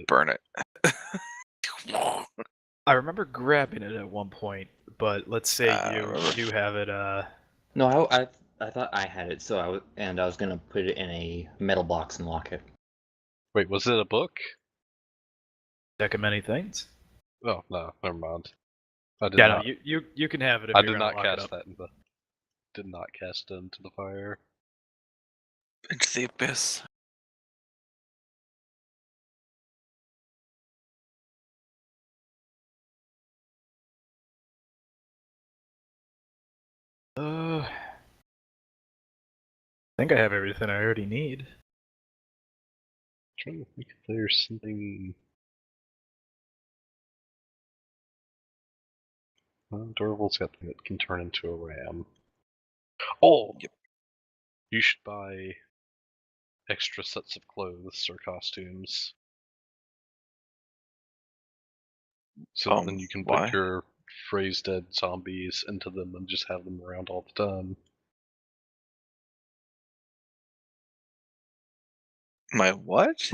Burn it. I remember grabbing it at one point, but let's say remember. you have it. No, I thought I had it, so I was gonna put it in a metal box and lock it. Wait, was it a book? Deck of many things. Oh no, never mind. I did Yeah, not. no, you can have it if I you're did gonna not lock it cast up. that in the. Did not cast it into the fire. Into the abyss. I think I have everything I already need. Trying to think if there's something. Durable's got thing that can turn into a ram. Oh! Yep. You should buy extra sets of clothes or costumes. So then you can Why? put your phrase dead zombies into them and just have them around all the time. My what?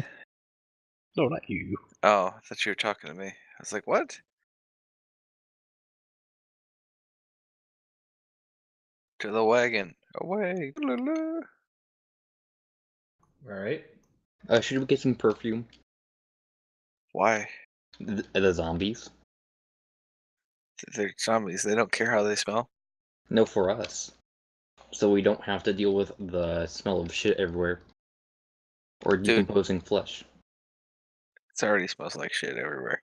No, not you. Oh, I thought you were talking to me. I was like, what? To the wagon. Away. La-la-la. Alright. Should we get some perfume? Why? The zombies? They're zombies. They don't care how they smell. No, for us. So we don't have to deal with the smell of shit everywhere. Or Dude. decomposing flesh. It already smells like shit everywhere.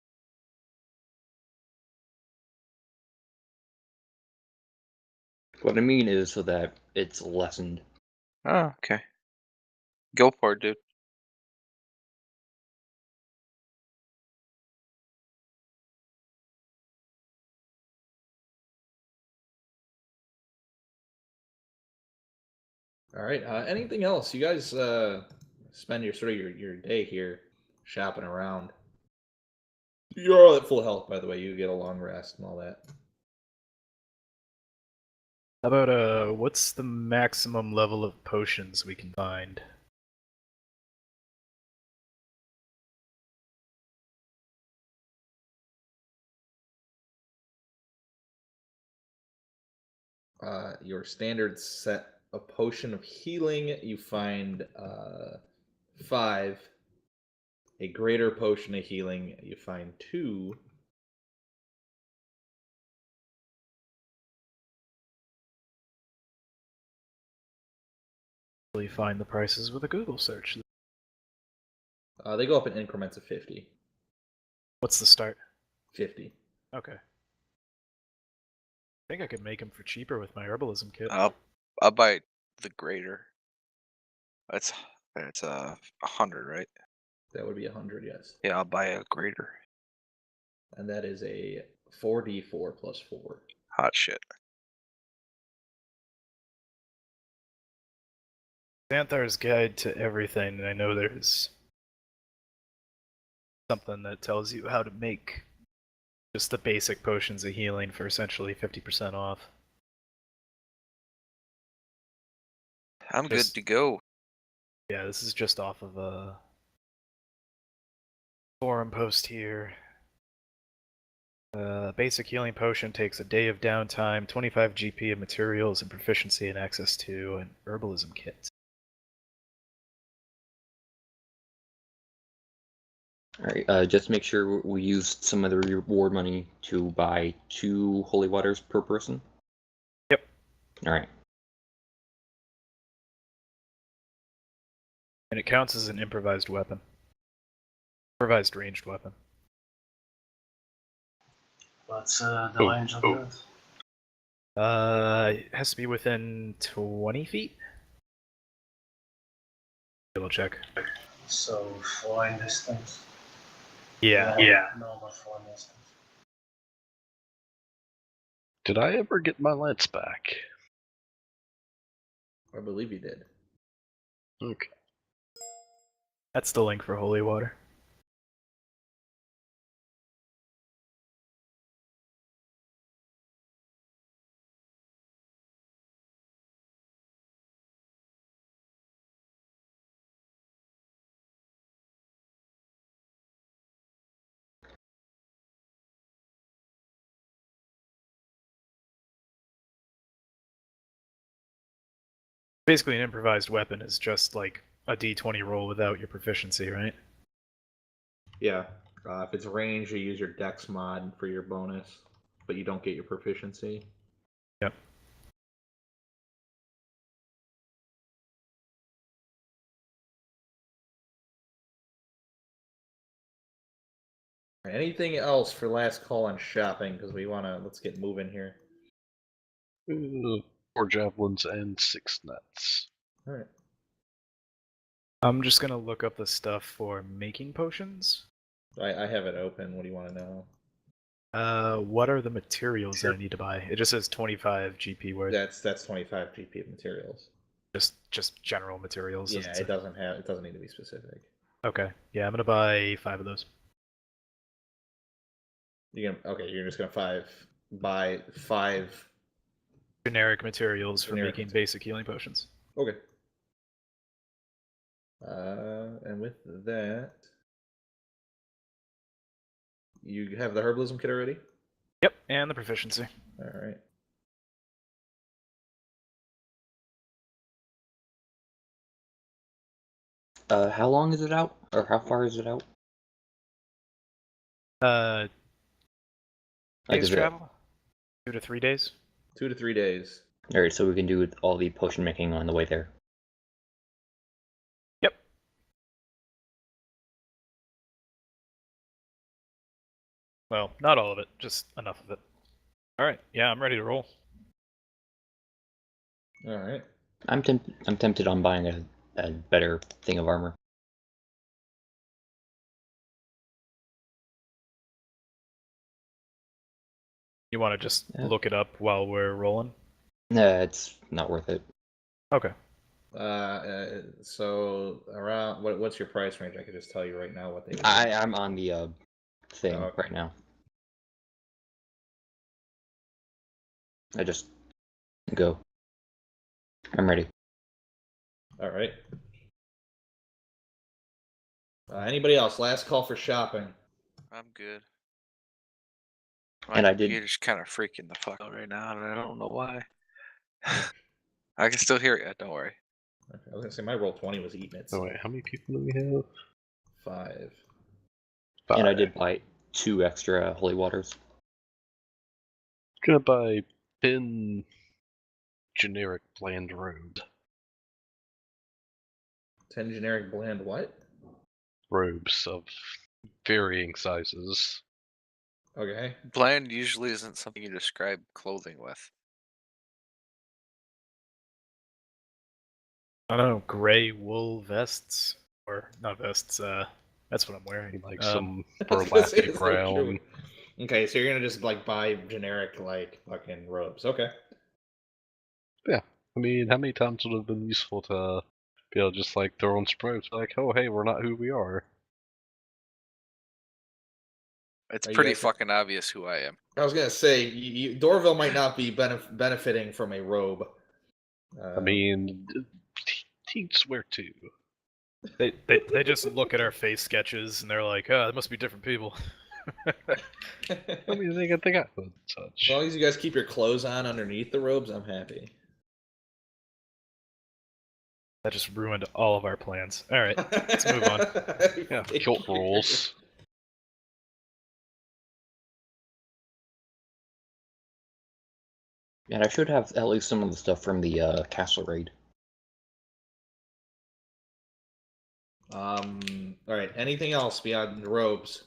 What I mean is so that it's lessened. Oh, okay. Go for it, dude. Alright, anything else? You guys spend your your day here shopping around. You're all at full health, by the way. You get a long rest and all that. How about what's the maximum level of potions we can find? Your standard set a potion of healing. You find 5. A greater potion of healing. You find 2. Really find the prices with a Google search. They go up in increments of 50. What's the start? 50. Okay. I think I could make them for cheaper with my herbalism kit. I'll buy the greater. That's 100, right? That would be 100, yes. Yeah, I'll buy a greater. And that is a 4d4 plus 4. Hot shit. Xanthar's Guide to Everything, and I know there's something that tells you how to make just the basic potions of healing for essentially 50% off. I'm good to go. Yeah, this is just off of a forum post here. Basic healing potion takes a day of downtime, 25 GP of materials, and proficiency and access to an herbalism kit. Alright, just make sure we use some of the reward money to buy 2 holy waters per person. Yep. Alright. And it counts as an improvised weapon. Improvised ranged weapon. What's the range of that? It has to be within 20 feet. Double check. So flying distance. Yeah. Normal flying distance. Did I ever get my lance back? I believe you did. Okay. That's the link for holy water. Basically, an improvised weapon is just like a d20 roll without your proficiency, right? Yeah. If it's range, you use your dex mod for your bonus, but you don't get your proficiency. Yep. Anything else for last call on shopping? Because let's get moving here. 4 javelins and 6 nets. All right. I'm just gonna look up the stuff for making potions. I have it open. What do you want to know? What are the materials that I need to buy? It just says 25 GP worth. That's 25 GP of materials. Just general materials. Yeah, it doesn't need to be specific. Okay. Yeah, I'm gonna buy 5 of those. You're just gonna buy 5 Generic materials for Generic making basic healing potions. Okay. And with that, you have the herbalism kit already? Yep, and the proficiency. All right. How long is it out? Or how far is it out? Days is it? travel? 2 to 3 days? 2 to 3 days. Alright, so we can do all the potion making on the way there. Yep. Well, not all of it, just enough of it. Alright, yeah, I'm ready to roll. All right. I'm tempted on buying a better thing of armor. You want to just Yeah. look it up while we're rolling? Nah, it's not worth it. Okay. So around what's your price range? I could just tell you right now what they. I'm on the thing Oh, okay. right now. I just go. I'm ready. All right. Anybody else? Last call for shopping. I'm good. And My I did- computer's kind of freaking the fuck out right now, and I don't know why. I can still hear it. Don't worry. Okay, I was gonna say my roll 20 was eating it. Oh So wait, how many people do we have? 5. 5. And I did buy 2 extra holy waters. Gonna buy 10 generic bland robes. 10 generic bland what? Robes of varying sizes. Okay. Bland usually isn't something you describe clothing with. I don't know, gray wool vests? Or, not vests, that's what I'm wearing. Like some I was gonna say, burlappy it's not true. brown. Okay, so you're gonna just like buy generic like fucking robes. Okay. Yeah. I mean, how many times would it have been useful to be able to just like throw on sprouts like, oh hey, we're not who we are. It's Are you pretty guys- fucking obvious who I am. I was gonna say Dorville might not be benefiting from a robe. I mean, he'd swear to. They just look at our face sketches and they're like, oh, there must be different people. I mean, they got hood and such. as long as you guys keep your clothes on underneath the robes, I'm happy. That just ruined all of our plans. Alright, let's move on. Yeah, kilt rolls. And I should have at least some of the stuff from the castle raid. All right. Anything else beyond the robes?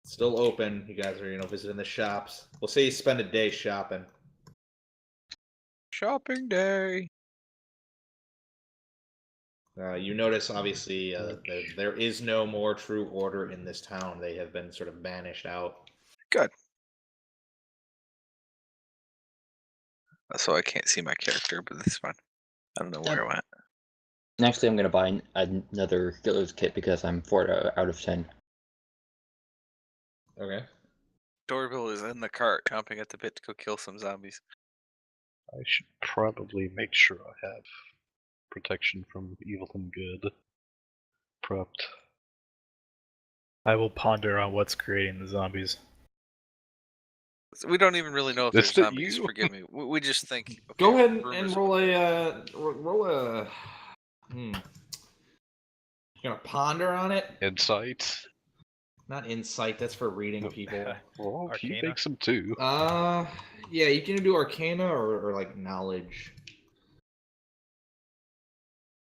Still open. You guys are, visiting the shops. We'll say you spend a day shopping. Shopping day. You notice, obviously, there is no more true order in this town. They have been sort of banished out. Good. So I can't see my character, but that's fine. I don't know where I went. And actually, I'm going to buy another healer's kit because I'm 4 out of 10. Okay. Dorville is in the cart, chomping at the bit to go kill some zombies. I should probably make sure I have protection from evil and good prepped. I will ponder on what's creating the zombies. We don't even really know if Is there's that zombies. you? Forgive me. We just think. Go okay, ahead and rumors roll about- a Hmm. You gonna ponder on it? Insight. Not insight. That's for reading people. Well, he Arcana? makes them too. Yeah, you can do Arcana or like knowledge,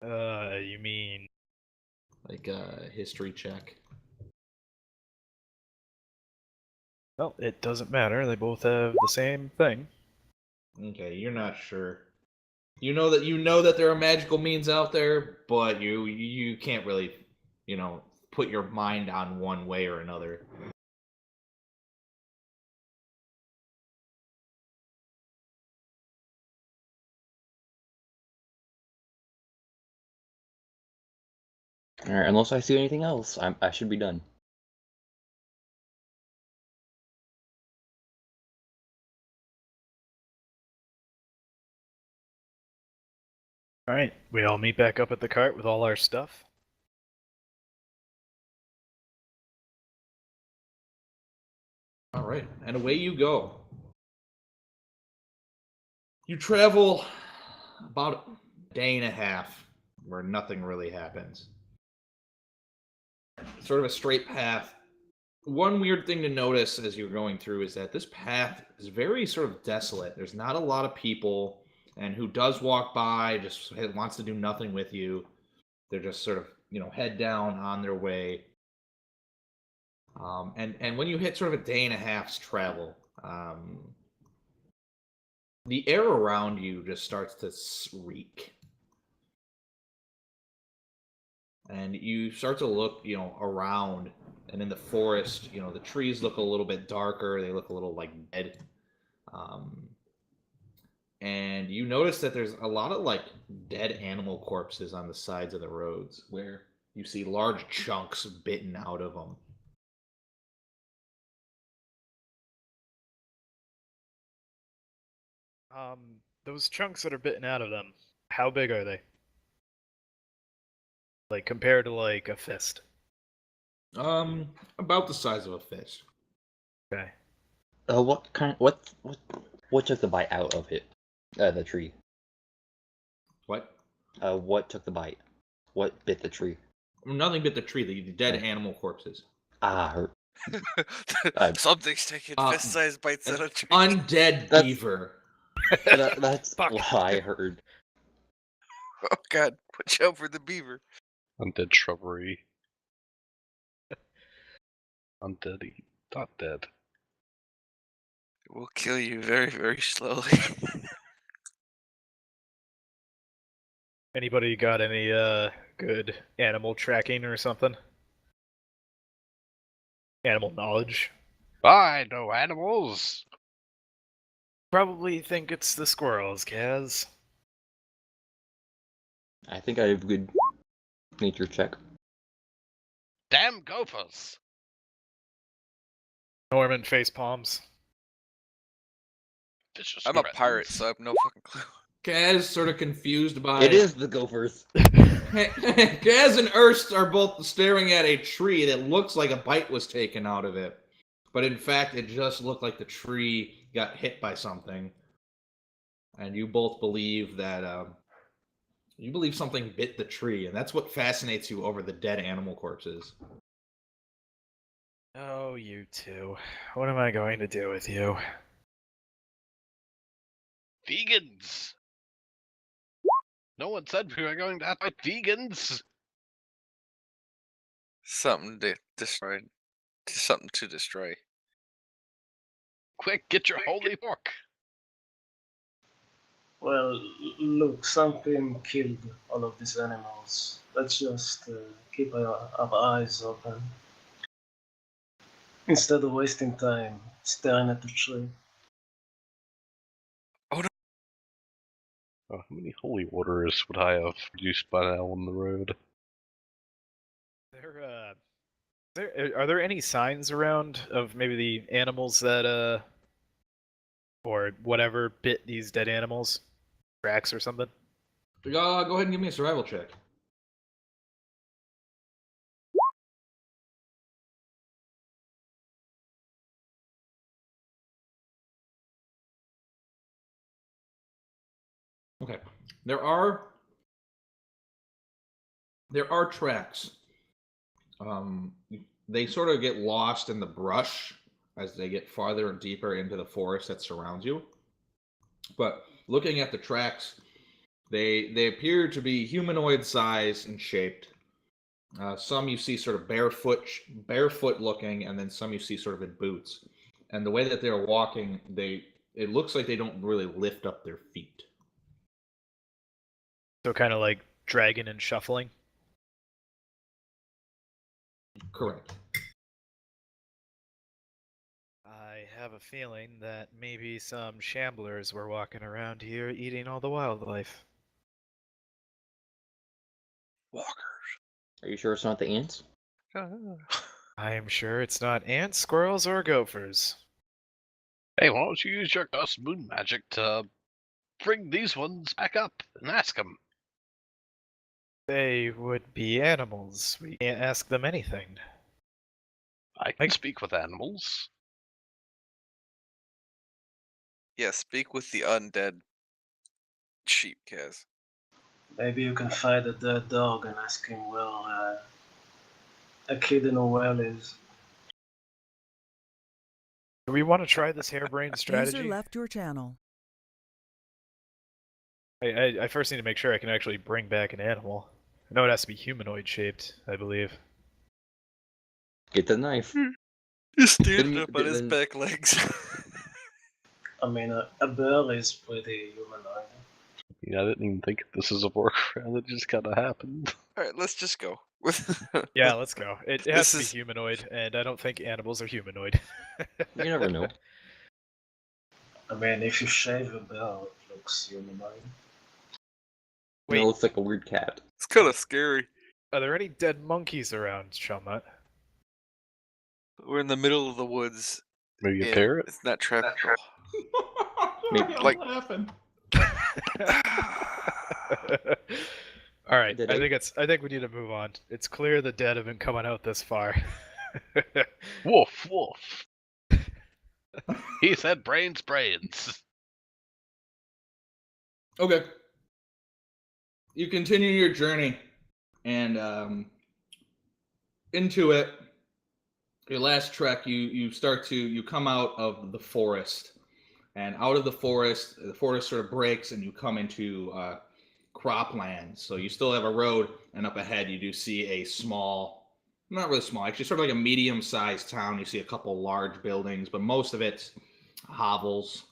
You mean like a history check. well, it doesn't matter. They both have the same thing. Okay, you're not sure. You know that there are magical means out there, but you can't really, put your mind on one way or another. Alright, unless I see anything else, I should be done. All right, we all meet back up at the cart with all our stuff. All right, and away you go. You travel about a day and a half where nothing really happens. Sort of a straight path. One weird thing to notice as you're going through is that this path is very sort of desolate. There's not a lot of people, and who does walk by just wants to do nothing with you. They're just sort of, head down on their way. And when you hit sort of a day and a half's travel, the air around you just starts to reek. And you start to look, around, and in the forest, the trees look a little bit darker. They look a little like dead. And you notice that there's a lot of like dead animal corpses on the sides of the roads where you see large chunks bitten out of them. Those chunks that are bitten out of them, how big are they? Like compared to like a fist. About the size of a fist. Okay. What took the bite out of it? The tree. What? What took the bite? What bit the tree? Nothing but the tree, the dead animal corpses. Ah, hurt. Something's taking fist-sized bites An out of trees. undead That's- beaver. That's Fuck. what I heard. Oh God! Watch out for the beaver. Undead shrubbery. Undead. Not dead. It will kill you very, very slowly. Anybody got any good animal tracking or something? Animal knowledge? I know animals! Probably think it's the squirrels, Kaz. I think I have a good nature check. Damn gophers! Norman face palms. Vicious I'm a cretins. pirate, so I have no fucking clue. Kaz sort of confused by It is the gophers. Kaz and Erst are both staring at a tree that looks like a bite was taken out of it. But in fact, it just looked like the tree got hit by something. And you both believe that something bit the tree, and that's what fascinates you over the dead animal corpses. Oh, you two. What am I going to do with you? Vegans! No one said we were going to have fight vegans! Something to destroy. Something to destroy. Quick, get your holy fork! Well, look, something killed all of these animals. Let's just keep our eyes open. Instead of wasting time staring at the tree. Oh, how many holy waters would I have produced by now on the road? Are there any signs around of maybe the animals that or whatever bit these dead animals? Tracks or something? Go ahead and give me a survival check. Okay. There are tracks. They sort of get lost in the brush as they get farther and deeper into the forest that surrounds you. But looking at the tracks, they appear to be humanoid size and shaped. Some you see sort of barefoot looking, and then some you see sort of in boots. And the way that they're walking, it looks like they don't really lift up their feet. So kind of like dragging and shuffling. Correct. I have a feeling that maybe some shamblers were walking around here eating all the wildlife. Walkers. Are you sure it's not the ants? I am sure it's not ants, squirrels, or gophers. Hey, why don't you use your gust moon magic to bring these ones back up and ask them? They would be animals. We can't ask them anything. I can speak with animals. Yeah, speak with the undead sheep, Kaz. Maybe you can find a dead dog and ask him where a kid in a well is. Do we want to try this harebrained strategy? User left your channel. I first need to make sure I can actually bring back an animal. I know it has to be humanoid shaped, I believe. Get the knife. Just standing Didn't- up on his didn't- back legs. I mean, a bear is pretty humanoid. Yeah, I didn't even think this is a workaround. It just kind of happened. Alright, let's just go. Yeah, let's go. It has This to be is- humanoid, and I don't think animals are humanoid. You never know. I mean, if you shave a bear, it looks humanoid. Wait. It looks like a weird cat. It's kind of scary. Are there any dead monkeys around, Shelmut? We're in the middle of the woods. Maybe a and parrot? It's not trackable. Maybe- I'm like- laughing. All right, Did I it? think we need to move on. It's clear the dead have been coming out this far. Woof, woof. He said brains, brains. Okay. You continue your journey, and into it. Your last trek, you come out of the forest, and out of the forest sort of breaks, and you come into cropland. So you still have a road, and up ahead you do see a small, not really small, actually sort of like a medium-sized town. You see a couple large buildings, but most of it's hovels.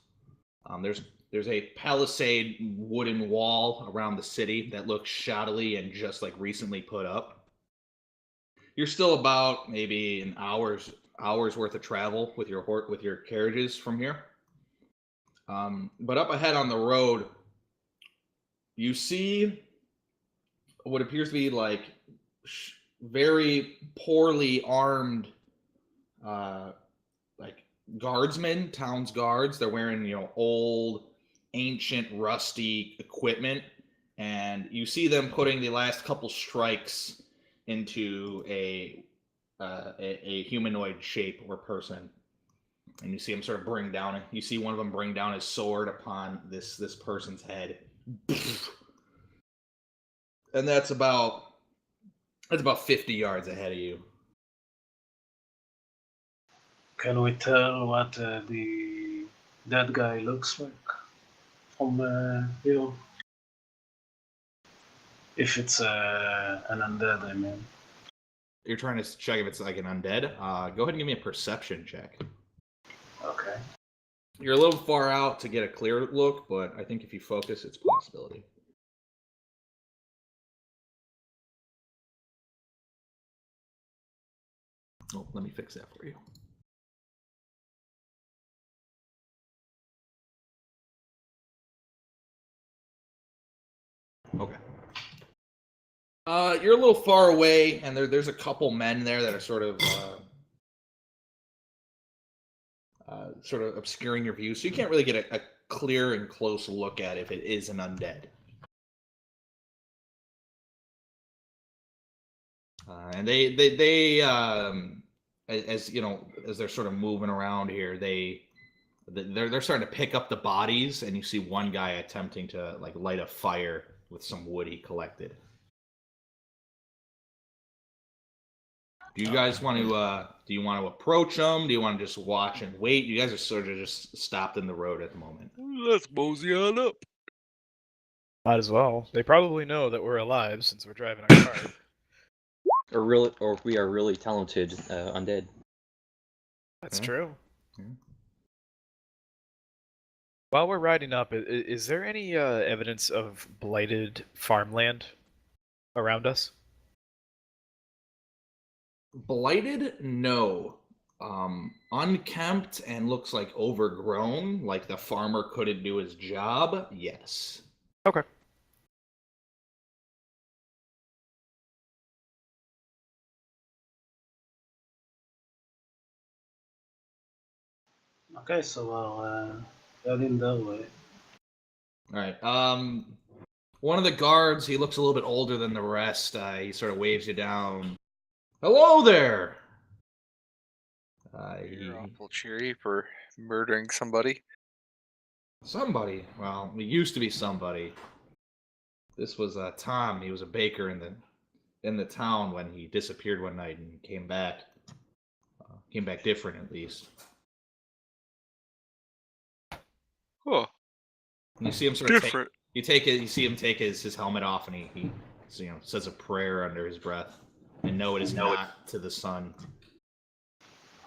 There's a palisade wooden wall around the city that looks shoddily and just like recently put up. You're still about maybe an hour's worth of travel with your carriages from here. But up ahead on the road, you see what appears to be like very poorly armed, like guardsmen, town's guards. They're wearing old, ancient, rusty equipment, and you see them putting the last couple strikes into a humanoid shape or person, and you see him sort of bring down. You see one of them bring down his sword upon this person's head, and that's about 50 yards ahead of you. Can we tell what the dead guy looks like from here? If it's an undead, I mean. You're trying to check if it's like an undead. Go ahead and give me a perception check. Okay. You're a little far out to get a clear look, but I think if you focus, it's a possibility. Oh, let me fix that for you. Okay. You're a little far away, and there's a couple men there that are sort of obscuring your view, so you can't really get a clear and close look at if it is an undead. And they as they're sort of moving around here, they They're starting to pick up the bodies, and you see one guy attempting to like light a fire with some wood he collected. Do you guys want to? Do you want to approach them? Do you want to just watch and wait? You guys are sort of just stopped in the road at the moment. Let's mosey on up. Might as well. They probably know that we're alive since we're driving our car. Or if we are really talented undead. That's Yeah. true. Yeah. While we're riding up, is there any evidence of blighted farmland around us? Blighted? No. Unkempt and looks like overgrown, like the farmer couldn't do his job. Yes. Okay. Okay, so I'll head in that way. All right. One of the guards, he looks a little bit older than the rest. He sort of waves you down. Hello there. You're awful cheery for murdering somebody. Somebody. Well, he used to be somebody. This was Tom. He was a baker in the town when he disappeared one night and came back. Came back different, at least. Oh, And you see him sort of different. you see him take his helmet off, and he says a prayer under his breath, and no, it is not to the sun.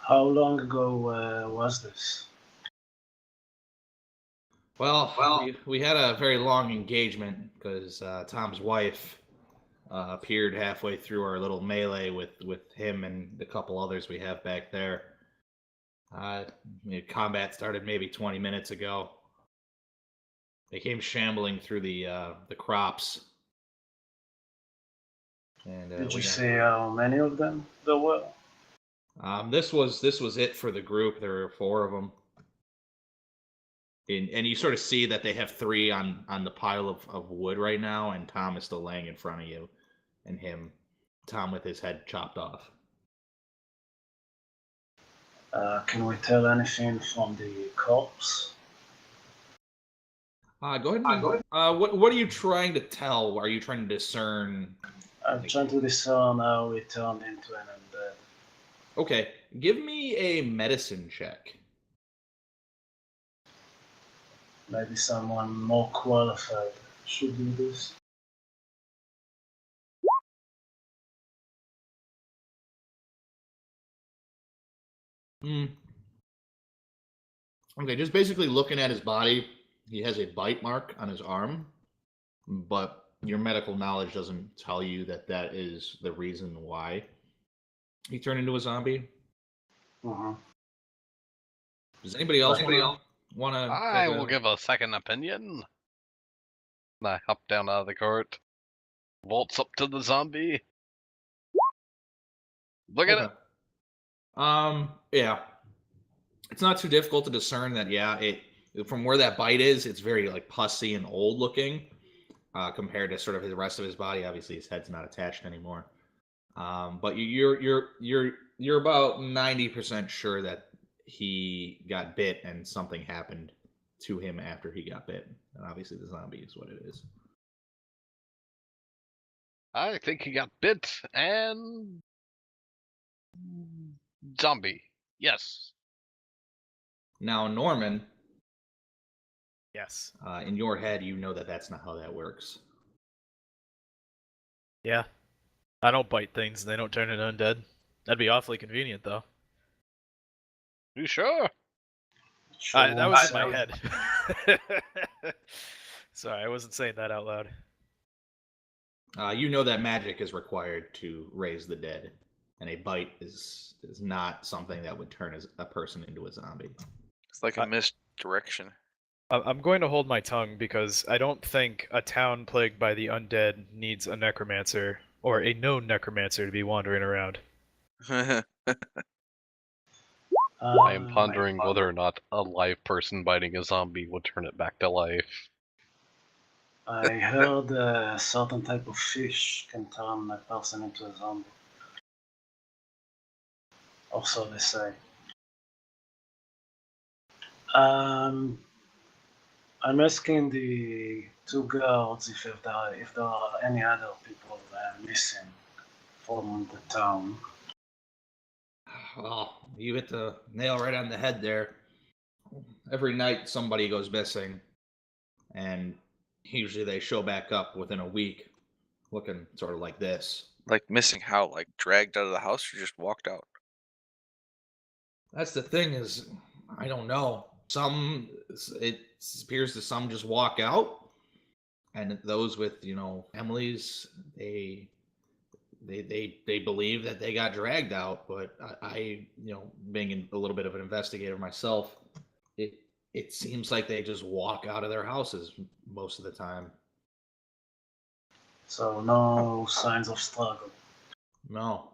How long ago was this? Well, we had a very long engagement because Tom's wife appeared halfway through our little melee with him and the couple others we have back there. Combat started maybe 20 minutes ago. They came shambling through the crops. And Did you say how many of them there were? This was it for the group. There were 4 of them. And you sort of see that they have 3 on the pile of wood right now, and Tom is still laying in front of you, and Tom with his head chopped off. Can we tell anything from the corpse? Go ahead. What are you trying to tell? Are you trying to discern? I'm trying to discern how it turned into an undead. Okay, give me a medicine check. Maybe someone more qualified should do this. Okay, just basically looking at his body, he has a bite mark on his arm, but your medical knowledge doesn't tell you that is the reason why he turned into a zombie. Uh-huh. Does anybody else want to? I will give a second opinion. And I hop down out of the cart, waltz up to the zombie. Look at it. Yeah. It's not too difficult to discern that. Yeah, it from where that bite is, it's very like pussy and old looking, compared to sort of the rest of his body. Obviously, his head's not attached anymore. But you're about 90% sure that he got bit and something happened to him after he got bit, and obviously the zombie is what it is. I think he got bit and zombie. Yes. Now, Norman, Yes. in your head, you know that that's not how that works. Yeah. I don't bite things and they don't turn into undead. That'd be awfully convenient, though. You sure? That was in my head. Sorry, I wasn't saying that out loud. You know that magic is required to raise the dead, and a bite is not something that would turn a person into a zombie. It's like a misdirection. I'm going to hold my tongue because I don't think a town plagued by the undead needs a necromancer or a known necromancer to be wandering around. I am pondering whether or not a live person biting a zombie would turn it back to life. I heard a certain type of fish can turn a person into a zombie. Or so they say. Um, I'm asking the two guards if there are any other people missing from the town. Well, you hit the nail right on the head there. Every night somebody goes missing, and usually they show back up within a week, looking sort of like this. Like missing how? Like dragged out of the house or just walked out? That's the thing is, I don't know. It appears that some just walk out, and those with families, they believe that they got dragged out. But I being a little bit of an investigator myself, it seems like they just walk out of their houses most of the time. So no signs of struggle. No,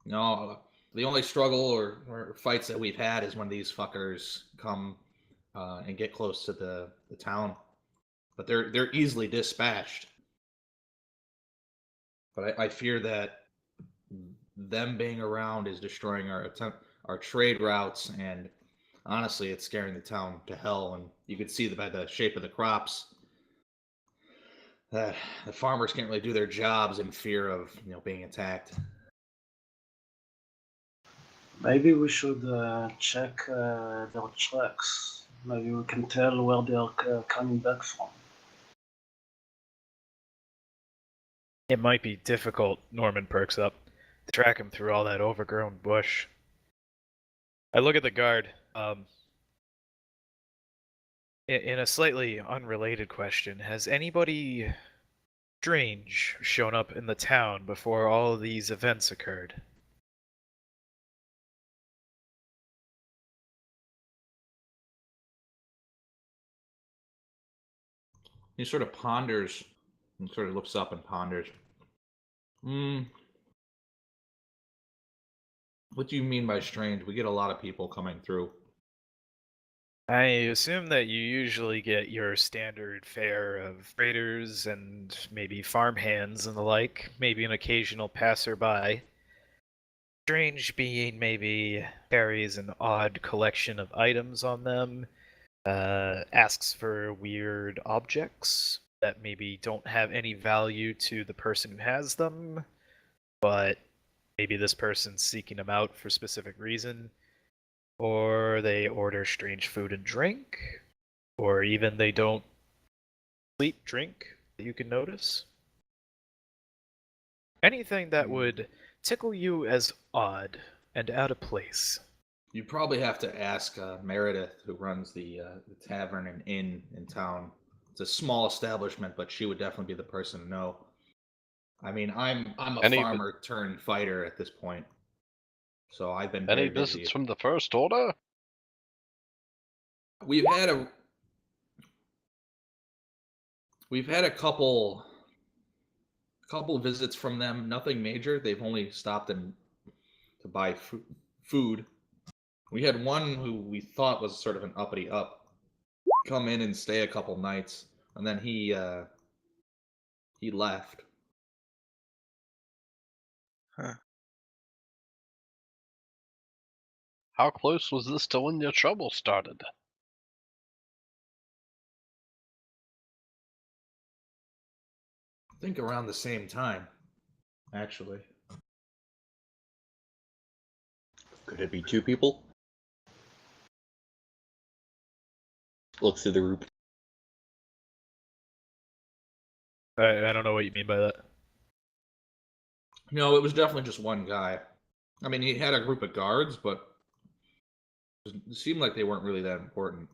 no. The only struggle or fights that we've had is when these fuckers come and get close to the town, but they're easily dispatched. But I fear that them being around is destroying our trade routes, and honestly, it's scaring the town to hell. And you could see by the shape of the crops that the farmers can't really do their jobs in fear of being attacked. Maybe we should check their tracks. Maybe we can tell where they are coming back from. It might be difficult, Norman perks up, to track him through all that overgrown bush. I look at the guard. In a slightly unrelated question, has anybody strange shown up in the town before all of these events occurred? He sort of ponders and sort of looks up and ponders. What do you mean by strange? We get a lot of people coming through. I assume that you usually get your standard fare of traders and maybe farmhands and the like, maybe an occasional passerby. Strange being maybe carries an odd collection of items on them, asks for weird objects that maybe don't have any value to the person who has them, but maybe this person's seeking them out for a specific reason. Or they order strange food and drink, or even they don't sleep, drink, that you can notice. Anything that would tickle you as odd and out of place. You probably have to ask Meredith, who runs the tavern and inn in town. It's a small establishment, but she would definitely be the person to know. I mean, I'm a farmer turned fighter at this point, so I've been very Any busy. visits from the First Order? We've had a couple visits from them. Nothing major. They've only stopped in to buy food. We had one who we thought was sort of an uppity up come in and stay a couple nights, and then he left. Huh. How close was this to when your trouble started? I think around the same time, actually. Could it be two people? Looks through the group. I don't know what you mean by that. No, it was definitely just one guy. I mean, he had a group of guards, but it seemed like they weren't really that important.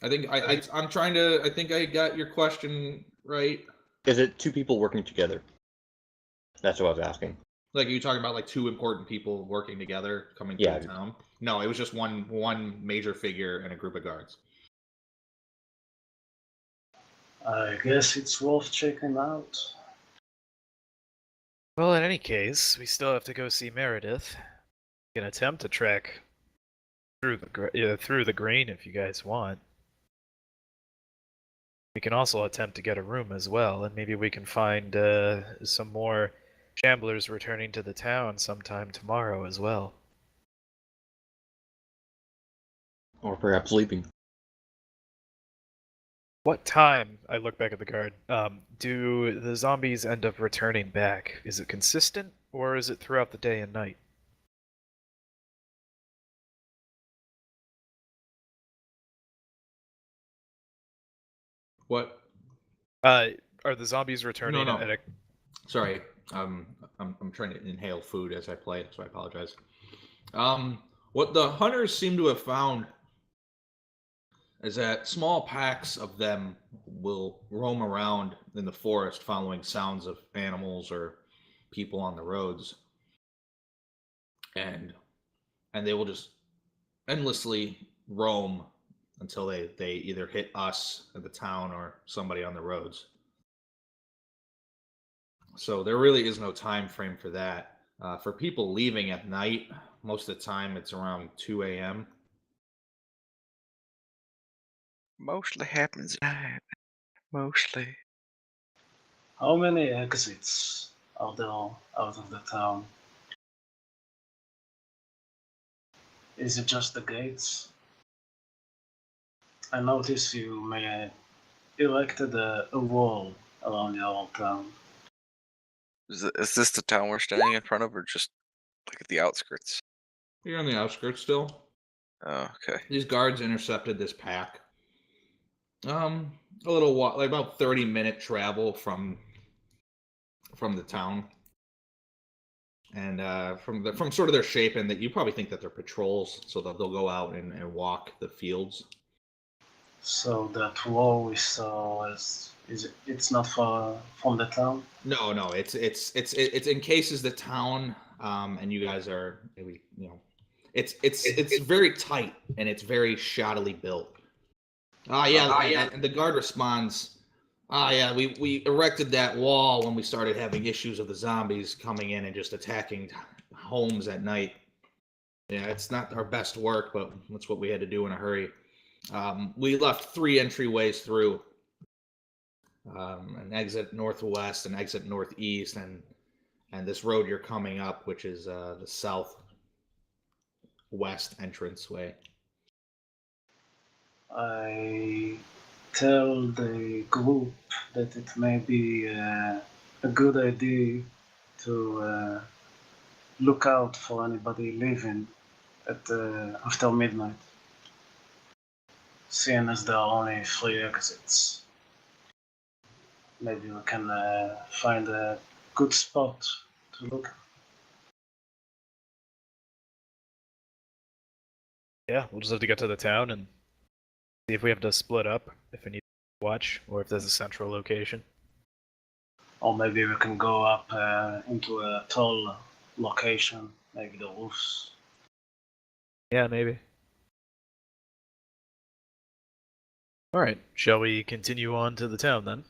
I think I'm trying to. I think I got your question right. Is it two people working together? That's what I was asking. Like, are you talking about like two important people working together coming Yeah. through town? No, it was just one major figure and a group of guards. I guess it's worth checking out. Well, in any case, we still have to go see Meredith. We can attempt to track through the grain if you guys want. We can also attempt to get a room as well, and maybe we can find some more gamblers returning to the town sometime tomorrow as well. Or perhaps leaving. What time, I look back at the guard, do the zombies end up returning back? Is it consistent, or is it throughout the day and night? What? Are the zombies returning No. at a... Sorry. I'm trying to inhale food as I play, so I apologize. What the hunters seem to have found is that small packs of them will roam around in the forest following sounds of animals or people on the roads. And they will just endlessly roam until they either hit us at the town or somebody on the roads. So there really is no time frame for that. For people leaving at night, most of the time it's around 2 a.m. Mostly happens at night. Mostly. How many exits are there out of the town? Is it just the gates? I notice you may erected a wall around your old town. Is this the town we're standing in front of, or just like at the outskirts? You're on the outskirts still. Oh, okay. These guards intercepted this pack. A little walk, like about 30-minute travel from the town, and from sort of their shape, and that you probably think that they're patrols, so that they'll go out and walk the fields. So that wall we saw it's not far from the town? No, it's encases the town, and you guys are maybe it's very tight and it's very shoddily built. And the guard responds, yeah, we erected that wall when we started having issues of the zombies coming in and just attacking homes at night. Yeah, it's not our best work, but that's what we had to do in a hurry. We left 3 entryways through, an exit northwest, an exit northeast, and this road you're coming up, which is the southwest entranceway. I tell the group that it may be a good idea to look out for anybody leaving at after midnight, seeing as there are only 3 exits. Maybe we can find a good spot to look. Yeah, we'll just have to get to the town and see if we have to split up, if we need to watch, or if there's a central location. Or maybe we can go up into a tall location, maybe the roofs. Yeah, maybe. Alright, shall we continue on to the town then?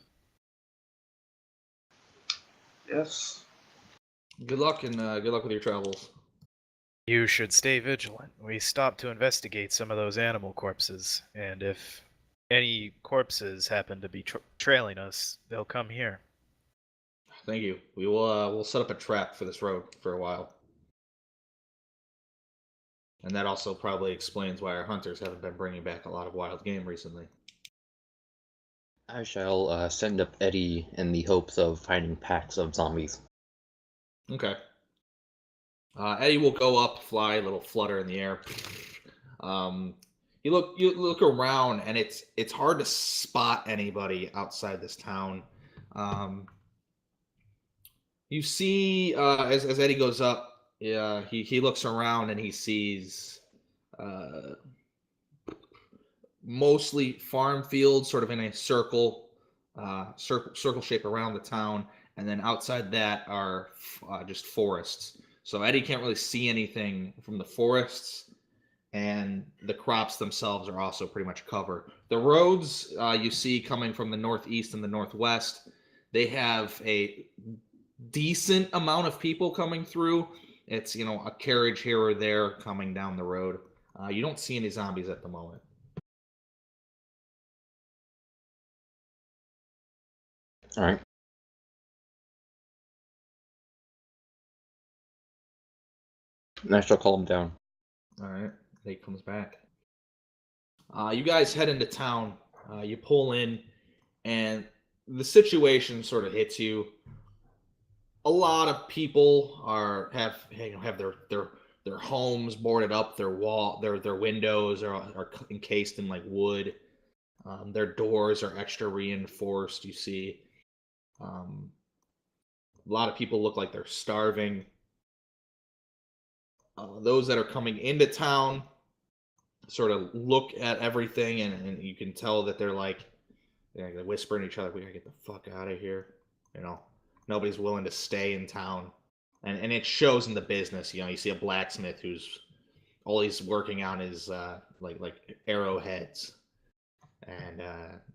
Yes. Good luck, and good luck with your travels. You should stay vigilant. We stopped to investigate some of those animal corpses, and if any corpses happen to be trailing us, they'll come here. Thank you. We will we'll set up a trap for this road for a while. And that also probably explains why our hunters haven't been bringing back a lot of wild game recently. I shall send up Eddie in the hopes of finding packs of zombies. Okay. Eddie will go up, fly, a little flutter in the air. You look around, and it's hard to spot anybody outside this town. You see, as Eddie goes up, yeah, he looks around and he sees mostly farm fields, sort of in a circle shape around the town, and then outside that are just forests. So Eddie can't really see anything from the forests, and the crops themselves are also pretty much covered. The roads you see coming from the northeast and the northwest, they have a decent amount of people coming through. It's, a carriage here or there coming down the road. You don't see any zombies at the moment. All right. And I shall call him down. All right. Nate comes back. You guys head into town. You pull in, and the situation sort of hits you. A lot of people have their homes boarded up. Their windows are encased in like wood. Their doors are extra reinforced. You see, a lot of people look like they're starving. Those that are coming into town sort of look at everything, and you can tell that they're like, they're whispering to each other, "We gotta get the fuck out of here." You know, nobody's willing to stay in town, and it shows in the business. You know, you see a blacksmith who's all he's working on is like arrowheads, and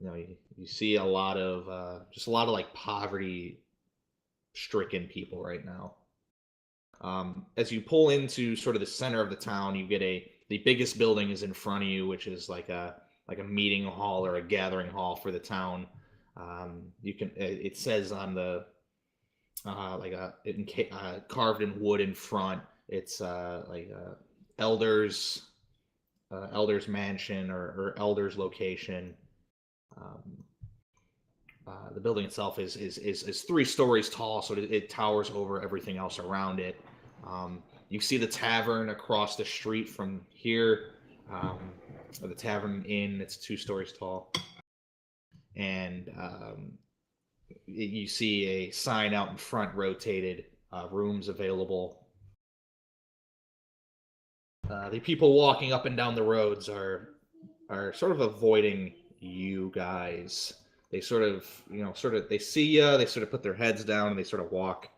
you know you see a lot of just a lot of like poverty stricken people right now. As you pull into sort of the center of the town, you get the biggest building is in front of you, which is like a meeting hall or a gathering hall for the town. You can it says on the carved in wood in front. It's elders elders mansion or elders location. Um, the building itself is 3 stories tall, so it towers over everything else around it. You see the tavern across the street from here, the tavern inn. It's 2 stories tall, and you see a sign out in front, rotated, rooms available. The people walking up and down the roads are sort of avoiding you guys. They sort of they see you, they sort of put their heads down, and they sort of walk.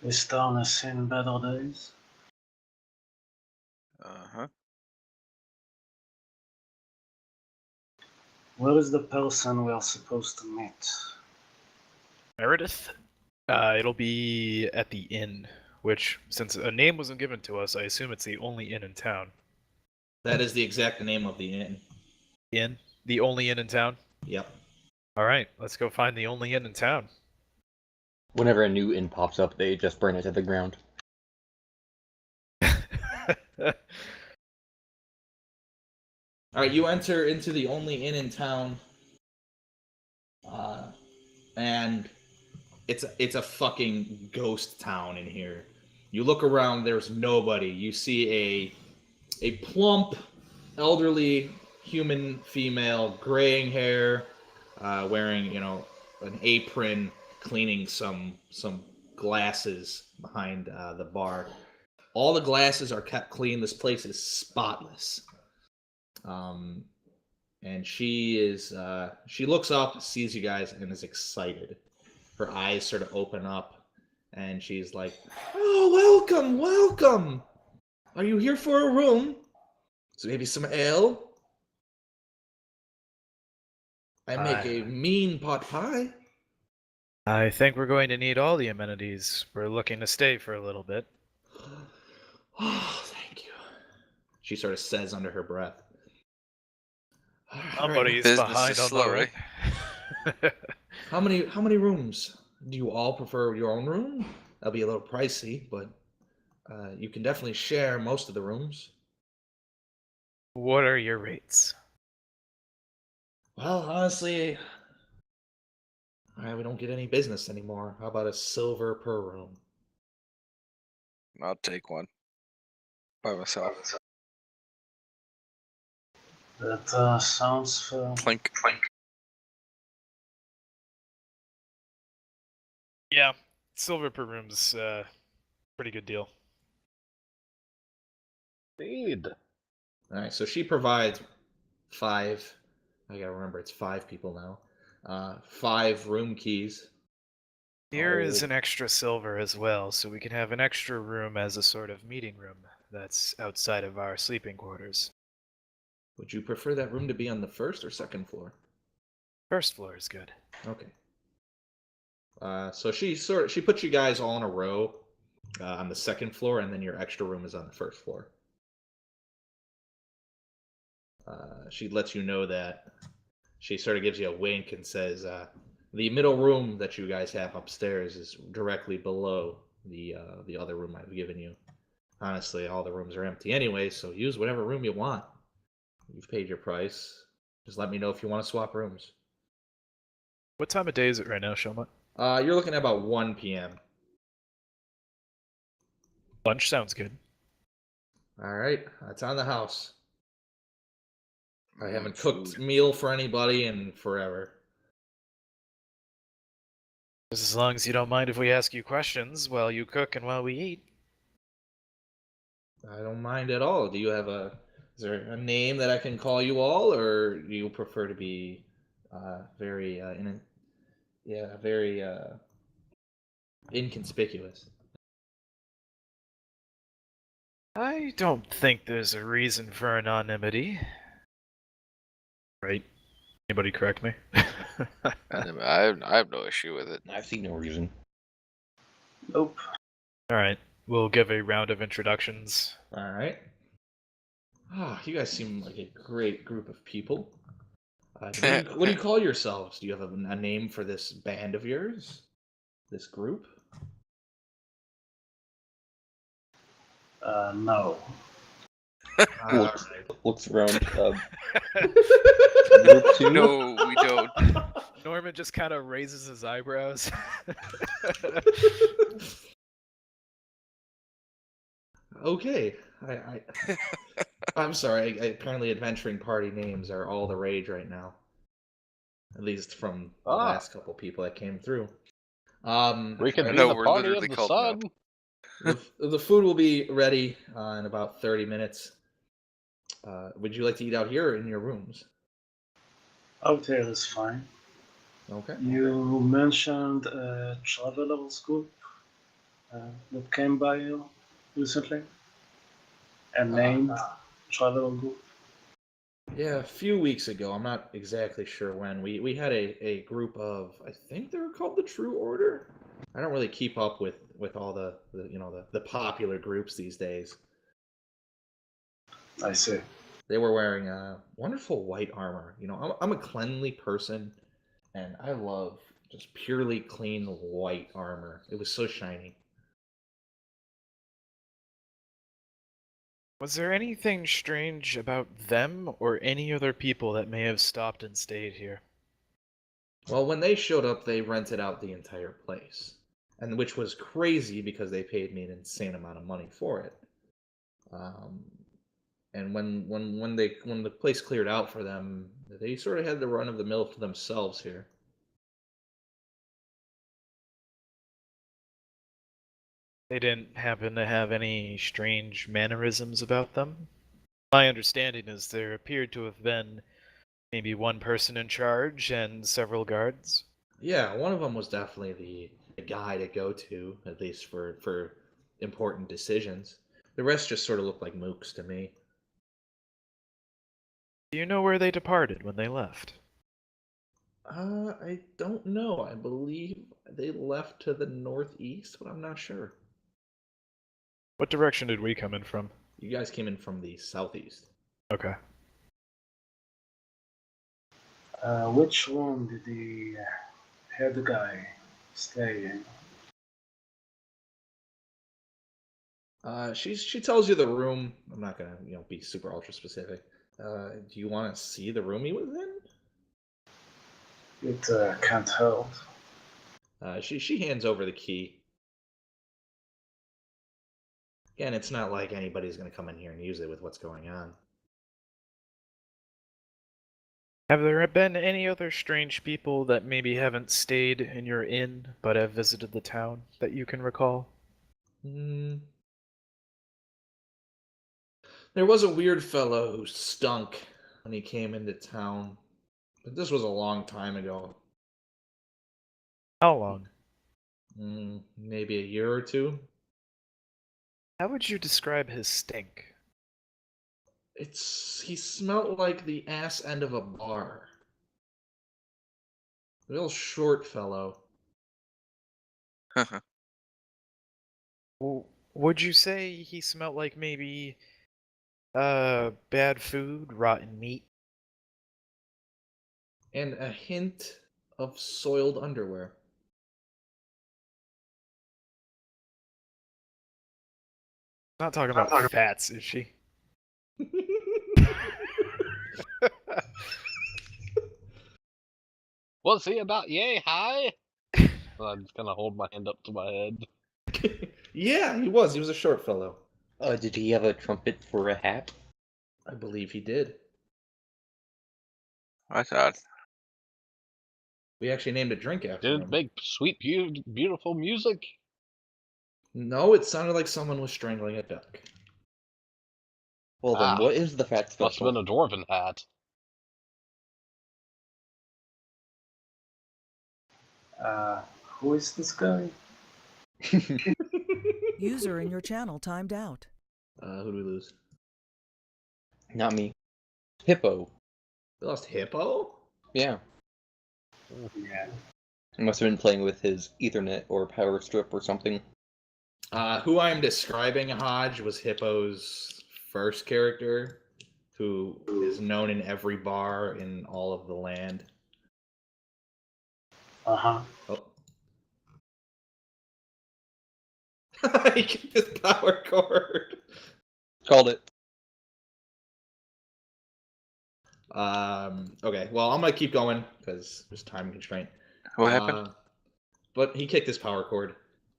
This town has seen better days. Uh-huh. Where is the person we are supposed to meet? Meredith? It'll be at the inn, which, since a name wasn't given to us, I assume it's the only inn in town. That is the exact name of the inn. Inn? The only inn in town? Yep. Alright, let's go find the only inn in town. Whenever a new inn pops up, they just burn it to the ground. All right, you enter into the only inn in town, and it's a fucking ghost town in here. You look around, there's nobody. You see a plump, elderly human female, graying hair, wearing an apron, cleaning some glasses behind the bar. All the glasses are kept clean. This place is spotless. And she looks up, sees you guys, and is excited. Her eyes sort of open up, and she's like, "Oh, welcome! Are you here for a room? So maybe some ale? I make a mean pot pie." I think we're going to need all the amenities. We're looking to stay for a little bit. "Oh, thank you," she sort of says under her breath. Somebody's Business behind is on slow, the right? rent. How many rooms? Do you all prefer your own room? That'll be a little pricey, but you can definitely share most of the rooms. What are your rates? Well, honestly, we don't get any business anymore. How about a silver per room? I'll take one by myself. That sounds fair. Clink. Yeah, silver per room's pretty good deal. Indeed. All right, so she provides 5. I gotta remember, it's 5 people now. 5 room keys. Here is an extra silver as well, so we can have an extra room as a sort of meeting room that's outside of our sleeping quarters. Would you prefer that room to be on the 1st or 2nd floor? First floor is good. Okay. So she puts you guys all in a row on the 2nd floor, and then your extra room is on the 1st floor. She lets you know that. She sort of gives you a wink and says, the middle room that you guys have upstairs is directly below the other room I've given you. Honestly, all the rooms are empty anyway, so use whatever room you want. You've paid your price. Just let me know if you want to swap rooms. What time of day is it right now, Shoma? You're looking at about 1 p.m. Lunch sounds good. All right, that's on the house. I haven't cooked Food. meal for anybody in forever. Just as long as you don't mind if we ask you questions while you cook and while we eat. I don't mind at all. Do you have is there a name that I can call you all, or do you prefer to be very very inconspicuous? I don't think there's a reason for anonymity. Right? Anybody correct me? I have no issue with it. I see no reason. Nope. Alright, we'll give a round of introductions. All right. You guys seem like a great group of people. What do you call yourselves? Do you have a name for this band of yours? This group? No. Looks around. Group 2? No, we don't. Norman just kind of raises his eyebrows. Okay. I'm sorry. Apparently, adventuring party names are all the rage right now. At least from the last couple people that came through. We could I be know, the we're party literally of the called sun. the food will be ready in about 30 minutes. Would you like to eat out here or in your rooms? Out there is fine. Okay. You mentioned a travelers group that came by you recently. A named traveler group. Yeah, a few weeks ago. I'm not exactly sure when. We had a group of, I think they were called the True Order. I don't really keep up with all the popular groups these days. I see. They were wearing wonderful white armor. I'm a cleanly person, and I love just purely clean white armor. It was so shiny. Was there anything strange about them or any other people that may have stopped and stayed here? Well, when they showed up, they rented out the entire place, and which was crazy because they paid me an insane amount of money for it. And when the place cleared out for them, they sort of had the run of the mill to themselves here. They didn't happen to have any strange mannerisms about them? My understanding is there appeared to have been maybe one person in charge and several guards. Yeah, one of them was definitely the guy to go to, at least for important decisions. The rest just sort of looked like mooks to me. Do you know where they departed when they left? I don't know. I believe they left to the northeast, but I'm not sure. What direction did we come in from? You guys came in from the southeast. Okay. Which room did the head guy stay in? She tells you the room. I'm not gonna be super ultra specific. Do you want to see the room he was in? It can't hold. She hands over the key. Again, it's not like anybody's gonna come in here and use it with what's going on. Have there been any other strange people that maybe haven't stayed in your inn but have visited the town that you can recall? There was a weird fellow who stunk when he came into town, but this was a long time ago. How long? Maybe a year or two. How would you describe his stink? He smelled like the ass end of a bar. Real short fellow. Would you say he smelled like maybe bad food, rotten meat? And a hint of soiled underwear. Not talking about fats, is she? Was he about yay high? I'm just gonna hold my hand up to my head. Yeah, he was. He was a short fellow. Did he have a trumpet for a hat? I believe he did. I thought. We actually named a drink after Did it him. make sweet, beautiful music? No, it sounded like someone was strangling a duck. Well then, Ah, what is the fat Must have special? been a dwarven hat. Who is this guy? User in your channel timed out. Who do we lose? Not me. Hippo. We lost Hippo? Yeah. Yeah. He must have been playing with his Ethernet or power strip or something. Who I am describing, Hodge, was Hippo's first character, who is known in every bar in all of the land. Uh-huh. Oh. He kicked his power cord. Called it. Okay, well, I'm gonna keep going because there's time constraint. What happened? But he kicked his power cord.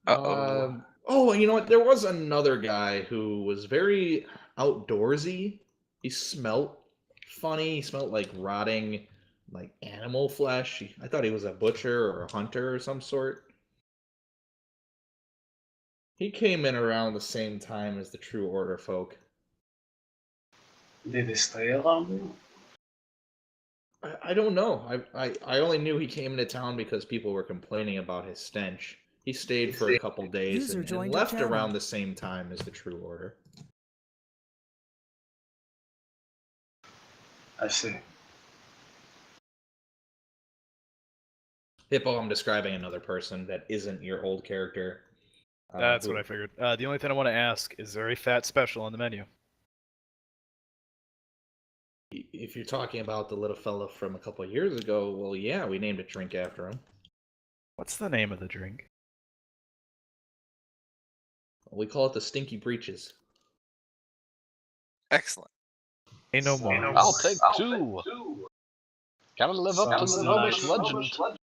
Uh-oh. Oh, and you know what? There was another guy who was very outdoorsy. He smelt funny. He smelt like rotting, like animal flesh. I thought he was a butcher or a hunter or some sort. He came in around the same time as the True Order folk. Did he stay around you? I don't know. I only knew he came into town because people were complaining about his stench. He stayed for a couple days User and joined your left channel. around the same time as the True Order. I see. Hippo, I'm describing another person that isn't your old character. That's what I figured. The only thing I want to ask, is there a fat special on the menu? If you're talking about the little fella from a couple of years ago, well, yeah, we named a drink after him. What's the name of the drink? We call it the Stinky Breeches. Excellent. Ain't no more. I'll take two. Gotta live up to Sounds the Gnomish nice. legend.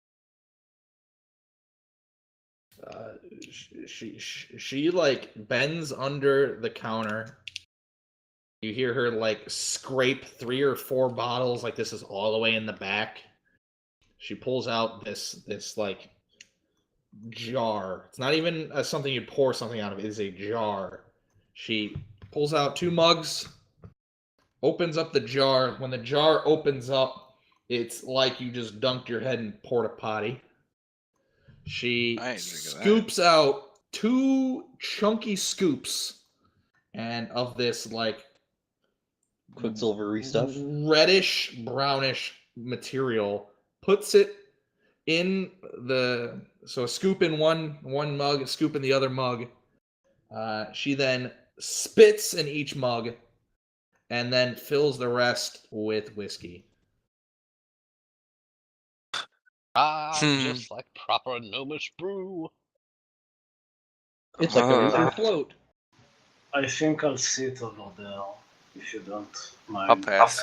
She like bends under the counter. You hear her like scrape 3 or 4 bottles, like this is all the way in the back. She pulls out this like jar. It's not even something you'd pour something out of. It is a jar. She pulls out 2 mugs, opens up the jar. When the jar opens up, it's like you just dunked your head in porta potty. She I ain't drinking that. scoops out 2 chunky scoops and of this like Quicksilvery stuff. reddish brownish material, puts it in the a scoop in one mug, a scoop in the other mug. She then spits in each mug and then fills the rest with whiskey. Just like proper gnomish brew. It's like a river float. I think I'll sit over there, if you don't mind. I'll pass.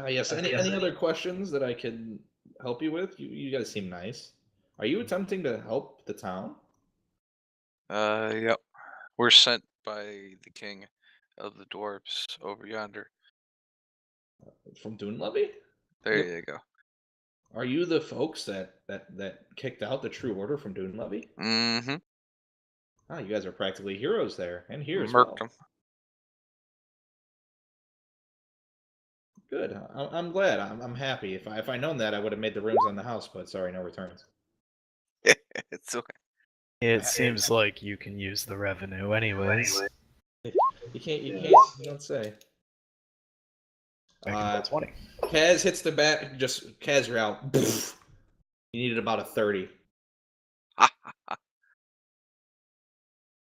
Yes. Any other questions that I can help you with? You guys seem nice. Are you attempting to help the town? Yep. We're sent by the king of the dwarves over yonder. From Dunlevy? There Yep. you go. Are you the folks that kicked out the True Order from Dunlevy? Mm-hmm. Ah, you guys are practically heroes there, and here as Murked well. them. Good. I'm glad. I'm happy. If I'd known that, I would have made the rooms on the house. But sorry, no returns. It's okay. It seems like you can use the revenue anyways. You can't. You don't say. I can roll 20. Kaz hits the bat. Just Kaz, you're out. You needed about a 30.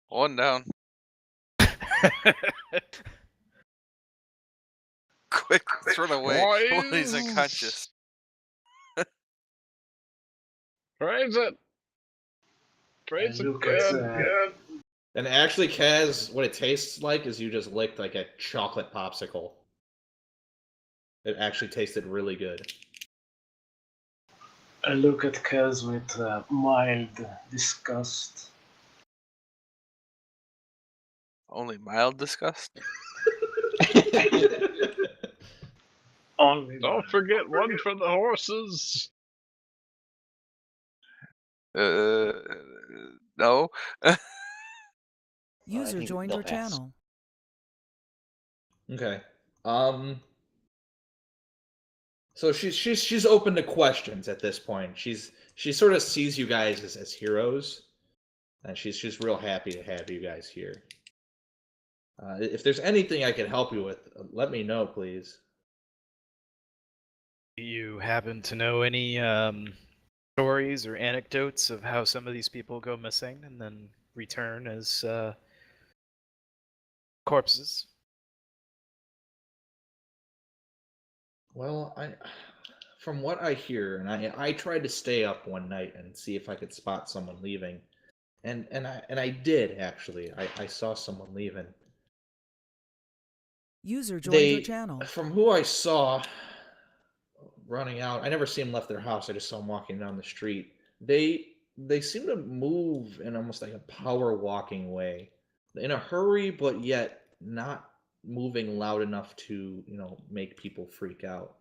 One down. Quick, throw it away when he's unconscious. Praise it. I Praise it. look Good. at Good. And actually, Kaz, what it tastes like is you just licked like a chocolate popsicle. It actually tasted really good. I look at Kaz with mild disgust. Only mild disgust. Only Don't mild. forget one for the horses. No. User think joined they'll your pass. channel. Okay. So she's open to questions at this point. She sort of sees you guys as heroes, and she's real happy to have you guys here. If there's anything I can help you with, let me know, please. Do you happen to know any stories or anecdotes of how some of these people go missing and then return as corpses? Well, from what I hear, and I tried to stay up one night and see if I could spot someone leaving, and I did actually. I saw someone leaving. User joined your They, channel. from who I saw running out, I never see them left their house. I just saw them walking down the street. They seem to move in almost like a power walking way, in a hurry, but yet not moving loud enough to make people freak out.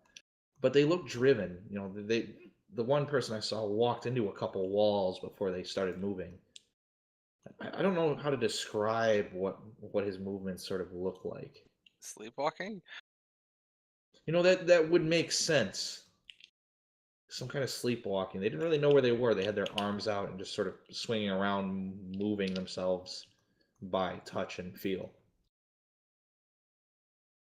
But they look driven. The one person I saw walked into a couple walls before they started moving. I don't know how to describe what his movements sort of look like. Sleepwalking? That would make sense. Some kind of sleepwalking. They didn't really know where they were. They had their arms out and just sort of swinging around, moving themselves by touch and feel.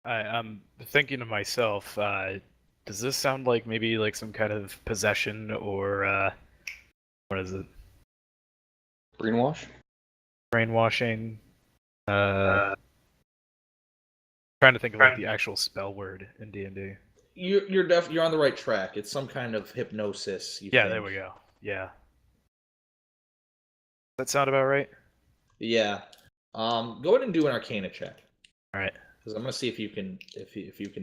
I'm thinking to myself, does this sound like maybe like some kind of possession or what is it? Brainwash? Brainwashing? Trying to think of like the actual spell word in D&D. You're on the right track. It's some kind of hypnosis. You Yeah, think. there we go. Yeah. That sound about right? Yeah. Go ahead and do an Arcana check. All right. Because I'm gonna see if you can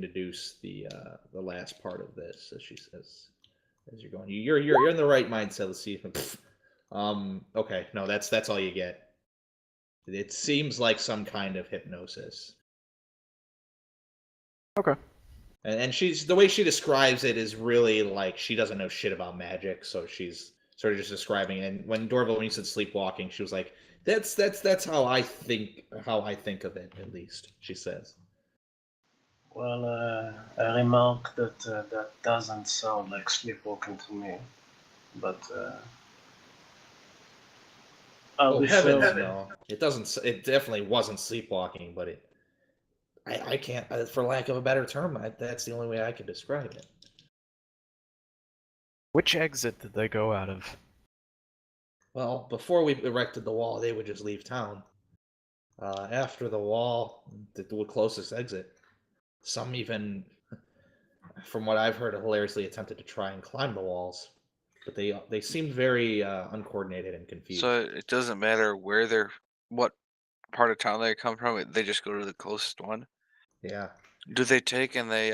deduce the last part of this, as she says, as you're going. You're in the right mindset. Let's see if. Okay. No, that's all you get. It seems like some kind of hypnosis. Okay. And she's the way she describes it is really like she doesn't know shit about magic, so she's sort of just describing it. And when you said sleepwalking, she was like, "That's how I think of it, at least." She says. Well, I remark that that doesn't sound like sleepwalking to me, but I'll Oh be heavens, fair. no! It doesn't. It definitely wasn't sleepwalking, but it. I can't, for lack of a better term, that's the only way I could describe it. Which exit did they go out of? Well, before we erected the wall, they would just leave town. After the wall, the closest exit. Some even, from what I've heard, hilariously attempted to try and climb the walls, but they seemed very uncoordinated and confused. So it doesn't matter what part of town they come from. They just go to the closest one. Yeah. Do they take and they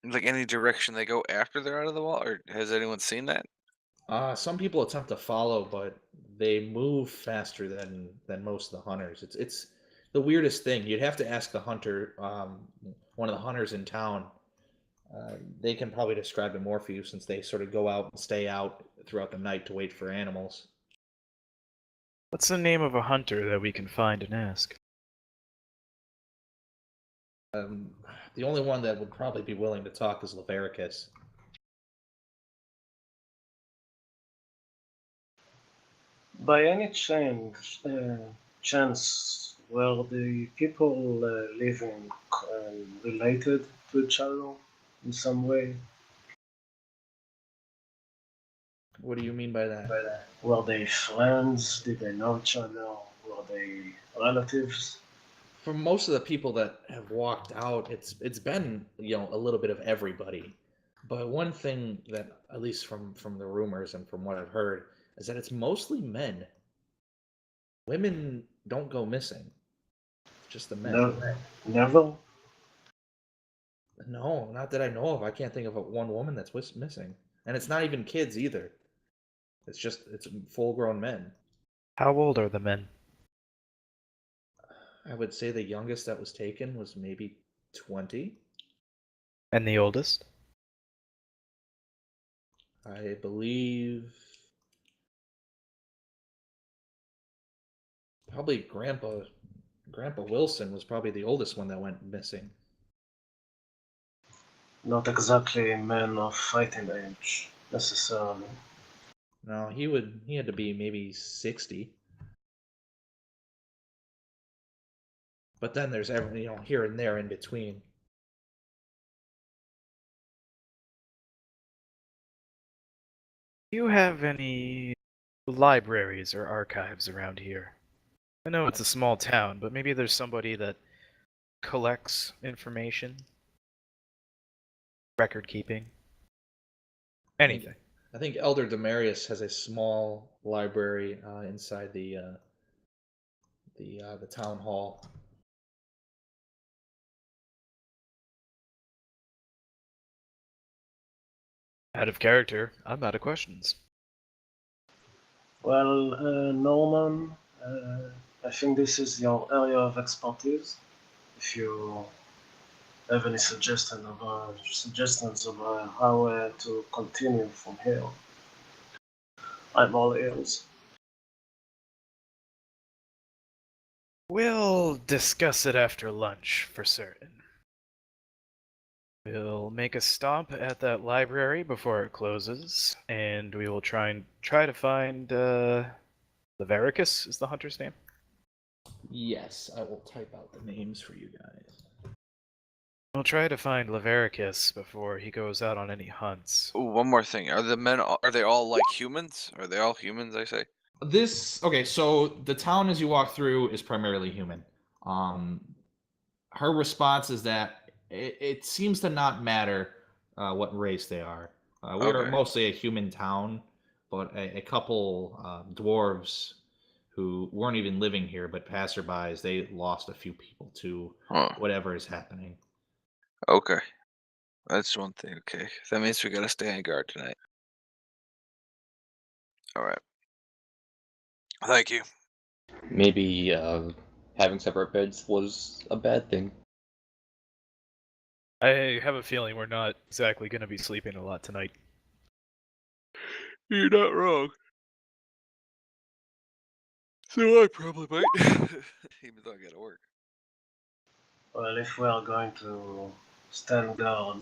like any direction they go after they're out of the wall, or has anyone seen that? Some people attempt to follow, but they move faster than most of the hunters. It's the weirdest thing. You'd have to ask the hunter, one of the hunters in town. They can probably describe it more for you since they sort of go out and stay out throughout the night to wait for animals. What's the name of a hunter that we can find and ask? The only one that would probably be willing to talk is Levericus. By any chance, were the people living related to each other in some way? What do you mean by that? Were they friends? Did they know each other? Were they relatives? For most of the people that have walked out, it's been a little bit of everybody. But one thing that, at least from the rumors and from what I've heard, is that it's mostly men. Women don't go missing. It's just the men. Never. No, not that I know of. I can't think of one woman that's missing, and it's not even kids either. It's full-grown men. How old are the men? I would say the youngest that was taken was maybe 20. And the oldest? I believe probably Grandpa Wilson was probably the oldest one that went missing. Not exactly men of fighting age, necessarily. No, he had to be maybe 60. But then there's here and there in between. Do you have any libraries or archives around here? I know it's a small town, but maybe there's somebody that collects information, record keeping, anything. I think Elder Demarius has a small library inside the town hall. Out of character, I'm out of questions. Well, Norman, I think this is your area of expertise. If you have any suggestions of how to continue from here, I'm all ears. We'll discuss it after lunch, for certain. We'll make a stop at that library before it closes, and we will try to find Levericus is the hunter's name. Yes, I will type out the names for you guys. We'll try to find Levericus before he goes out on any hunts. Ooh, one more thing. Are the men? Are they all like humans? Are they all humans? I say. So the town as you walk through is primarily human. Her response is that it seems to not matter what race they are. We are Okay. mostly a human town, but a couple dwarves who weren't even living here, but passerbys, they lost a few people to Huh. whatever is happening. Okay. That's one thing. Okay. That means we gotta stay on guard tonight. All right. Thank you. Maybe having separate beds was a bad thing. I have a feeling we're not exactly going to be sleeping a lot tonight. You're not wrong. So I probably might, even though I gotta work. Well, if we are going to stand guard,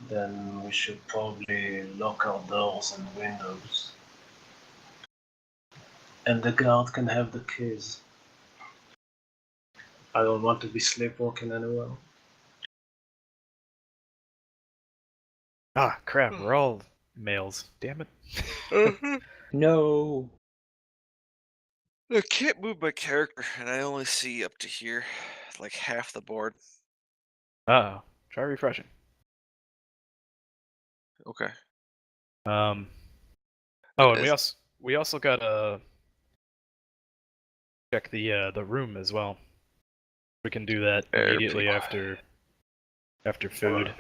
then we should probably lock our doors and windows. And the guard can have the keys. I don't want to be sleepwalking anywhere. Ah, crap, we're all males. Damn it. No. I can't move my character, and I only see up to here, like half the board. Uh-oh. Try refreshing. Okay. Oh, and Is- we also gotta check the room as well. We can do that Fair immediately people. after food.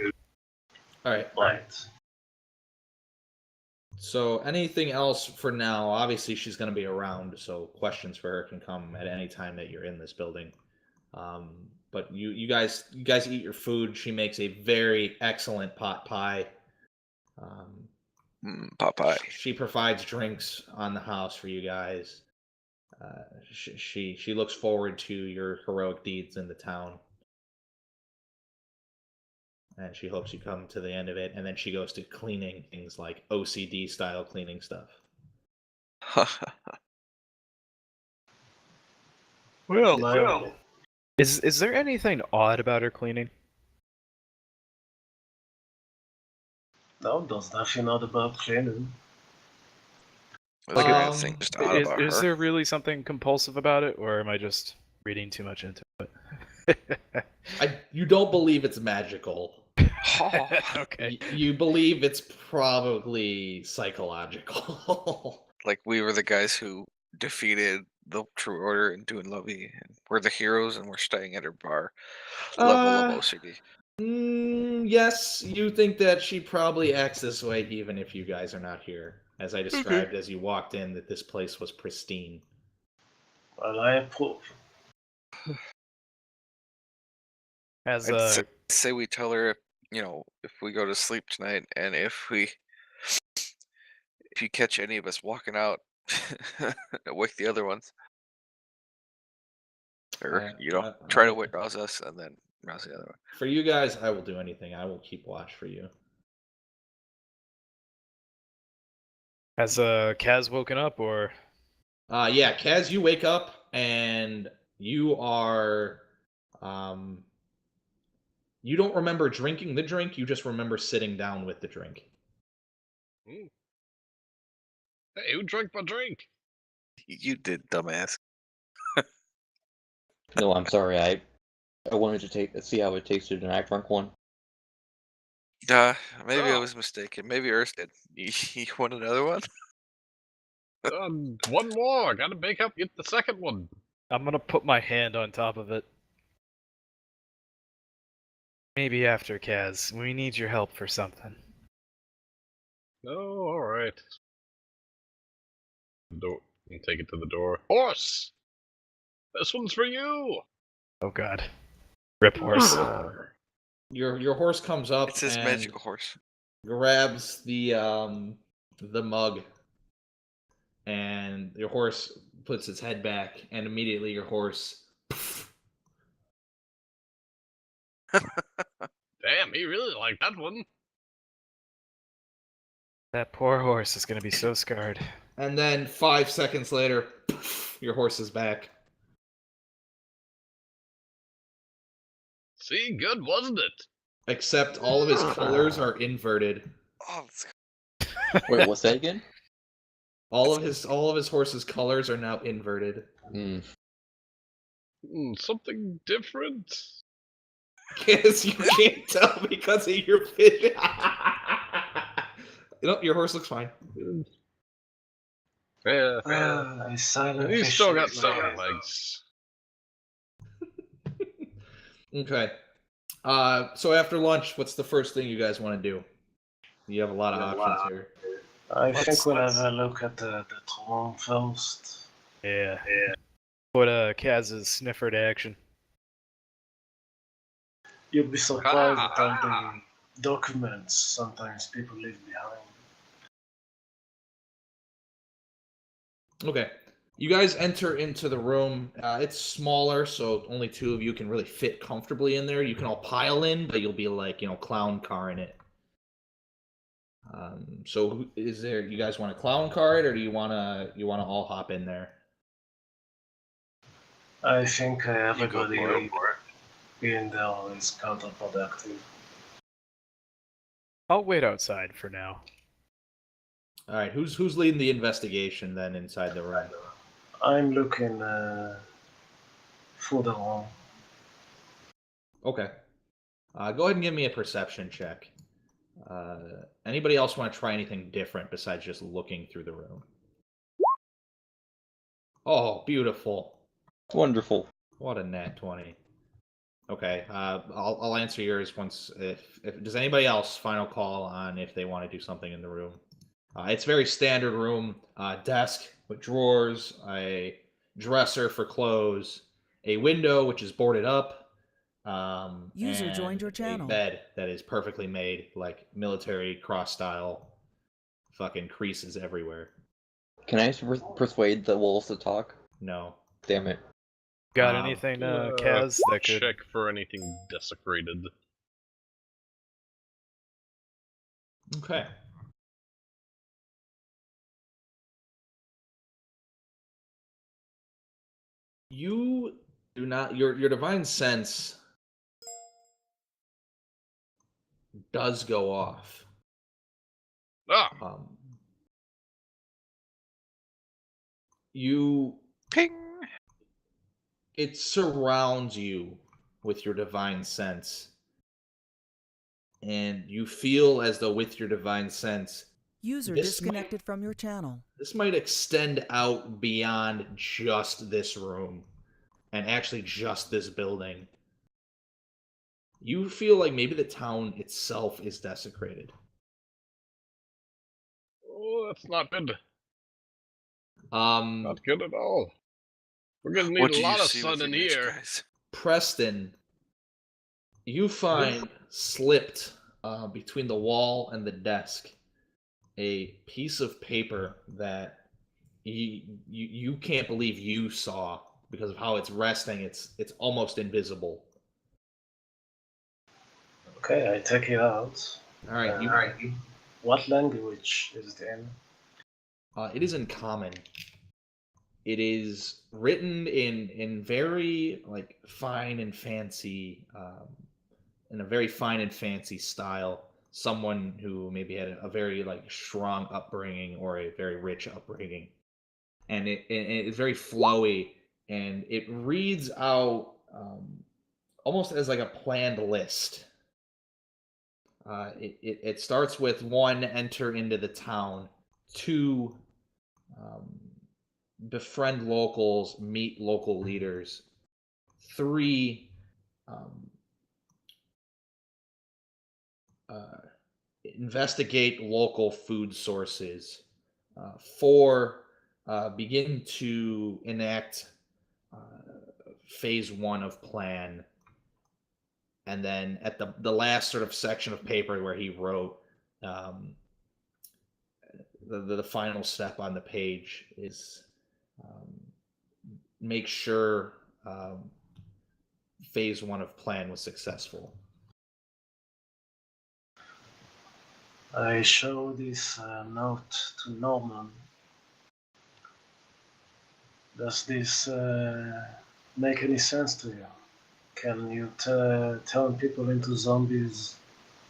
All right. Right. So anything else for now? Obviously, she's going to be around, so questions for her can come at any time that you're in this building. But you guys eat your food. She makes a very excellent pot pie. Popeye. She provides drinks on the house for you guys. She looks forward to your heroic deeds in the town. And she hopes you come to the end of it, and then she goes to cleaning things like OCD style cleaning stuff. Well, is there anything odd about her cleaning? No, there's nothing odd about cleaning. Was there anything just odd about Is her? there really something compulsive about it, or am I just reading too much into it? You don't believe it's magical. Oh, Okay. You believe it's probably psychological. like we were the guys who defeated the True Order and doing Lovey, and we're the heroes, and we're staying at her bar. Level of OCD. Yes, you think that she probably acts this way even if you guys are not here. As I described as you walked in, that this place was pristine. Well, I approve. As I'd say we tell her, if we go to sleep tonight, and if you catch any of us walking out, wake the other ones, or try to rouse us and then rouse the other one. For you guys, I will do anything. I will keep watch for you. has Kaz woken up or? Yeah, Kaz, you wake up and you are, you don't remember drinking the drink. You just remember sitting down with the drink. Hey, who drank my drink? You did, dumbass. No, I'm sorry. I wanted to see how it tasted, and I drank one. Maybe I Oh. was mistaken. Maybe Earth did. You want another one? One more. Gotta make up. Get the second one. I'm gonna put my hand on top of it. Maybe after, Kaz. We need your help for something. Oh, all right. Door. And take it to the door. Horse. This one's for you. Oh God. Rip horse. Your horse comes up It's his and magical horse. grabs the mug, and your horse puts its head back, and immediately your horse. Damn, he really liked that one. That poor horse is gonna be so scarred. And then 5 seconds later, your horse is back. See, good, wasn't it? Except all of his colors are inverted. Oh, Wait, what's that again? All of his horse's colors are now inverted. Something different. Because you can't tell because of your vision. Your horse looks fine. Yeah, I silent he's still got vision. sound legs. Okay. So after lunch, what's the first thing you guys want to do? You have a lot of options here. I think we'll have a look at the throne first. Yeah. Put Kaz's sniffer to action. You'd be surprised at all the documents sometimes people leave behind. Okay. You guys enter into the room. It's smaller, so only two of you can really fit comfortably in there. You can all pile in, but you'll be like, clown car in it. So is there? You guys want a clown car it, or do you wanna all hop in there? I think everybody being there is counterproductive. I'll wait outside for now. All right. Who's leading the investigation then inside the room? I'm looking for the room. Okay. Go ahead and give me a perception check. Anybody else want to try anything different besides just looking through the room? Oh, beautiful. Wonderful. What a nat 20. Okay, I'll answer yours once. If does anybody else final call on if they want to do something in the room? It's very standard room. Desk with drawers, a dresser for clothes, a window which is boarded up. User and joined your channel. A bed that is perfectly made, like military cross style. Fucking creases everywhere. Can I persuade the wolves to talk? No. Damn it. Got anything, Kaz, that could... Check for anything desecrated. Okay. You do not. Your divine sense does go off. Ah, You ping. It surrounds you with your divine sense, and you feel as though with your divine sense, User disconnected from your channel. this might extend out beyond just this room and actually just this building. You feel like maybe the town itself is desecrated. Oh, that's not good. Um, Not good at all. We're gonna need What a do you lot of see with sun your in niche here. guys? Preston, you find slipped between the wall and the desk a piece of paper that you can't believe you saw because of how it's resting. It's almost invisible. Okay, I take it out. All right, What language is it in? it is in common. It is written in very like fine and fancy, in a very fine and fancy style. Someone who maybe had a very like strong upbringing or a very rich upbringing, and it's very flowy, and it reads out almost as like a planned list. It starts with 1, enter into the town. 2, befriend locals, meet local leaders. 3, investigate local food sources. 4, begin to enact phase 1 of plan. And then at the last sort of section of paper where he wrote, the final step on the page is make sure phase 1 of plan was successful. I show this note to Norman. Does this make any sense to you? Can you turn people into zombies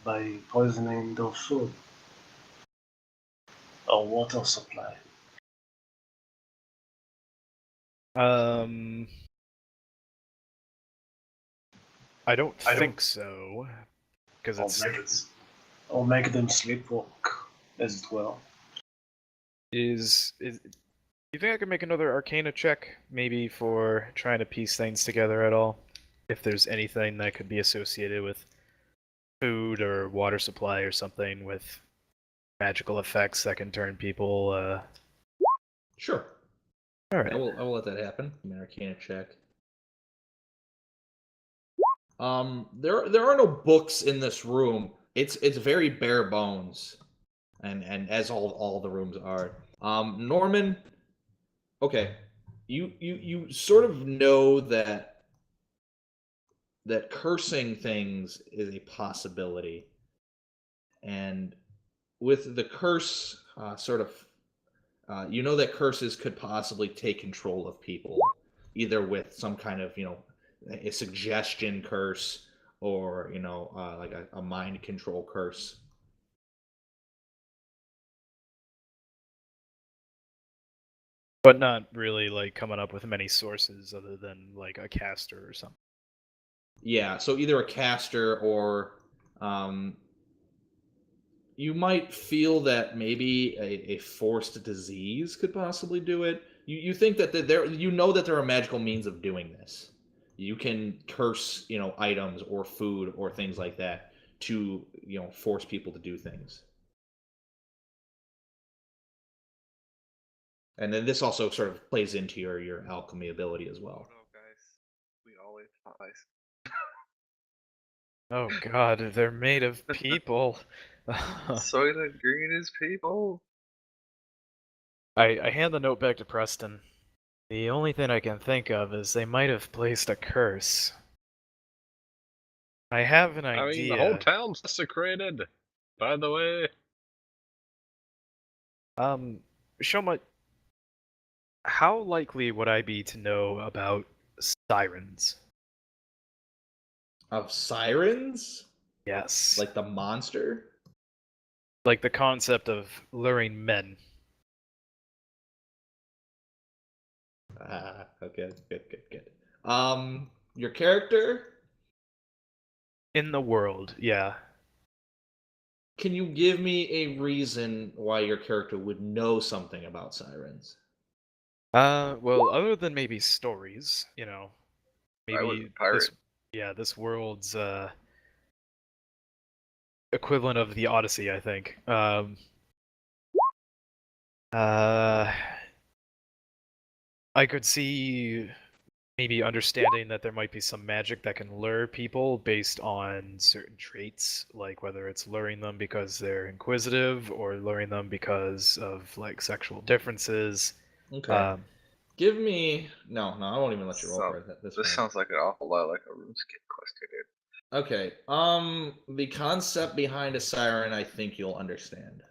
by poisoning their food or water supply? I don't think so, because it's Or make them sleepwalk as well. is. You think I could make another Arcana check, maybe for trying to piece things together at all? If there's anything that could be associated with food or water supply or something with magical effects that can turn people. Sure. All right. I will let that happen. An Arcana check. There are no books in this room. It's very bare bones, and as all the rooms are. Norman, okay, you sort of know that cursing things is a possibility, and with the curse, you know that curses could possibly take control of people, either with some kind of a suggestion curse or like a mind control curse. But not really like coming up with many sources other than like a caster or something. Yeah, so either a caster or you might feel that maybe a forced disease could possibly do it. You think that there that there are magical means of doing this. You can curse items or food or things like that to force people to do things. And then this also sort of plays into your alchemy ability as well. Oh no, guys, we always lies. Oh god, they're made of people. Soylent Green is people. I hand the note back to Preston. The only thing I can think of is they might have placed a curse. I have an idea. I mean, the whole town's desecrated, by the way. Shoma, how likely would I be to know about sirens? Of sirens? Yes. Like the monster? Like the concept of luring men. Okay, good. Your character? In the world, yeah. can you give me a reason why your character would know something about sirens? Well, other than maybe stories, you know, I was maybe a pirate. this world's equivalent of the Odyssey, I think. Uh, I could see maybe understanding that there might be some magic that can lure people based on certain traits, like whether it's luring them because they're inquisitive or luring them because of like sexual differences. Okay. Give me no, I won't even let you roll for it. This sounds like an awful lot like a RuneScape quest, dude. Okay. The concept behind a siren, I think you'll understand,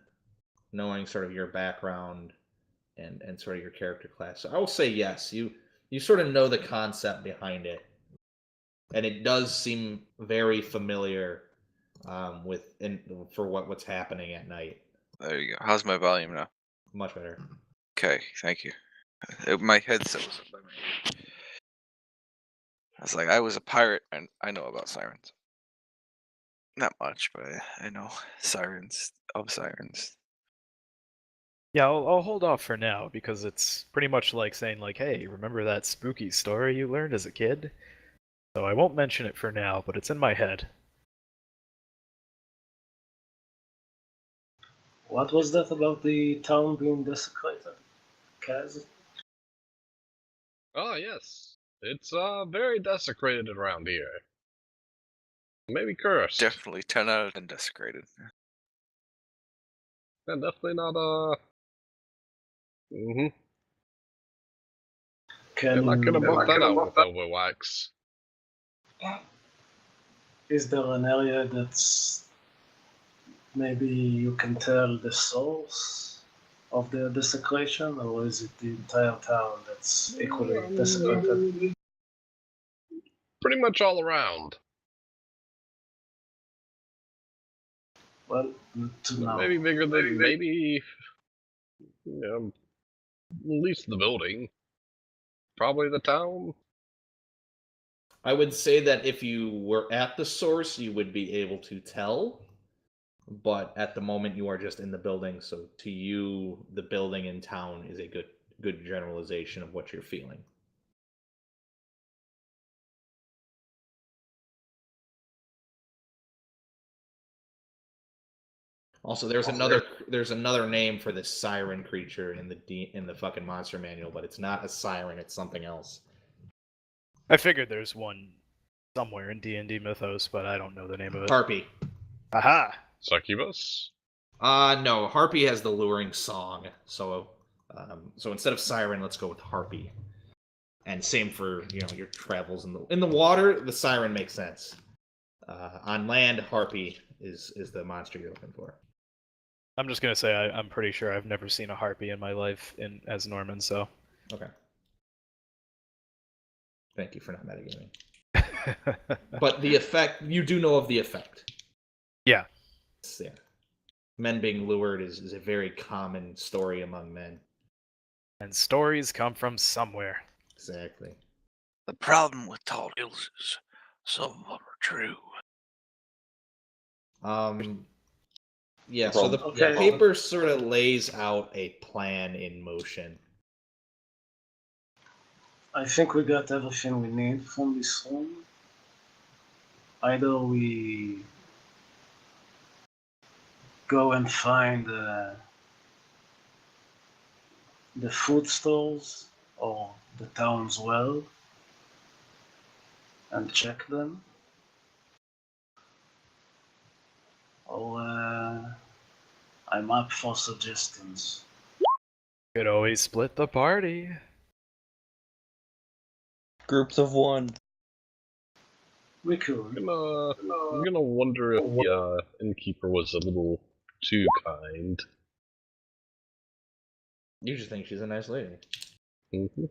knowing sort of your background and sort of your character class. So I will say yes. You sort of know the concept behind it, and it does seem very familiar for what's happening at night. There you go. How's my volume now? Much better. Okay, thank you. My headset was up by my ear. I was like, I was a pirate, and I know about sirens. Not much, but I know sirens of sirens. Yeah, I'll hold off for now because it's pretty much like saying like, "Hey, remember that spooky story you learned as a kid?" So I won't mention it for now, but it's in my head. What was that about the town being desecrated, Kaz? Oh, yes. It's very desecrated around here. Maybe cursed. Definitely 10 out of 10 desecrated. And definitely not, mm-hmm. They're not gonna buff that out with overwax. Is there an area that's maybe you can tell the source of the desecration, or is it the entire town that's equally desecrated? Pretty much all around. Well, to know. Maybe bigger than, maybe, you know, at least the building. Probably the town. I would say that if you were at the source, you would be able to tell. But at the moment, you are just in the building, so to you, the building in town is a good generalization of what you're feeling. Also, there's another name for this siren creature in the fucking monster manual, but it's not a siren; it's something else. I figured there's one somewhere in D&D Mythos, but I don't know the name of it. Harpy. Aha! Succubus? No. Harpy has the luring song, so instead of siren, let's go with harpy. And same for your travels in the water. The siren makes sense. On land, harpy is the monster you're looking for. I'm just gonna say I'm pretty sure I've never seen a harpy in my life as Norman, so. Okay. Thank you for not metagaming. But the effect, you do know of the effect. Yeah. Yeah. Men being lured is a very common story among men. And stories come from somewhere. Exactly. The problem with tall tales is some of them are true. Yeah, so the paper sort of lays out a plan in motion. I think we got everything we need from this room. Either we go and find the food stores or the town's well and check them, or I'm up for suggestions. Could always split the party. Groups of one. We could. I'm gonna wonder if the innkeeper was a little too kind. You just think she's a nice lady. Mm-hmm.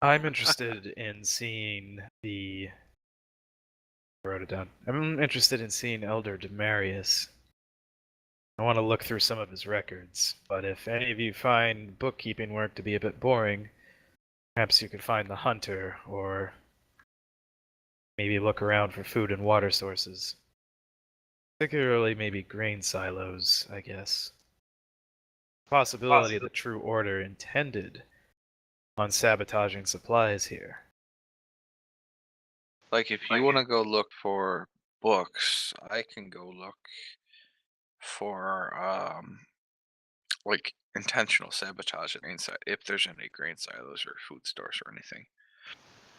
I'm interested in seeing I wrote it down. I'm interested in seeing Elder Demarius. I want to look through some of his records, but if any of you find bookkeeping work to be a bit boring, perhaps you could find the hunter, or maybe look around for food and water sources. Particularly maybe grain silos, I guess. Possibility the True Order intended on sabotaging supplies here. Like, if you want to go look for books, I can go look for like intentional sabotage and inside if there's any grain silos or food stores or anything.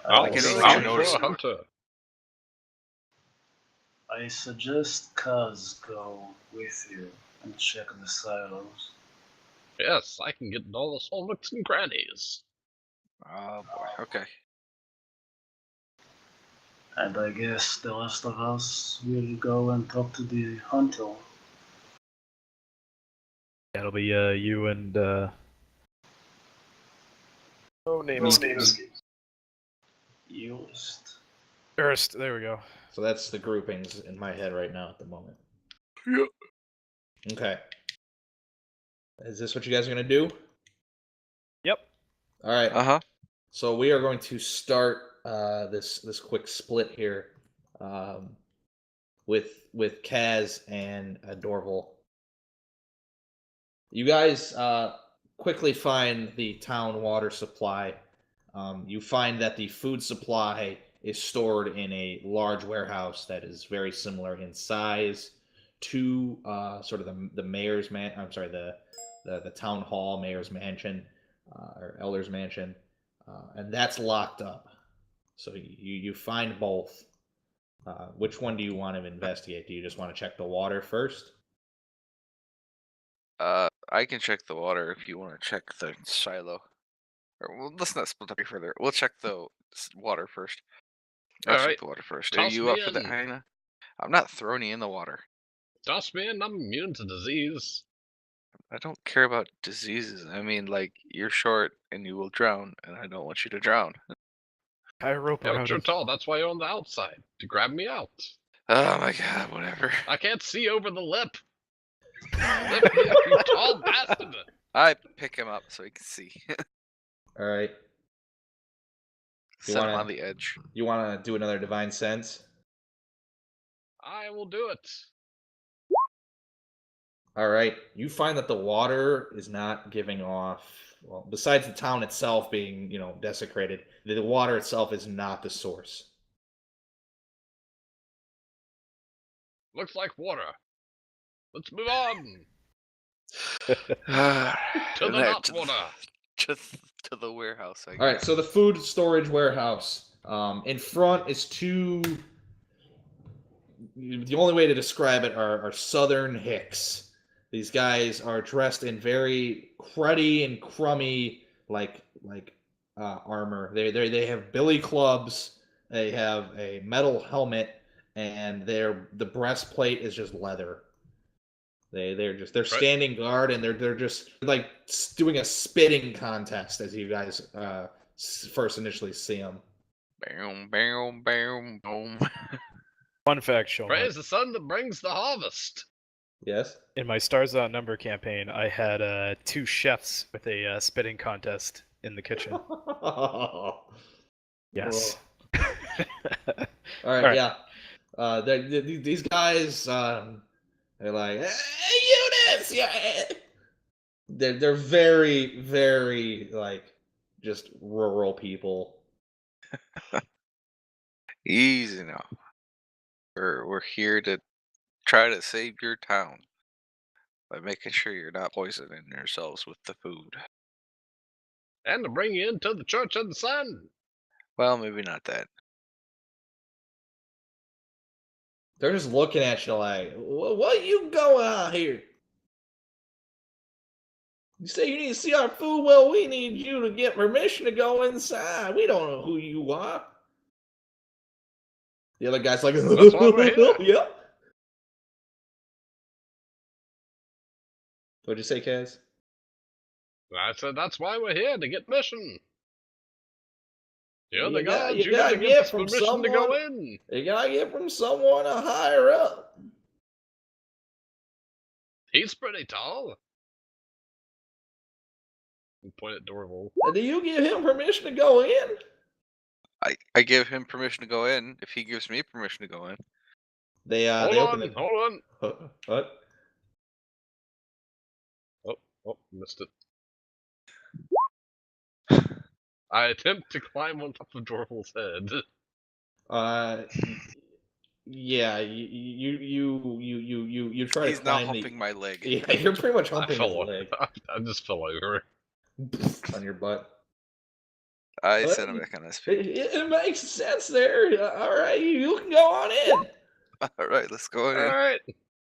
I'll Like go anything look you're for noticing. a hunter. I suggest Kaz go with you and check the silos. Yes, I can get in all the small nooks and crannies. Oh boy. Okay. And I guess the rest of us will go and talk to the hunter. That'll be you and name is Yost. Erst. There we go. So that's the groupings in my head right now at the moment. Yeah. Okay. Is this what you guys are gonna do? Yep. All right. Uh-huh. So we are going to start this quick split here with Kaz and Dorval. You guys quickly find the town water supply. You find that the food supply is stored in a large warehouse that is very similar in size to sort of the mayor's man. I'm sorry, the town hall, mayor's mansion, or elder's mansion, and that's locked up. So you find both. Which one do you want to investigate? Do you just want to check the water first? I can check the water if you want to check the silo. Or well, let's not split up any further. We'll check the water first. I'll check Alright, the water first. Are toss you me up for that, in. Hannah? I'm not throwing you in the water. Toss me in, I'm immune to disease. I don't care about diseases. I mean, like, you're short and you will drown, and I don't want you to drown. Tie a rope Yeah, around but you're him. tall, that's why you're on the outside. To grab me out. Oh my god, whatever. I can't see over the lip. Lift me up, you tall bastard. I pick him up so he can see. All right. Set him wanna- on the edge. You want to do another divine sense? I will do it. All right. You find that the water is not giving off. Well, besides the town itself being, desecrated, the water itself is not the source. Looks like water. Let's move on to the not water. Just to the warehouse, I guess. All right. So the food storage warehouse. In front is two. The only way to describe it are Southern hicks. These guys are dressed in very cruddy and crummy armor. They have billy clubs. They have a metal helmet, and the breastplate is just leather. They're standing guard, and they're just like doing a spitting contest as you guys first initially see them. Boom, boom, boom, boom. Fun fact, Shulman. Praise the sun that brings the harvest. Yes. In my Stars Outnumber campaign, I had 2 chefs with a spitting contest in the kitchen. Yes. All right, yeah. These guys, they're like, hey, Eunice, yeah. They're very, very just rural people. Easy now. We're here to try to save your town by making sure you're not poisoning yourselves with the food. And to bring you into the Church of the Sun. Well, maybe not that. They're just looking at you like, what you going on here? You say you need to see our food? Well, we need you to get permission to go inside. We don't know who you are. The other guy's like, That's why we're here. Yep. What'd you say, Kaz? I said that's why we're here, to get mission. You're the You got- gods, you you gotta gotta give get us from permission to go someone- in. You gotta get from someone higher up. He's pretty tall. You point at Dorval. Do you give him permission to go in? I give him permission to go in if he gives me permission to go in. They Hold open on, hold on. What? Oh, missed it. I attempt to climb on top of Dorval's head. Yeah, you try He's to now climb humping my leg. Yeah, you're pretty much I humping fell his over. leg I just fell over. on your butt. I Well, sent him back on his feet. It makes sense there. All right, you can go on in. All right, let's go in. Alright.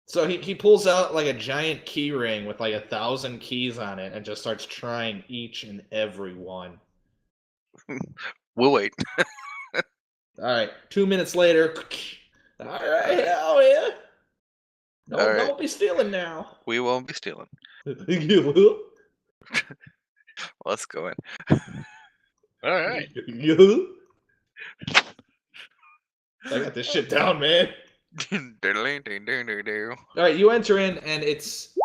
So he pulls out like a giant key ring with like 1,000 keys on it and just starts trying each and every one. We'll wait. All right, 2 minutes later. All right, hell yeah. No, All right. don't be stealing now. We won't be stealing. You Let's go in. Alright. I got this shit down, man. All All right, you enter in, and it's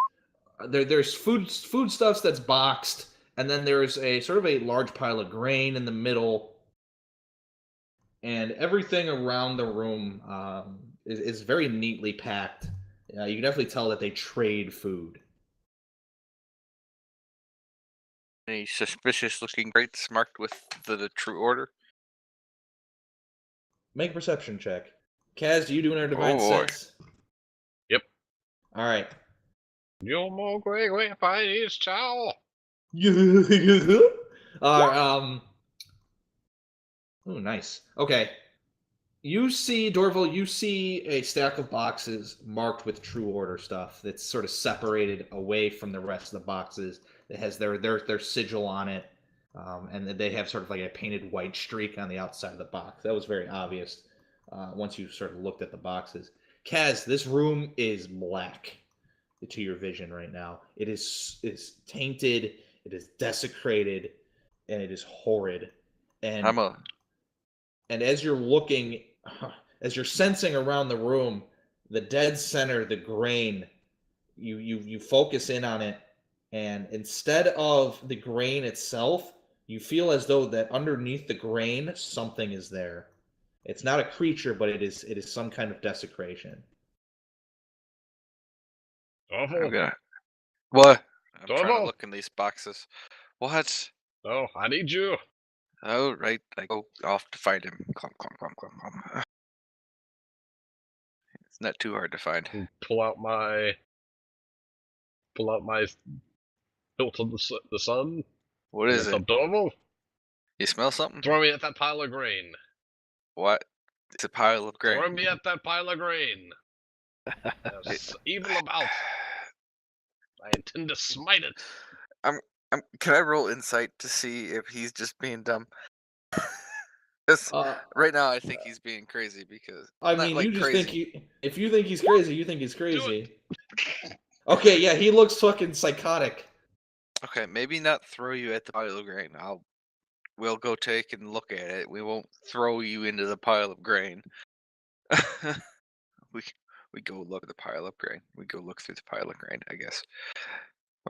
there's foodstuffs that's boxed, and then there's a sort of a large pile of grain in the middle, and everything around the room is very neatly packed. You can definitely tell that they trade food. Any suspicious-looking crates marked with the true order? Make a perception check. Kaz, do you do an divine boy. sense? Yep. All right. Yo mo Gregory Pies Chow. Oh, nice. Okay. You see, Dorval, you see a stack of boxes marked with True Order stuff that's sort of separated away from the rest of the boxes. That has their sigil on it, and they have sort of like a painted white streak on the outside of the box. That was very obvious once you sort of looked at the boxes. Kaz, this room is black to your vision right now. It is tainted, it is desecrated, and it is horrid. And and as you're looking, as you're sensing around the room, the dead center, the grain, you focus in on it, and instead of the grain itself, you feel as though that underneath the grain, something is there. It's not a creature, but it is some kind of desecration. Dorval. What? I'm trying Dorval. to look in these boxes. What? Oh, I need you. Oh, right. I go off to find him. Clomp, clomp, clomp, clomp, clomp. It's not too hard to find. Pull out my hilt of the sun. What is it? Dorval. You smell something? Throw me at that pile of grain. What? It's a pile of grain. Throw me at that pile of grain. There's evil about. I intend to smite it. Can I roll insight to see if he's just being dumb? Right now, I think he's being crazy because I mean, like you just think if you think he's crazy, you think he's crazy. Okay, yeah, he looks fucking psychotic. Okay, maybe not throw you at the pile of grain. We'll go take and look at it. We won't throw you into the pile of grain. we go look at the pile of grain. We go look through the pile of grain, I guess.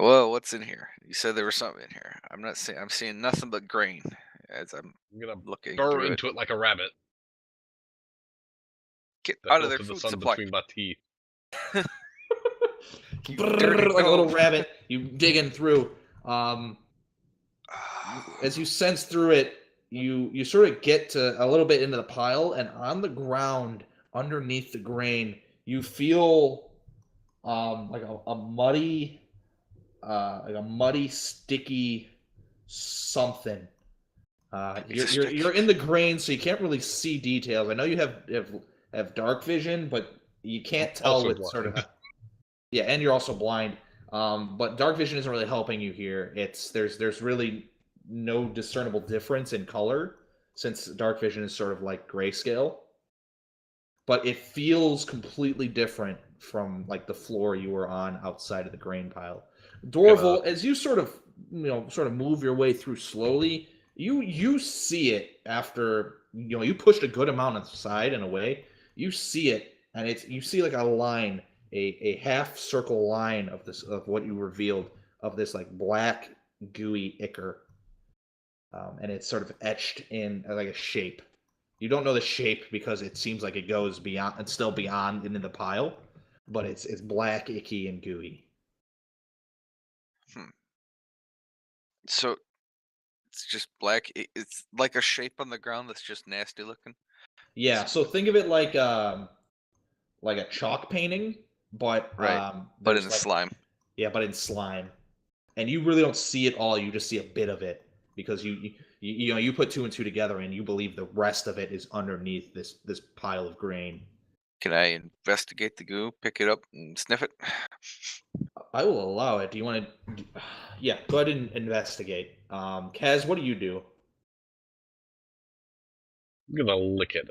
Well, what's in here? You said there was something in here. I'm seeing nothing but grain as I'm gonna looking burrow through into it like a rabbit. Get The out of their hilt the food sun supply. between my teeth. Brrr, like a little rabbit, you digging through. As you sense through it, you sort of get to a little bit into the pile, and on the ground underneath the grain, you feel like a muddy, sticky something. You're in the grain, so you can't really see details. I know you have dark vision, but you can't tell what sort of. Yeah, and you're also blind. But dark vision isn't really helping you here. There's really no discernible difference in color since dark vision is sort of like grayscale. But it feels completely different from like the floor you were on outside of the grain pile. Dorval, as you sort of move your way through slowly, you see it after you pushed a good amount aside and away. You see it, and you see like a line, a half circle line of what you revealed of this like black gooey ichor, and it's sort of etched in like a shape You don't know the shape because it seems like it goes beyond. It's still beyond into the pile, but it's black, icky, and gooey. So it's just black. It's like a shape on the ground that's just nasty looking. Yeah. So think of it like a chalk painting, but Right. But there's in like slime. yeah, but in slime, and you really don't see it all. You just see a bit of it because you put two and two together, and you believe the rest of it is underneath this pile of grain. Can I investigate the goo, pick it up, and sniff it? I will allow it. Do you want to? Yeah, go ahead and investigate. Kaz, what do you do? I'm gonna lick it.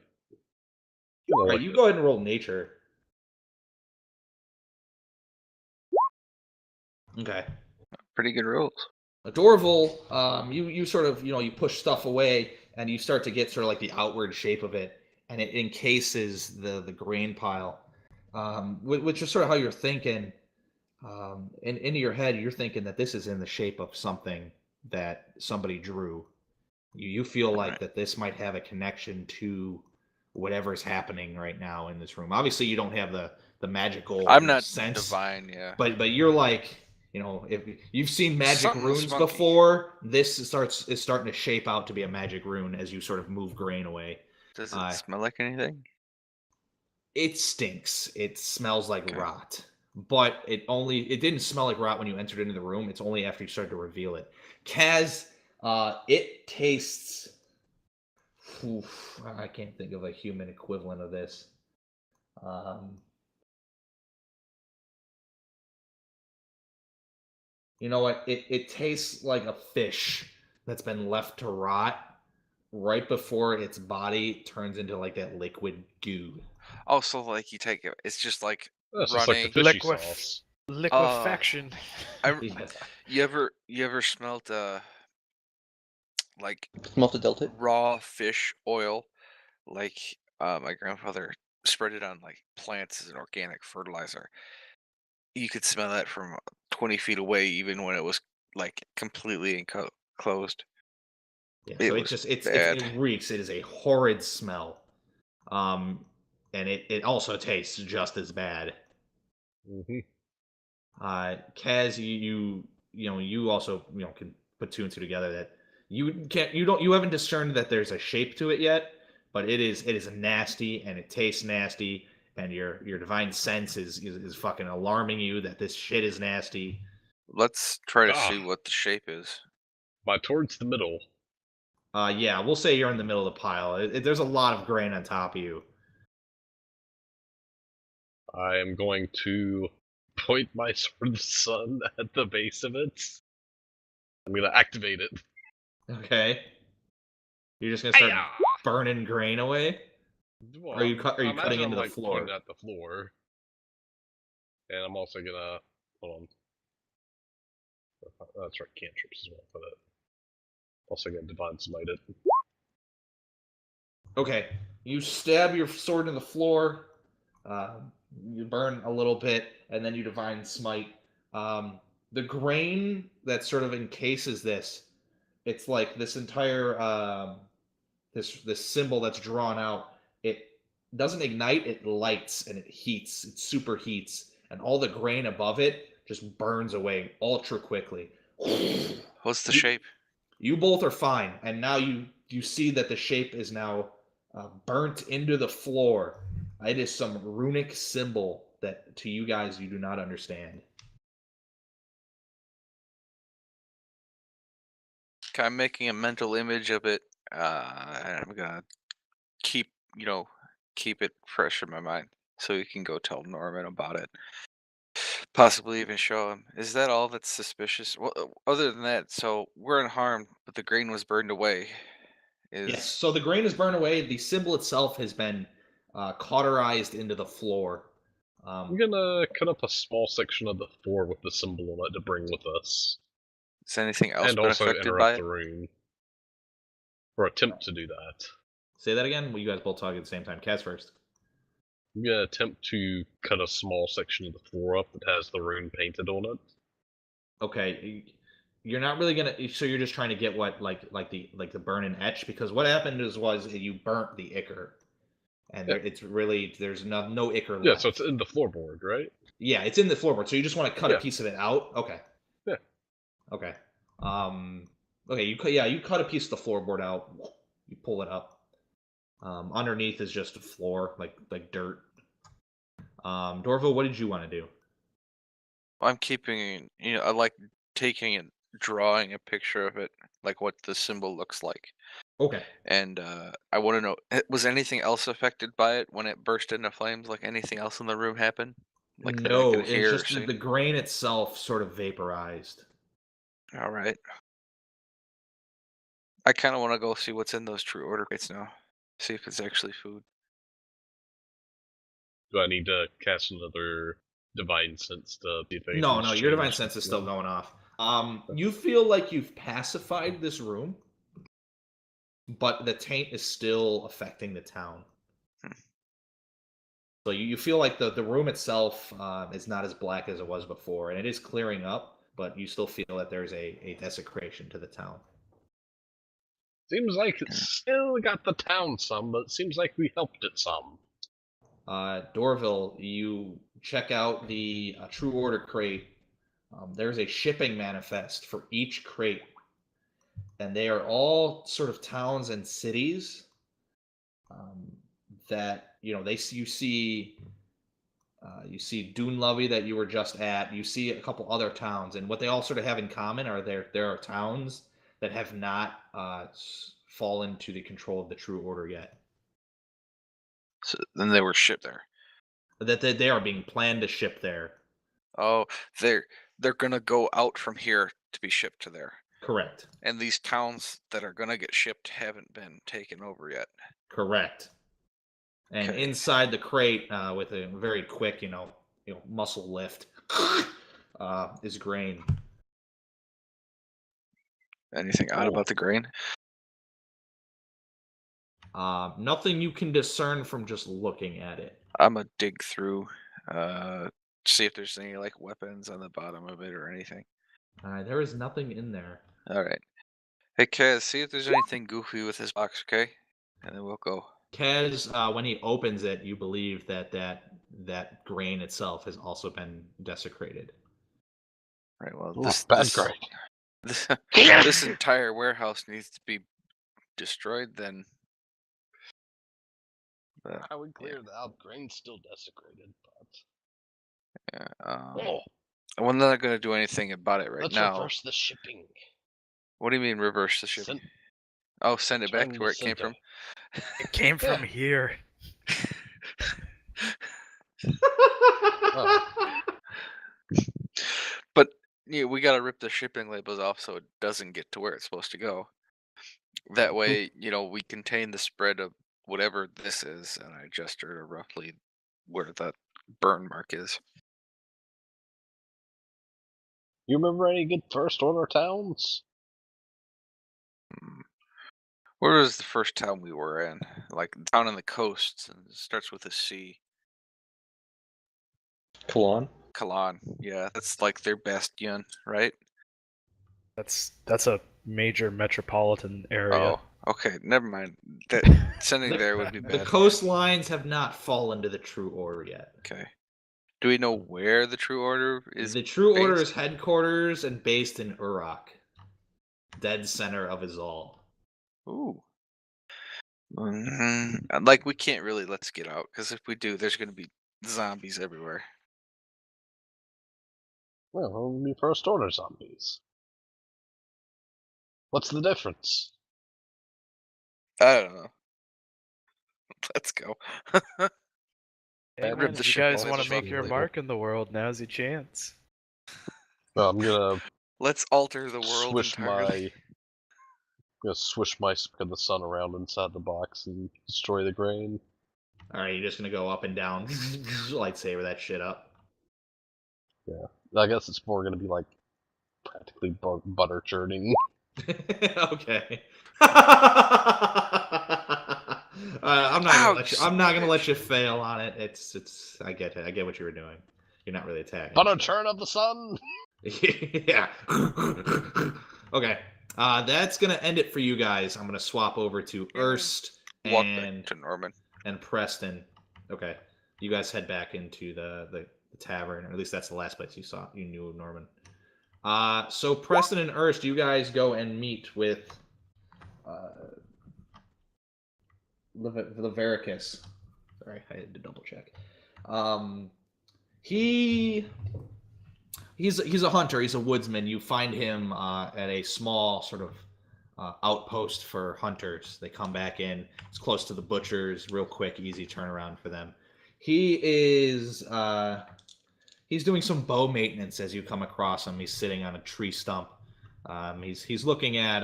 All right, you go ahead and roll nature. Okay. Pretty good rolls. Dorval, you sort of you push stuff away and you start to get sort of like the outward shape of it, and it encases the grain pile, which is sort of how you're thinking. And into your head, you're thinking that this is in the shape of something that somebody drew. You feel like Right. that this might have a connection to whatever's happening right now in this room. Obviously, you don't have the magical I'm not sense, divine, yeah. but you're like, if you've seen magic Something's runes funky. before, this is starting to shape out to be a magic rune as you sort of move grain away. Does it smell like anything? It stinks. It smells like Okay. rot. But it didn't smell like rot when you entered into the room. It's only after you started to reveal it. Kaz, it tastes. Oof, I can't think of a human equivalent of this. You know what? It tastes like a fish that's been left to rot right before its body turns into like that liquid goo. Oh, so like you take it. It's just like That's just like the runny. fishy sauce. Liquefaction. Yes. You ever smelled like Smelt the Delta? raw fish oil? Like my grandfather spread it on like plants as an organic fertilizer. You could smell that from 20 feet away, even when it was like completely enclosed. Yeah, It so was it bad. reeks. It is a horrid smell. And it also tastes just as bad. Hmm. Kaz, you also can put two and two together that you haven't discerned that there's a shape to it yet, but it is nasty and it tastes nasty, and your divine sense is fucking alarming you that this shit is nasty. Let's try to Ah. see what the shape is. By towards the middle. Yeah, we'll say you're in the middle of the pile. There's a lot of grain on top of you. I am going to point my sword of the sun at the base of it. I'm gonna activate it. Okay, you're just gonna start Hi-ya! burning grain away. Well, Are you imagine cutting into I'm the like floor? pointing at the floor, and I'm also gonna hold on. That's right, cantrips as well for that. Also gonna divine smite it. Okay, you stab your sword in the floor. You burn a little bit, and then you divine smite. The grain that sort of encases this, it's like this entire this symbol that's drawn out. It doesn't ignite; it lights and it heats. It superheats, and all the grain above it just burns away ultra quickly. What's the You- shape? You both are fine, and now you see that the shape is now burnt into the floor. It is some runic symbol that to you guys you do not understand. Okay, I'm making a mental image of it, and I'm gonna keep keep it fresh in my mind, so you can go tell Norman about it. Possibly even show him. Is that all that's suspicious? Well, other than that, so we're unharmed, but the grain was burned away. Yes. Is So the grain is burned away. The symbol itself has been cauterized into the floor. I'm gonna cut up a small section of the floor with the symbol on it to bring with us, has anything else and been also affected by interrupt it? the rune, or attempt to do that. Say that again. Well, you guys both talk at the same time. Cats first. I'm gonna attempt to cut a small section of the floor up that has the rune painted on it. Okay. You're not really gonna. So you're just trying to get what like the burn and etch, because what happened was you burnt the ichor, and it's really there's no ichor left. Yeah, so it's in the floorboard, right? Yeah, it's in the floorboard. So you just want to cut a Yeah. piece of it out. Okay. Yeah. Okay. Okay. You cut a piece of the floorboard out. You pull it up. Underneath is just a floor, like dirt. Dorville, what did you want to do? I'm keeping, I like taking and drawing a picture of it, like what the symbol looks like. Okay. And I want to know, was anything else affected by it when it burst into flames? Like anything else in the room happen? Like that I No, can it's hear or just see? the grain itself sort of vaporized. All right. I kind of want to go see what's in those true order crates now. See if it's actually food. Do I need to cast another divine sense to see if No, anything's your divine changed? sense is still going off. You feel like you've pacified this room, but the taint is still affecting the town. So you feel like the room itself is not as black as it was before, and it is clearing up, but you still feel that there's a desecration to the town. Seems like it's still got the town some, but it seems like we helped it some. Dorville, you check out the True Order crate. There's a shipping manifest for each crate, and they are all sort of towns and cities that you see Dunlovey that you were just at. You see a couple other towns, and what they all sort of have in common are there are towns that have not fallen to the control of the True Order yet. So then they were shipped there. That they are being planned to ship there. Oh, they're gonna go out from here to be shipped to there. Correct. And these towns that are gonna get shipped haven't been taken over yet. Correct. And Okay. inside the crate, with a very quick, muscle lift, is grain. Anything odd about the grain? Nothing you can discern from just looking at it. I'm gonna dig through, see if there's any like weapons on the bottom of it or anything. All right, there is nothing in there. All right. Hey, Kaz, see if there's anything goofy with this box, okay? And then we'll go. Kaz, when he opens it, you believe that grain itself has also been desecrated. Right. Well, Bad grain. This entire warehouse needs to be destroyed. Then. How we cleared it out, grain's still desecrated, but Yeah. We're not gonna do anything about it let's now. reverse the shipping. What do you mean reverse the shipping? Send it back to where it came from. It came from here. But we gotta rip the shipping labels off so it doesn't get to where it's supposed to go. That way, we contain the spread of whatever this is, and I adjust her to roughly where that burn mark is. You remember any good first order towns? Where was the first town we were in? Like down on the coast, and it starts with a C. Kalan? Kalan, yeah, that's like their bastion, right? That's a major metropolitan area. Oh, okay, never mind. That sending there would be The bad. coastlines have not fallen to the True Order yet. Okay. Do we know where the True Order is? The True Order based? is headquarters and based in Uruk, dead center of Azal. Ooh. Like we can't really let's get out, because if we do, there's gonna be zombies everywhere. Well, only first order zombies. What's the difference? I don't know. Let's go. Hey, Rip man, the if you ship guys off want the to make shipping your label. mark in the world, now's your chance. Well, I'm gonna Let's alter the world swish entirely. my Speck of the Sun around inside the box and destroy the grain. All right, you're just gonna go up and down, lightsaber that shit up. Yeah, I guess it's more gonna be like practically butter churning. Okay. I'm not gonna let you fail on it. It's. I get it. I get what you were doing. You're not really attacking. Butter so. churn of the sun. Yeah. Okay. That's gonna end it for you guys. I'm gonna swap over to Erst Walk back and to Norman. Preston. Okay. You guys head back into the tavern, or at least that's the last place you knew of Norman. So Preston and Erst, you guys go and meet with Levericus. Sorry, I had to double check. He's a hunter. He's a woodsman. You find him at a small sort of outpost for hunters. They come back in. It's close to the butchers. Real quick, easy turnaround for them. He is he's doing some bow maintenance as you come across him. He's sitting on a tree stump. He's looking at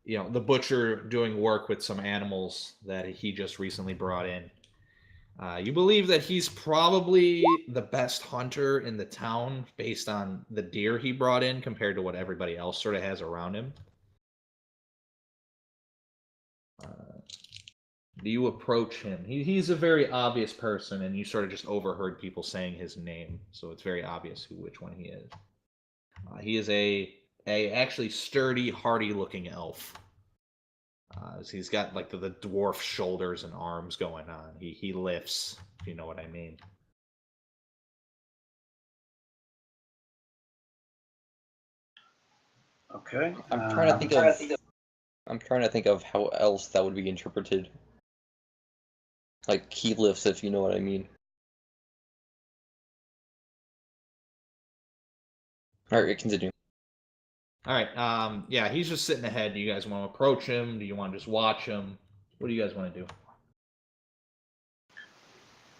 the butcher doing work with some animals that he just recently brought in. You believe that he's probably the best hunter in the town based on the deer he brought in compared to what everybody else sort of has around him. Do you approach him? He's a very obvious person, and you sort of just overheard people saying his name, so it's very obvious which one he is. He is a actually sturdy, hardy-looking elf. He's got like the dwarf shoulders and arms going on. He lifts, if you know what I mean. Okay. I'm trying to think of how else that would be interpreted. Like he lifts, if you know what I mean. All right, continue. All right. Yeah, he's just sitting ahead. Do you guys want to approach him? Do you want to just watch him? What do you guys want to do?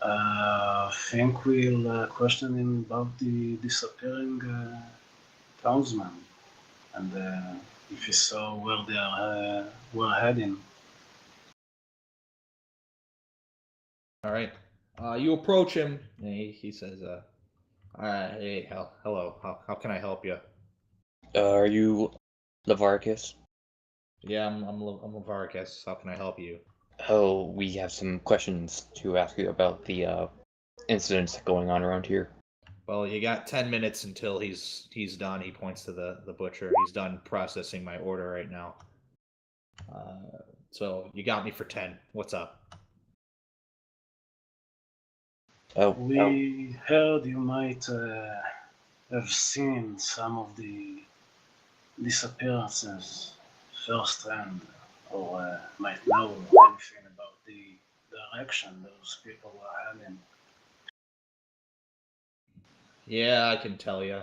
I think we'll question him about the disappearing townsman, and if he saw where they were heading. All right. You approach him. And he says, "Hey, hello. How can I help you?" Are you Levaricus? Yeah, I'm Levaricus. How can I help you? Oh, we have some questions to ask you about the incidents going on around here. Well, you got 10 minutes until he's done. He points to the butcher. He's done processing my order right now. So you got me for 10. What's up? We heard you might have seen some of the disappearances firsthand, or might know anything about the direction those people were heading. Yeah, I can tell you.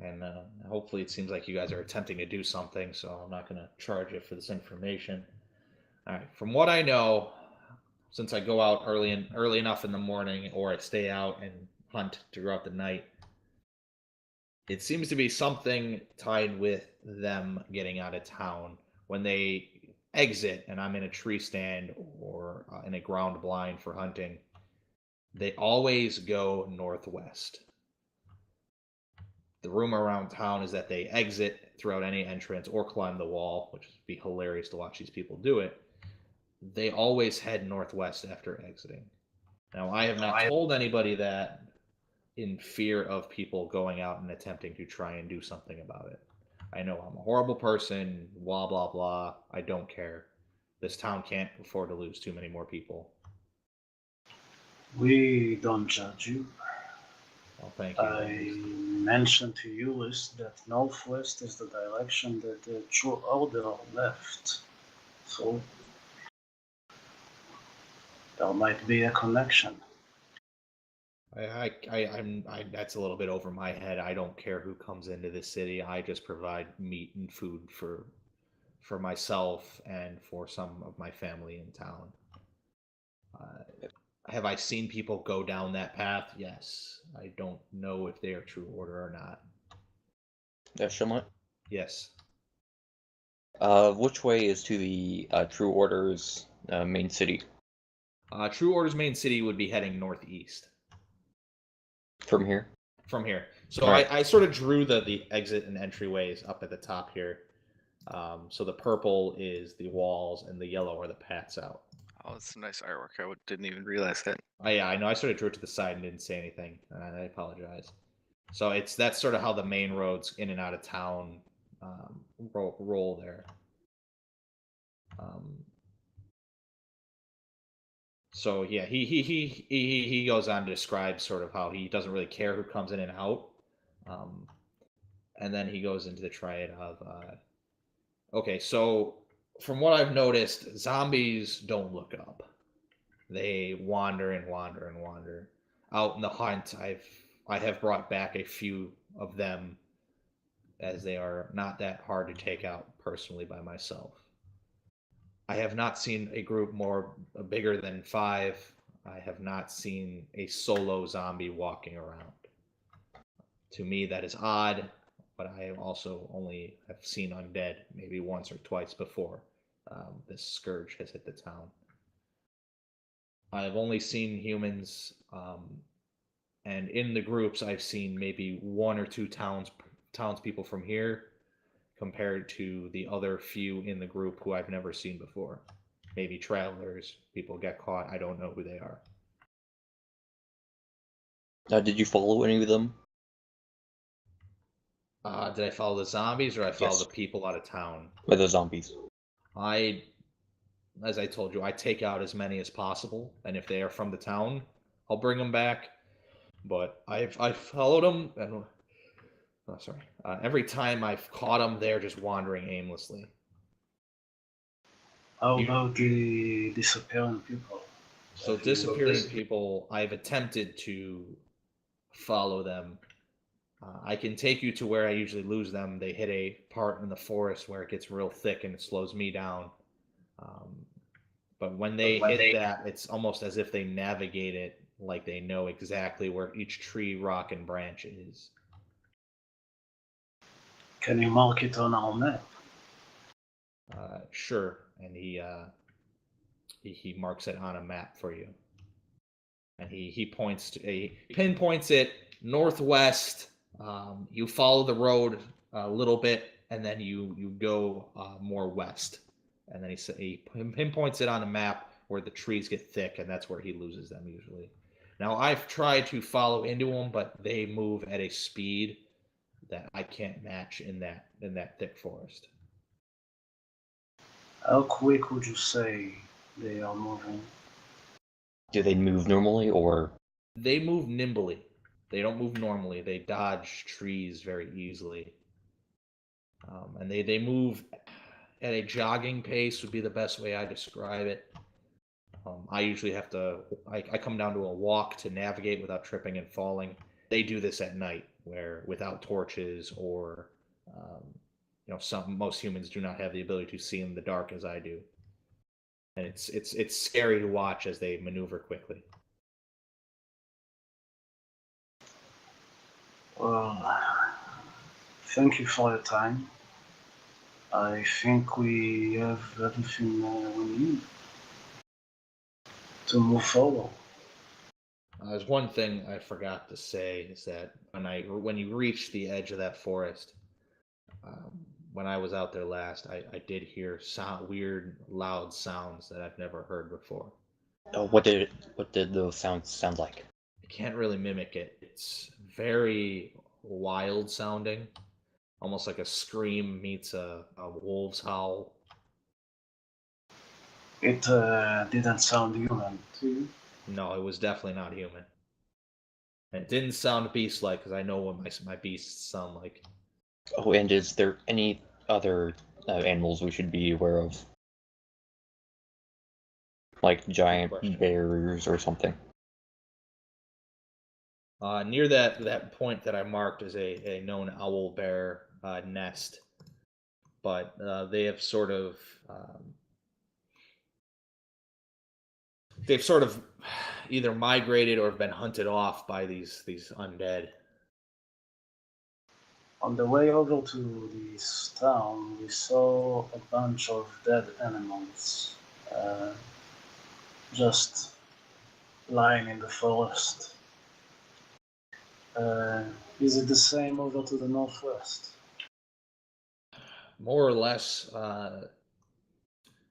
And hopefully it seems like you guys are attempting to do something, so I'm not going to charge you for this information. All right, from what I know, since I go out early enough in the morning, or I stay out and hunt throughout the night, it seems to be something tied with them getting out of town. When they exit, and I'm in a tree stand or in a ground blind for hunting, they always go northwest. The rumor around town is that they exit throughout any entrance or climb the wall, which would be hilarious to watch these people do it. They always head northwest after exiting. Now, I have not told anybody that in fear of people going out and attempting to try and do something about it. I know I'm a horrible person, blah, blah, blah. I don't care. This town can't afford to lose too many more people. We don't judge you. Well, thank you. I mentioned to you is that northwest is the direction that the True Order left. So there might be a connection. That's a little bit over my head. I don't care who comes into this city. I just provide meat and food for myself and for some of my family in town. Have I seen people go down that path? Yes. I don't know if they are True Order or not. Shimlet? Yes. Which way is to the True Order's main city? True Order's main city would be heading northeast. From here? From here. So Right. I sort of drew the exit and entryways up at the top here. So the purple is the walls and the yellow are the paths out. Oh, that's some nice artwork. I didn't even realize that. Oh, yeah, I know. I sort of drew it to the side and didn't say anything. I apologize. So that's sort of how the main roads in and out of town roll there. So yeah, he goes on to describe sort of how he doesn't really care who comes in and out, and then he goes into the triad of okay, so from what I've noticed, zombies don't look up; they wander and wander and wander. Out in the hunt, I have brought back a few of them, as they are not that hard to take out personally by myself. I have not seen a group more bigger than 5. I have not seen a solo zombie walking around. To me, that is odd, but I also only have seen undead maybe once or twice before this scourge has hit the town. I've only seen humans, and in the groups, I've seen maybe 1 or 2 townspeople from here, compared to the other few in the group who I've never seen before. Maybe travelers, people get caught, I don't know who they are. Did you follow any of them? Did I follow the zombies or I follow Yes. the people out of town? By the zombies. As I told you, I take out as many as possible, and if they are from the town, I'll bring them back. But I've followed them, and every time I've caught them, they're just wandering aimlessly. How about the disappearing people? So disappearing people, I've attempted to follow them. I can take you to where I usually lose them. They hit a part in the forest where it gets real thick and it slows me down. But when they hit that, it's almost as if they navigate it like they know exactly where each tree, rock, and branch is. Can you mark it on our map? Sure. And he marks it on a map for you. And he pinpoints it northwest. You follow the road a little bit, and then you go more west. And then he pinpoints it on a map where the trees get thick, and that's where he loses them usually. Now I've tried to follow into them, but they move at a speed that I can't match in that thick forest. How quick would you say they are moving? Do they move normally, or? They move nimbly. They don't move normally. They dodge trees very easily. And they move at a jogging pace would be the best way I describe it. I usually have to, I come down to a walk to navigate without tripping and falling. They do this at night, where without torches or, most humans do not have the ability to see in the dark as I do. And it's scary to watch as they maneuver quickly. Well, thank you for your time. I think we have everything we need to move forward. There's one thing I forgot to say is that when you reach the edge of that forest, when I was out there last, I did hear weird, loud sounds that I've never heard before. What did those sounds sound like? I can't really mimic it. It's very wild sounding, almost like a scream meets a wolf's howl. It didn't sound human to you? No, it was definitely not human. And it didn't sound beast-like, because I know what my beasts sound like. Oh, and is there any other animals we should be aware of? Like giant bears or something? Near that point that I marked is a known owl bear nest, but they have sort of either migrated or have been hunted off by these undead. On the way over to this town, we saw a bunch of dead animals just lying in the forest. Is it the same over to the northwest? More or less,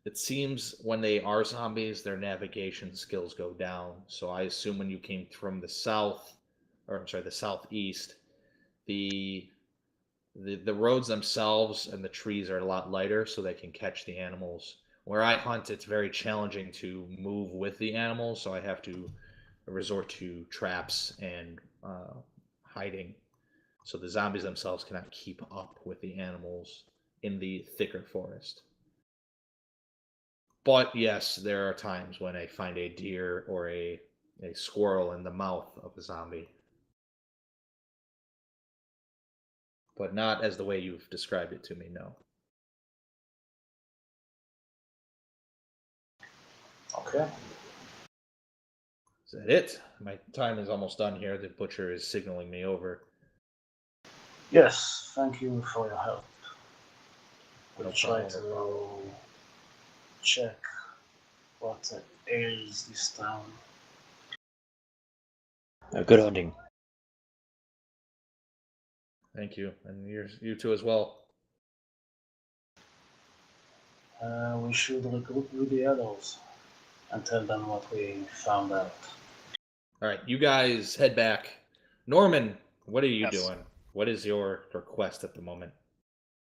it seems when they are zombies, their navigation skills go down. So I assume when you came from the southeast, the roads themselves and the trees are a lot lighter, so they can catch the animals. Where I hunt, it's very challenging to move with the animals, so I have to resort to traps and hiding. So the zombies themselves cannot keep up with the animals in the thicker forest. But yes, there are times when I find a deer or a squirrel in the mouth of a zombie. But not as the way you've described it to me, no. Okay. Is that it? My time is almost done here. The butcher is signaling me over. Yes, thank you for your help. We'll No try problem, to no problem. check what ails this town. Good hunting. Thank you, and you too as well. We should regroup with the others and tell them what we found out. All right, you guys head back. Norman, what are you Yes. doing? What is your request at the moment?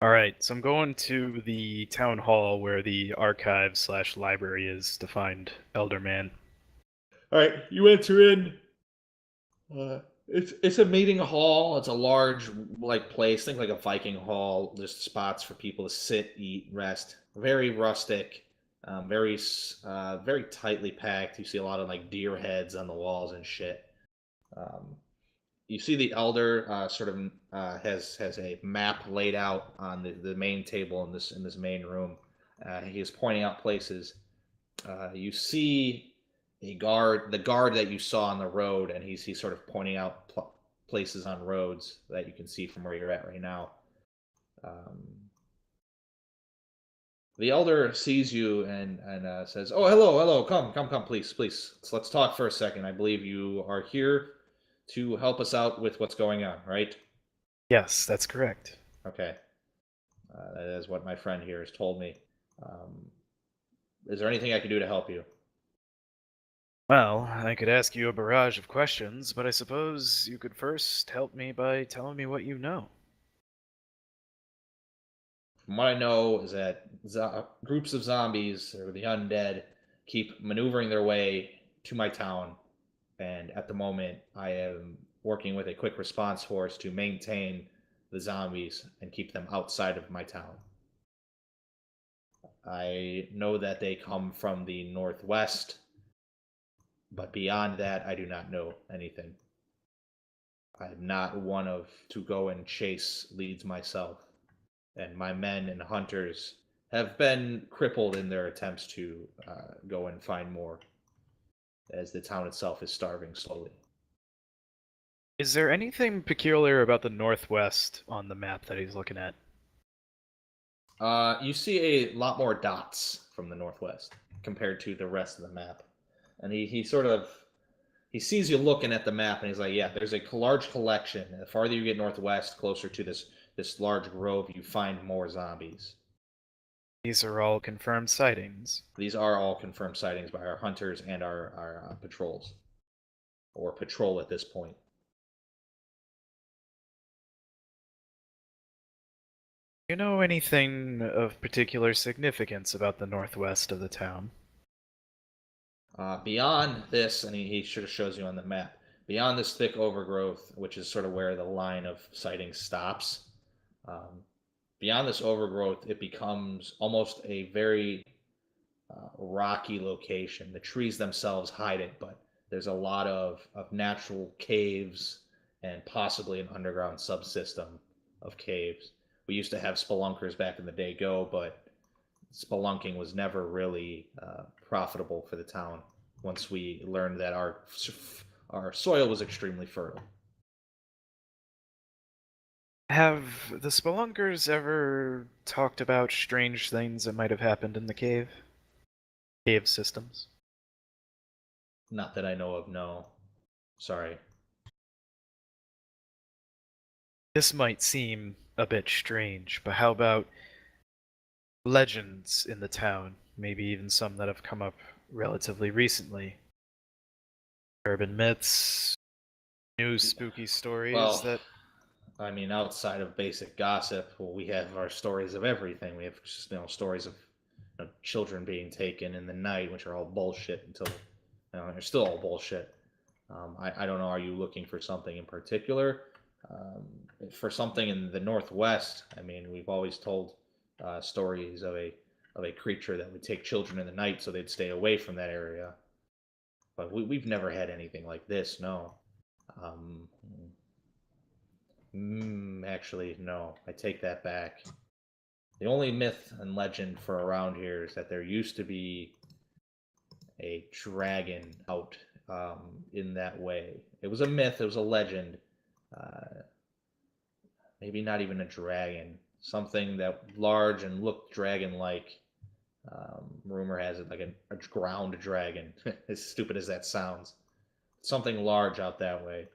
All right, so I'm going to the town hall where the archive/library is to find Elder Man. All right, you enter in. It's a meeting hall. It's a large place. Think like a Viking hall. Just spots for people to sit, eat, rest. Very rustic. Very tightly packed. You see a lot of deer heads on the walls and shit. You see the elder has a map laid out on the main table in this main room. He is pointing out places. You see the guard that you saw on the road, and he's sort of pointing out places on roads that you can see from where you're at right now. The elder sees you and says, "Oh, hello, come, please. Let's talk for a second. I believe you are here to help us out with what's going on, right?" Yes, that's correct. Okay, that is what my friend here has told me. Is there anything I can do to help you? Well, I could ask you a barrage of questions, but I suppose you could first help me by telling me what you know. From what I know is that groups of zombies or the undead keep maneuvering their way to my town, and at the moment I am working with a quick response force to maintain the zombies and keep them outside of my town. I know that they come from the northwest, but beyond that I do not know anything. I'm not one of to go and chase leads myself, and my men and hunters have been crippled in their attempts to go and find more, as the town itself is starving slowly. Is there anything peculiar about the Northwest on the map that he's looking at? You see a lot more dots from the northwest compared to the rest of the map, and he sees you looking at the map, and he's like, "Yeah, there's a large collection. The farther you get northwest, closer to this large grove, you find more zombies." These are all confirmed sightings. These are all confirmed sightings by our hunters and our patrols, or patrol at this point. You know anything of particular significance about the northwest of the town? Beyond this, and he sort of shows you on the map, beyond this thick overgrowth, which is sort of where the line of sightings stops, beyond this overgrowth, it becomes almost a very rocky location. The trees themselves hide it, but there's a lot of natural caves and possibly an underground subsystem of caves. We used to have spelunkers back in the day but spelunking was never really profitable for the town once we learned that our soil was extremely fertile. Have the spelunkers ever talked about strange things that might have happened in the cave systems? Not that I know of, no. Sorry. This might seem a bit strange, but how about legends in the town? Maybe even some that have come up relatively recently. Urban myths, new spooky stories Well, that... I mean, outside of basic gossip, well, we have our stories of everything. We have just, stories of children being taken in the night, which are all bullshit until they're still all bullshit. I don't know. Are you looking for something in particular? For something in the Northwest, I mean, we've always told stories of a creature that would take children in the night so they'd stay away from that area. But we've never had anything like this. No. Um, Actually, no. I take that back. The only myth and legend for around here is that there used to be a dragon out in that way. It was a myth. It was a legend. Uh, Maybe not even a dragon. Something that large and looked dragon-like. Rumor has it like a ground dragon. As stupid as that sounds, something large out that way.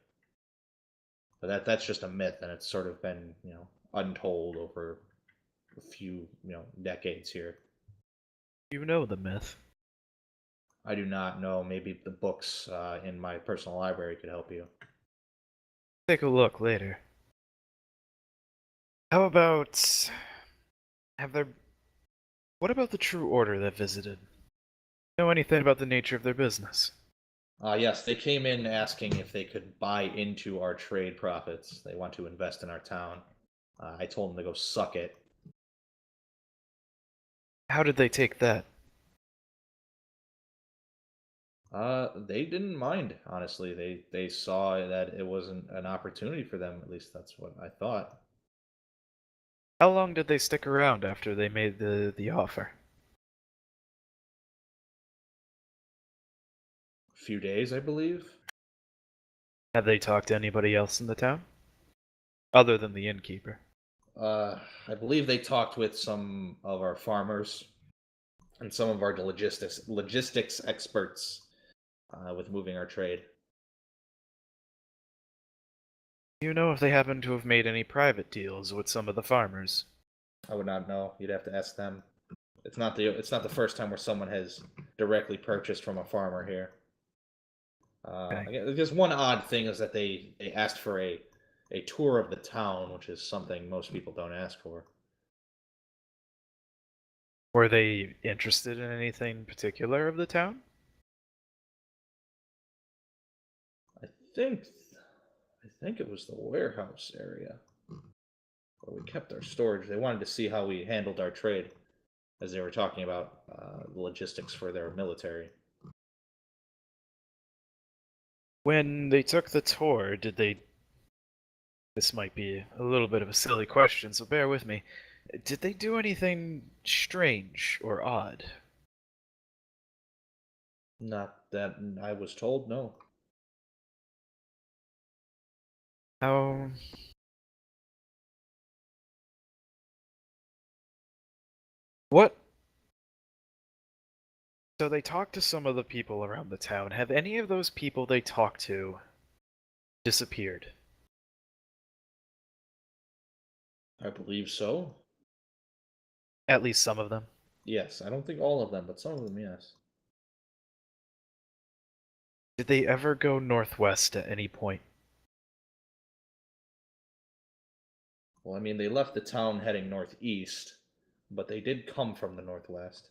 But that's just a myth, and it's sort of been untold over a few decades here. You know the myth. I do not know. Maybe the books in my personal library could help you. Take a look later. How about... Have there... What about the True Order that visited? Know anything about the nature of their business? Yes, they came in asking if they could buy into our trade profits. They want to invest in our town. I told them to go suck it. How did they take that? They didn't mind, honestly. They saw that it wasn't an opportunity for them. At least that's what I thought. How long did they stick around after they made the offer? A few days, I believe. Have they talked to anybody else in the town? Other than the innkeeper? I believe they talked with some of our farmers and some of our logistics experts with moving our trade. Do you know if they happen to have made any private deals with some of the farmers? I would not know. You'd have to ask them. It's not the first time where someone has directly purchased from a farmer here. Okay. I guess one odd thing is that they asked for a tour of the town, which is something most people don't ask for. Were they interested in anything particular of the town? I think it was the warehouse area where we kept our storage. They wanted to see how we handled our trade, as they were talking about the logistics for their military. When they took the tour, did they... This might be a little bit of a silly question, so bear with me. Did they do anything strange or odd? Not that I was told, no. How... What? So they talked to some of the people around the town. Have any of those people they talked to disappeared? I believe so. At least some of them. Yes, I don't think all of them, but some of them, yes. Did they ever go northwest at any point? Well, I mean, they left the town heading northeast, but they did come from the northwest.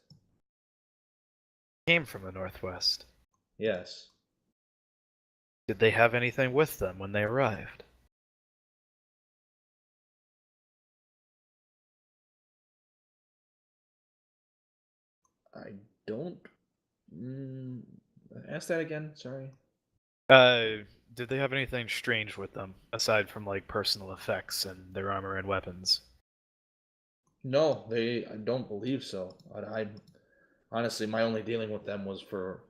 Came from the northwest. Yes. Did they have anything with them when they arrived? I don't. Ask that again. Sorry. Did they have anything strange with them, aside from, like, personal effects and their armor and weapons? No, I don't believe so. I honestly, my only dealing with them was for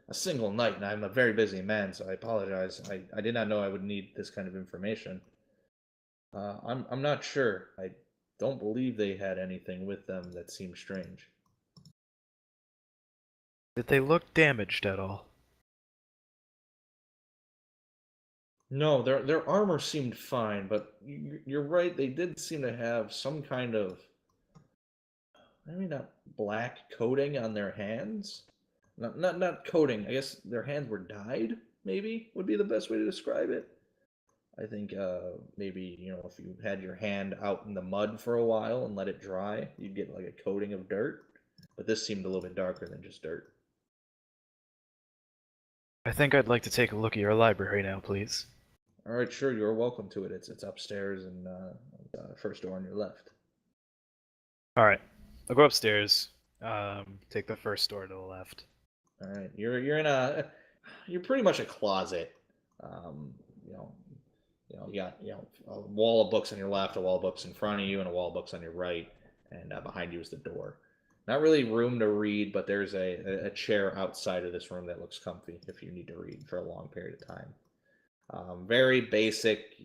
a single night, and I'm a very busy man, so I apologize. I did not know I would need this kind of information. I'm not sure. I don't believe they had anything with them that seemed strange. Did they look damaged at all? No, their armor seemed fine, but you're right. They did seem to have some kind of, maybe not black coating on their hands. Not coating. I guess their hands were dyed. Maybe would be the best way to describe it. I think maybe if you had your hand out in the mud for a while and let it dry, you'd get like a coating of dirt. But this seemed a little bit darker than just dirt. I think I'd like to take a look at your library now, please. All right, sure, you're welcome to it. It's upstairs and first door on your left. All right, I'll go upstairs. Take the first door to the left. All right, you're pretty much a closet. Um, you got a wall of books on your left, a wall of books in front of you, and a wall of books on your right, and behind you is the door. Not really room to read, but there's a chair outside of this room that looks comfy if you need to read for a long period of time. Very basic,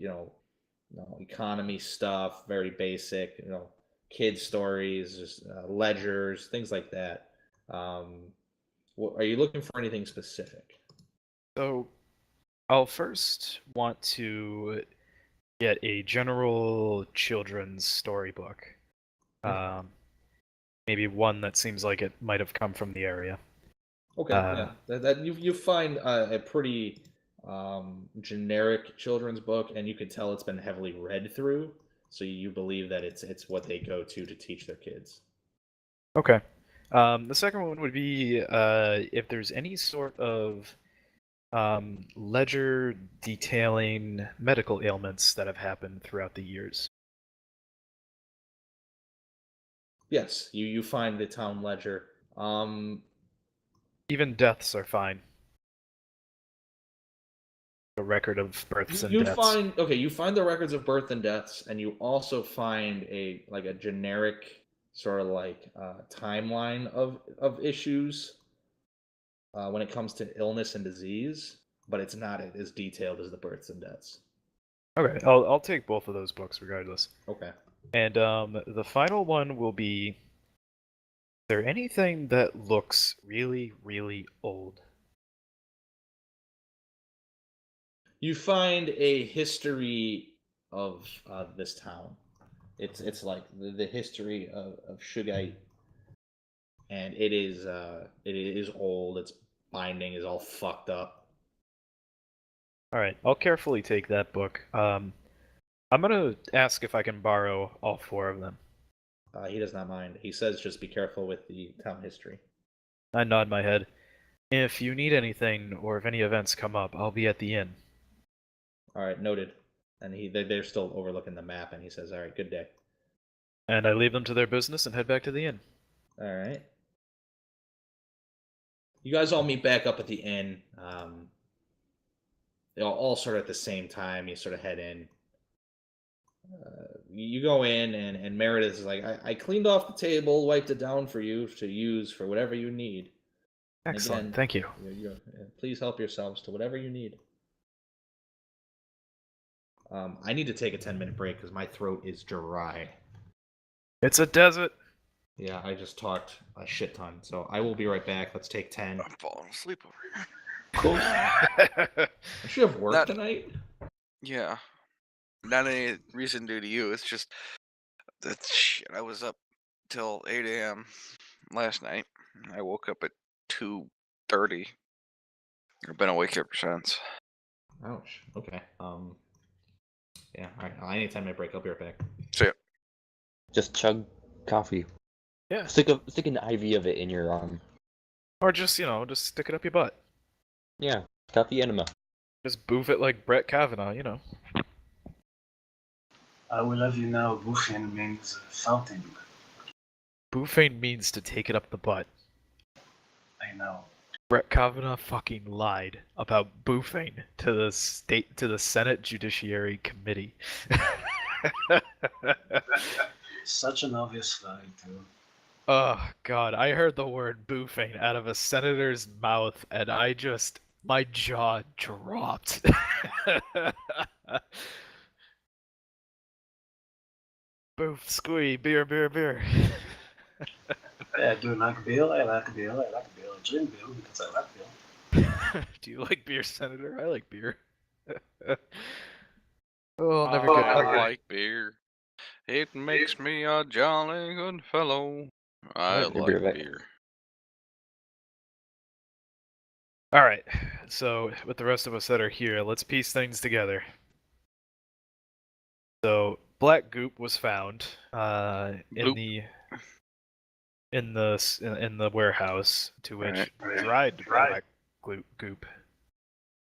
economy stuff. Very basic, kid stories, just ledgers, things like that. Are you looking for anything specific? So, I'll first want to get a general children's storybook. Maybe one that seems like it might have come from the area. Okay, yeah. That you find a pretty generic children's book, and you can tell it's been heavily read through. So you believe that it's what they go to teach their kids. Okay. The second one would be if there's any sort of ledger detailing medical ailments that have happened throughout the years. Yes, you find the town ledger. Even deaths are fine. A record of births and you deaths. You find the records of birth and deaths, and you also find a generic sort of timeline of issues when it comes to illness and disease, but it's not as detailed as the births and deaths. Okay, I'll take both of those books regardless. Okay. And the final one will be, is there anything that looks really, really old? You find a history of this town. It's like the history of Shugite, and it is old. Its binding is all fucked up. All right, I'll carefully take that book. I'm gonna ask if I can borrow all 4 of them. He does not mind. He says just be careful with the town history. I nod my head. If you need anything, or if any events come up, I'll be at the inn. All right, noted. And they're still overlooking the map, and he says, "All right, good day." And I leave them to their business and head back to the inn. All right. You guys all meet back up at the inn. They all sort of at the same time. You sort of head in. You go in, and Meredith is like, I cleaned off the table, wiped it down for you to use for whatever you need. Excellent, Again, thank you. Please help yourselves to whatever you need. I need to take a 10-minute break because my throat is dry. It's a desert. Yeah, I just talked a shit ton, so I will be right back. Let's take 10. I'm falling asleep over here. Cool. I should have worked tonight. Yeah. Not any reason due to you. It's just that shit. I was up till 8 a.m. last night. I woke up at 2:30. I've been awake ever since. Ouch. Okay. Yeah. All right. I need a 10-minute break. I'll be right back. See ya. Just chug coffee. Yeah. Stick an IV of it in your arm. Or just, just stick it up your butt. Yeah, coffee enema. Just boof it like Brett Kavanaugh, I will have you know, boofing means fountain. Boofing means to take it up the butt. I know. Brett Kavanaugh fucking lied about boofing to the Senate Judiciary Committee. Such an obvious lie, too. Oh god, I heard the word boofing out of a senator's mouth and my jaw dropped. Boof, squee, beer. I do like beer, I like beer, I drink beer because I like beer. Do you like beer, Senator? I like beer. Oh, I'll never get I like beer. It makes me a jolly good fellow. I Alright, be like right back. beer. Alright, so with the rest of us that are here, let's piece things together. So black goop was found in Goop. the warehouse, to which dried black goop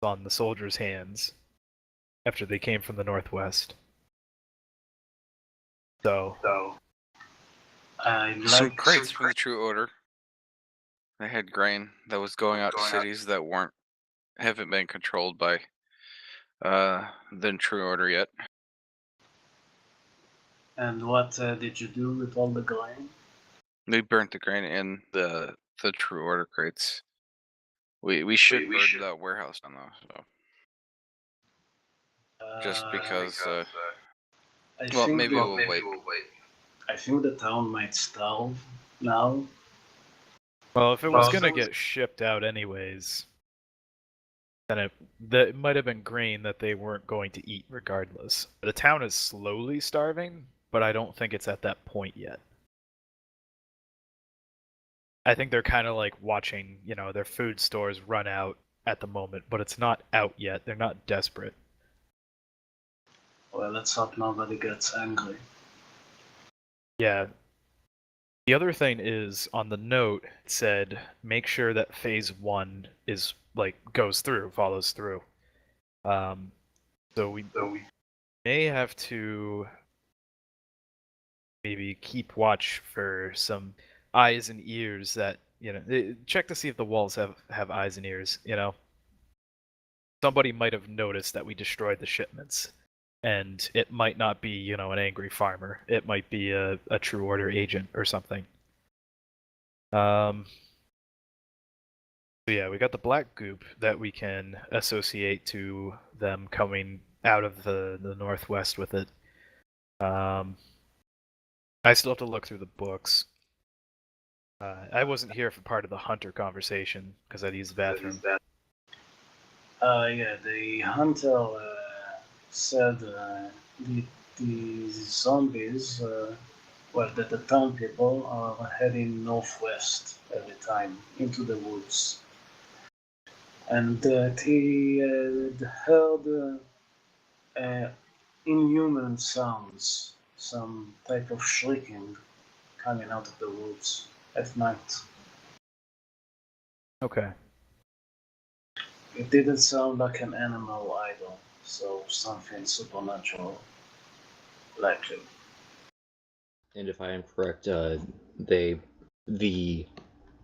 was on the soldiers' hands after they came from the northwest. So I Some like crates for the True Order. They had grain that was going out to cities that haven't been controlled by the True Order yet. And what did you do with all the grain? They burnt the grain in the True Order crates. We should burn that warehouse down though. So just because I well, think maybe the, we'll wait. I think the town might starve now. Well, if it was gonna get shipped out anyways, then it might have been grain that they weren't going to eat regardless. The town is slowly starving, but I don't think it's at that point yet. I think they're kind of like watching, their food stores run out at the moment, but it's not out yet. They're not desperate. Well, let's hope nobody gets angry. Yeah. The other thing is, on the note, it said make sure that phase 1 is follows through. So we may have to maybe keep watch for some eyes and ears that, check to see if the walls have eyes and ears, Somebody might have noticed that we destroyed the shipments. And it might not be, an angry farmer. It might be a True Order agent or something. So yeah, we got the black goop that we can associate to them coming out of the northwest with it. I still have to look through the books. I wasn't here for part of the hunter conversation because I'd use the bathroom. Yeah, the hunter said the zombies, that the town people are heading northwest every time into the woods. And that he heard inhuman sounds, some type of shrieking coming out of the woods at night. Okay. It didn't sound like an animal either, so something supernatural, likely. And if I am correct, the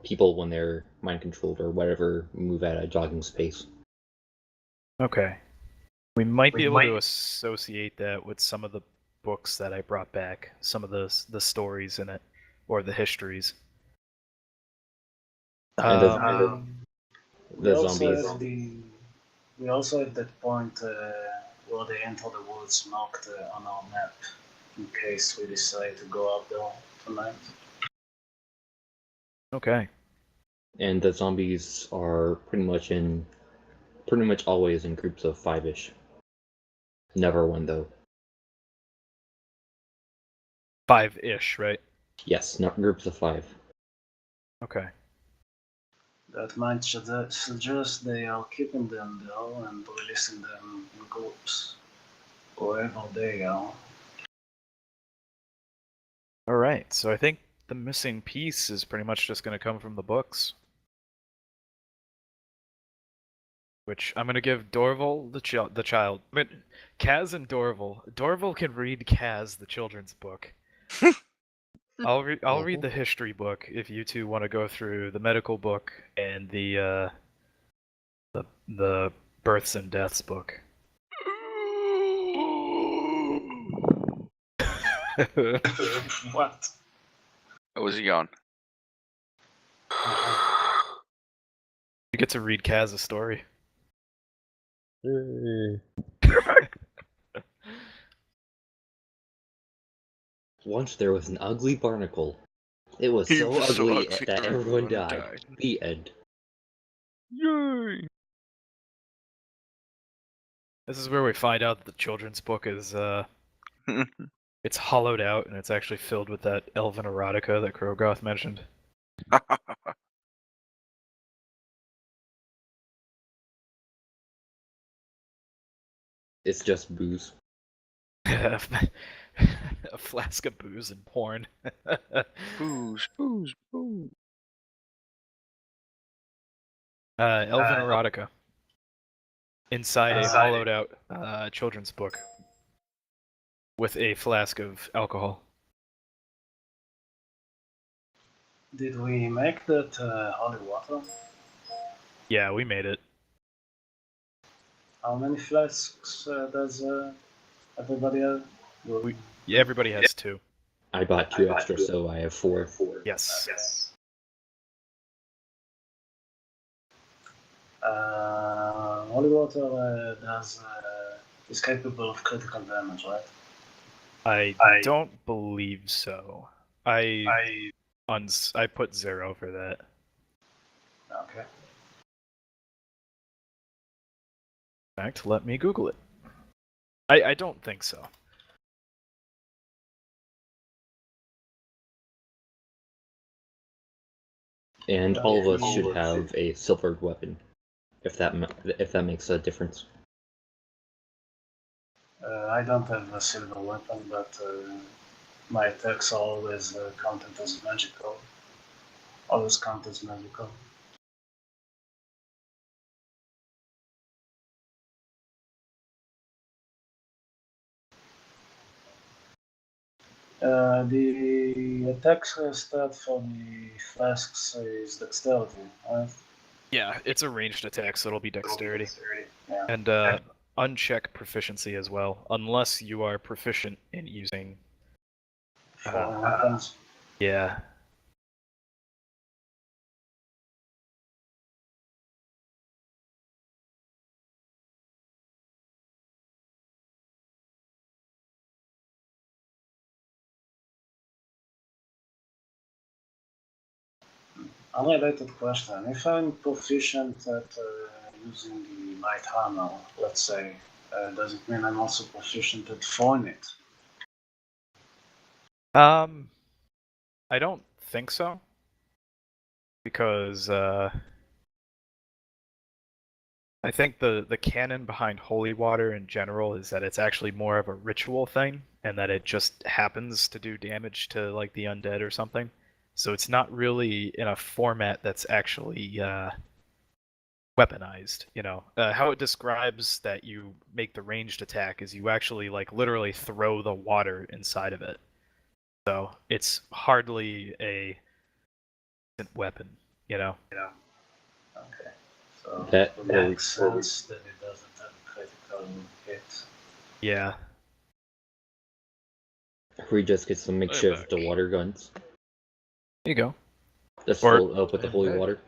people, when they're mind controlled or whatever, move at a jogging pace. Okay. We might be able to associate that with some of the books that I brought back, some of the stories in it, or the histories. And the zombies. We also at that point where they enter the woods marked on our map in case we decide to go out there tonight. Okay. And the zombies are pretty much always in groups of 5-ish. Never one though. 5-ish, right? Yes, not groups of 5. Okay. That might suggest they are keeping them there and releasing them in groups, wherever they are. Alright, so I think the missing piece is pretty much just going to come from the books. Which I'm going to give Dorval the child. I mean, Kaz and Dorval. Dorval can read Kaz, the children's book. I'll read the history book if you two want to go through the medical book and the births and deaths book. What? It was a yawn. You get to read Kaz a story. Once there was an ugly barnacle. It was He so was so ugly ugly that everyone died. The end. Yay! This is where we find out that the children's book is it's hollowed out and it's actually filled with that elven erotica that Krogoth mentioned. It's just booze. A flask of booze and porn. Booze, booze, booze. Elven erotica. Inside a hollowed out children's book with a flask of alcohol. Did we make that holy water? Yeah, we made it. How many flasks does everybody have? Yeah, everybody has 2. I bought 2 extra, so I have 4. Yes. Holy water is capable of critical damage, right? I don't believe so. I put 0 for that. Okay. In fact, let me Google it. I don't think so. And all of us should have a silvered weapon, if that makes a difference. I don't have a silver weapon, but my attacks always counted as magical. Always count as magical. The attack stat for the flasks is dexterity, right? Yeah, it's a ranged attack, so it'll be dexterity. Yeah. And uncheck proficiency as well, unless you are proficient in using... Foreign weapons. Yeah. Unrelated question. If I'm proficient at using the light hammer, let's say, does it mean I'm also proficient at throwing it? I don't think so. Because, I think the canon behind holy water in general is that it's actually more of a ritual thing, and that it just happens to do damage to, like, the undead or something. So it's not really in a format that's actually, weaponized, you know. How it describes that you make the ranged attack is you actually, like, literally throw the water inside of it. So it's hardly a weapon, you know. Okay. So That it makes sense that it doesn't have a critical hit. Yeah. We just get some makeshift water guns. There you go. Just fill up with the holy water.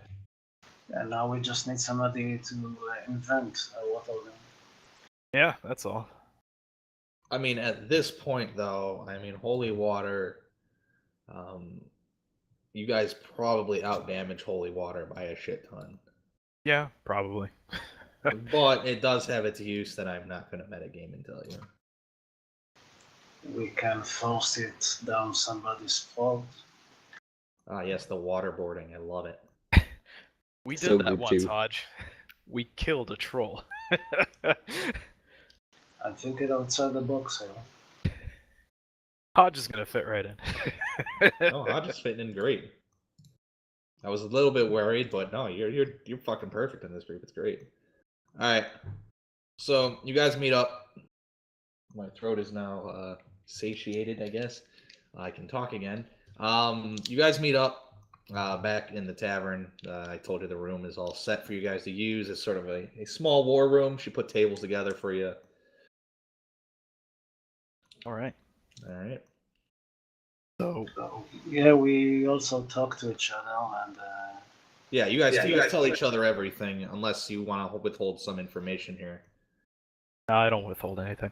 And now we just need somebody to invent a water gun. Yeah, that's all. I mean, at this point, though, I mean, holy water. You guys probably outdamage holy water by a shit ton. Yeah, probably. But it does have its use that I'm not going to metagame and tell you. We can force it down somebody's throat. Ah, yes, the waterboarding. I love it. We So did that good, once, too. Hodge. We killed a troll. I'm thinking outside the box here. Hodge is gonna fit right in. Oh, Hodge is fitting in great. I was a little bit worried, but no, you're fucking perfect in this group. It's great. All right, so you guys meet up. My throat is now satiated, I guess. I can talk again. You guys meet up back in the tavern. I told you the room is all set for you guys to use. It's sort of a small war room. She put tables together for you. All right. So yeah, we also talk to each other and. Yeah, you guys tell each other everything, unless you want to withhold some information here. No, I don't withhold anything.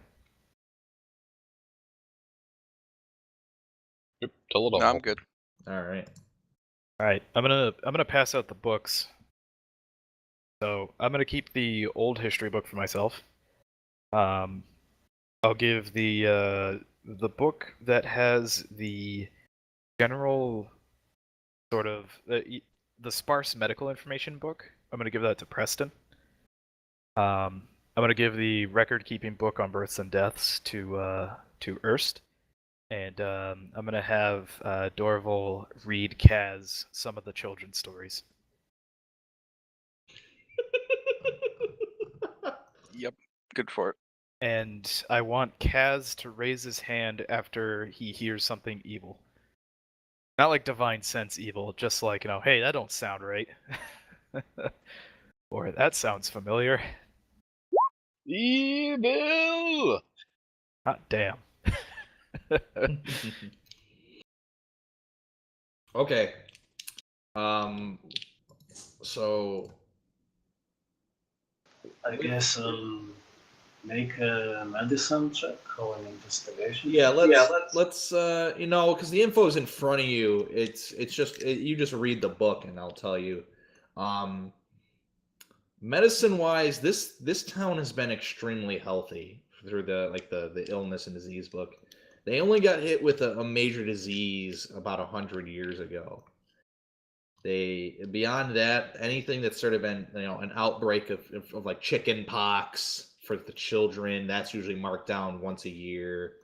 Yep, tell it all. No, I'm good. All right. All right, I'm gonna pass out the books. So I'm gonna keep the old history book for myself. I'll give the book that has the general sort of the sparse medical information book. I'm gonna give that to Preston. I'm gonna give the record-keeping book on births and deaths to Erst, and I'm gonna have Dorval read Kaz some of the children's stories. Yep, good for it. And I want Kaz to raise his hand after he hears something evil. Not like divine sense evil, just like, hey, that don't sound right. Or that sounds familiar. Evil! Hot damn. Okay. So I guess I'll make a medicine check or an investigation. yeah, let's because the info is in front of you. It's just you just read the book and I'll tell you. Medicine wise, this town has been extremely healthy through the illness and disease book. They only got hit with a major disease about 100 years ago. They beyond that, anything that's sort of been an outbreak of like chicken pox for the children, that's usually marked down once a year.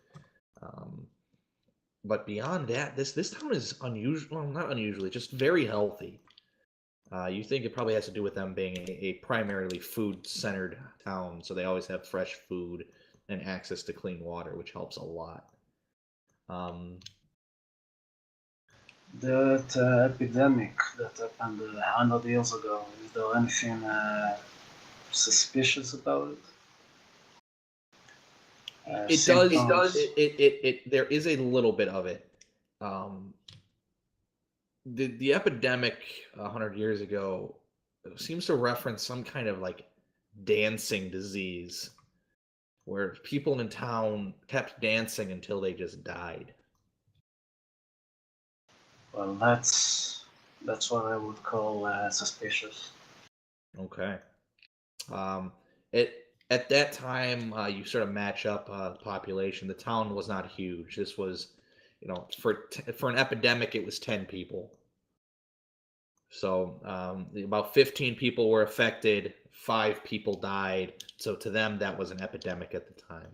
But beyond that, this town is unusual. Well, not unusually, just very healthy. You think it probably has to do with them being a primarily food-centered town, so they always have fresh food and access to clean water, which helps a lot. That epidemic that happened 100 years ago, is there anything suspicious about it? It does. It there is a little bit of it. The epidemic 100 years ago seems to reference some kind of like dancing disease where people in town kept dancing until they just died. Well, that's what I would call suspicious. Okay. At that time, you sort of match up the population. The town was not huge. This was, for an epidemic, it was 10 people. So about 15 people were affected. 5 people died. So to them, that was an epidemic at the time.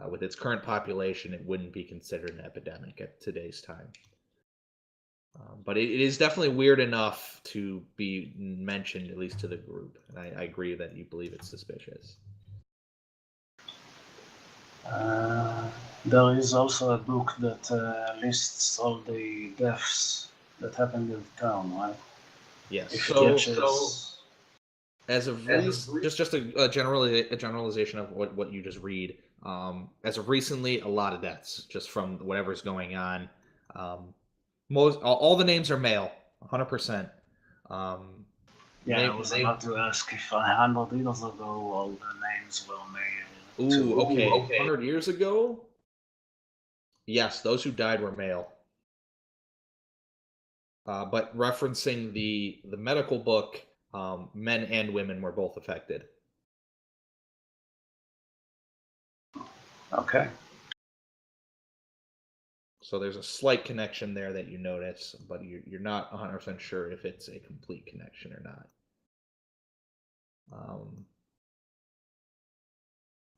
With its current population, it wouldn't be considered an epidemic at today's time. But it is definitely weird enough to be mentioned, at least to the group. And I agree that you believe it's suspicious. There is also a book that lists all the deaths that happened in the town, right? Yes. If So as of just a generalization of what you just read. As of recently, a lot of deaths just from whatever's going on. All the names are male, 100%. Yeah, I was about to ask if 100 years ago all the names were male. Ooh, okay. 100 years ago? Yes, those who died were male. But referencing the medical book, men and women were both affected. Okay. So there's a slight connection there that you notice, but you're not 100% sure if it's a complete connection or not.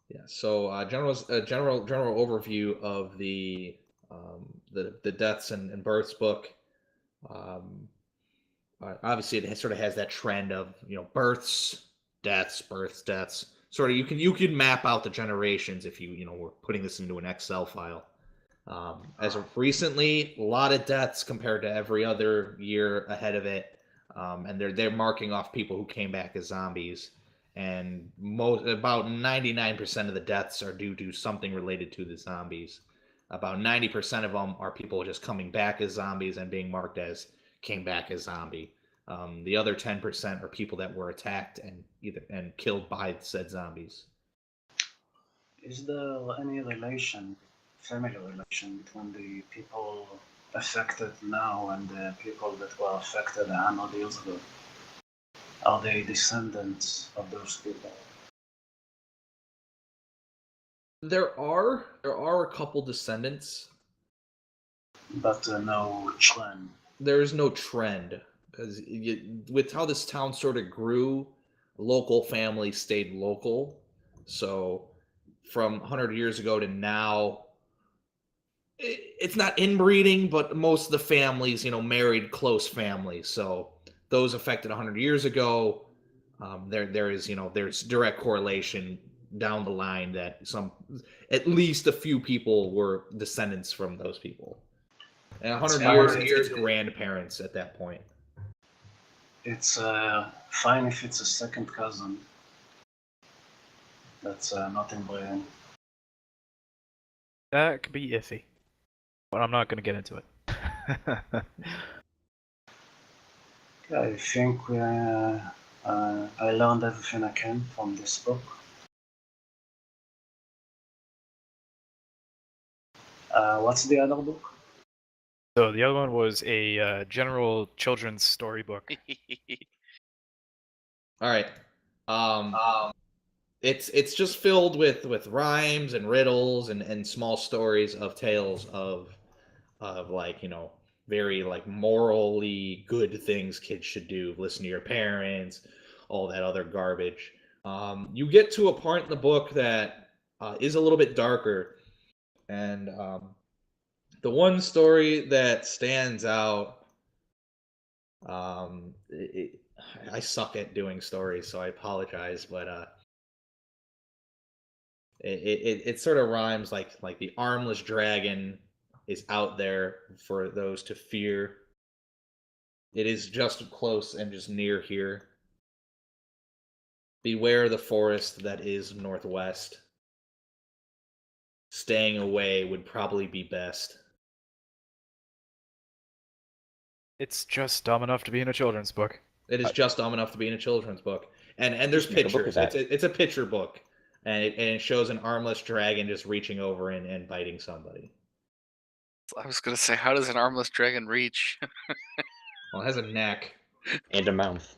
Yeah. So general overview of the deaths and births book. Obviously, it sort of has that trend of births, deaths. Sort of you can map out the generations if you were putting this into an Excel file. As of recently, a lot of deaths compared to every other year ahead of it, and they're marking off people who came back as zombies, and about 99% of the deaths are due to something related to the zombies. About 90% of them are people just coming back as zombies and being marked as came back as zombie. The other 10% are people that were attacked and killed by said zombies. Is there any family relation between the people affected now and the people that were affected 100 years ago? Are they descendants of those people? There are a couple descendants, but no trend. There is no trend because with how this town sort of grew, local families stayed local. So from 100 years ago to now, it's not inbreeding, but most of the families, married close families. So those affected 100 years ago, there is, there's direct correlation down the line that at least a few people were descendants from those people. And 100 years, it's grandparents at that point. It's fine if it's a second cousin. That's not inbreeding. That could be iffy, but I'm not going to get into it. I think I learned everything I can from this book. What's the other book? So the other one was a general children's storybook. All right. It's just filled with rhymes and riddles and small stories of tales of like, very like morally good things kids should do. Listen to your parents, all that other garbage. You get to a part in the book that is a little bit darker, and the one story that stands out. I suck at doing stories, so I apologize, but it sort of rhymes like the armless dragon is out there for those to fear. It is just close and just near here. Beware the forest that is northwest. Staying away would probably be best. It's just dumb enough to be in a children's book. It is just dumb enough to be in a children's book. And there's pictures. It's a picture book. And it shows an armless dragon just reaching over and biting somebody. I was going to say, how does an armless dragon reach? Well, it has a neck. And a mouth.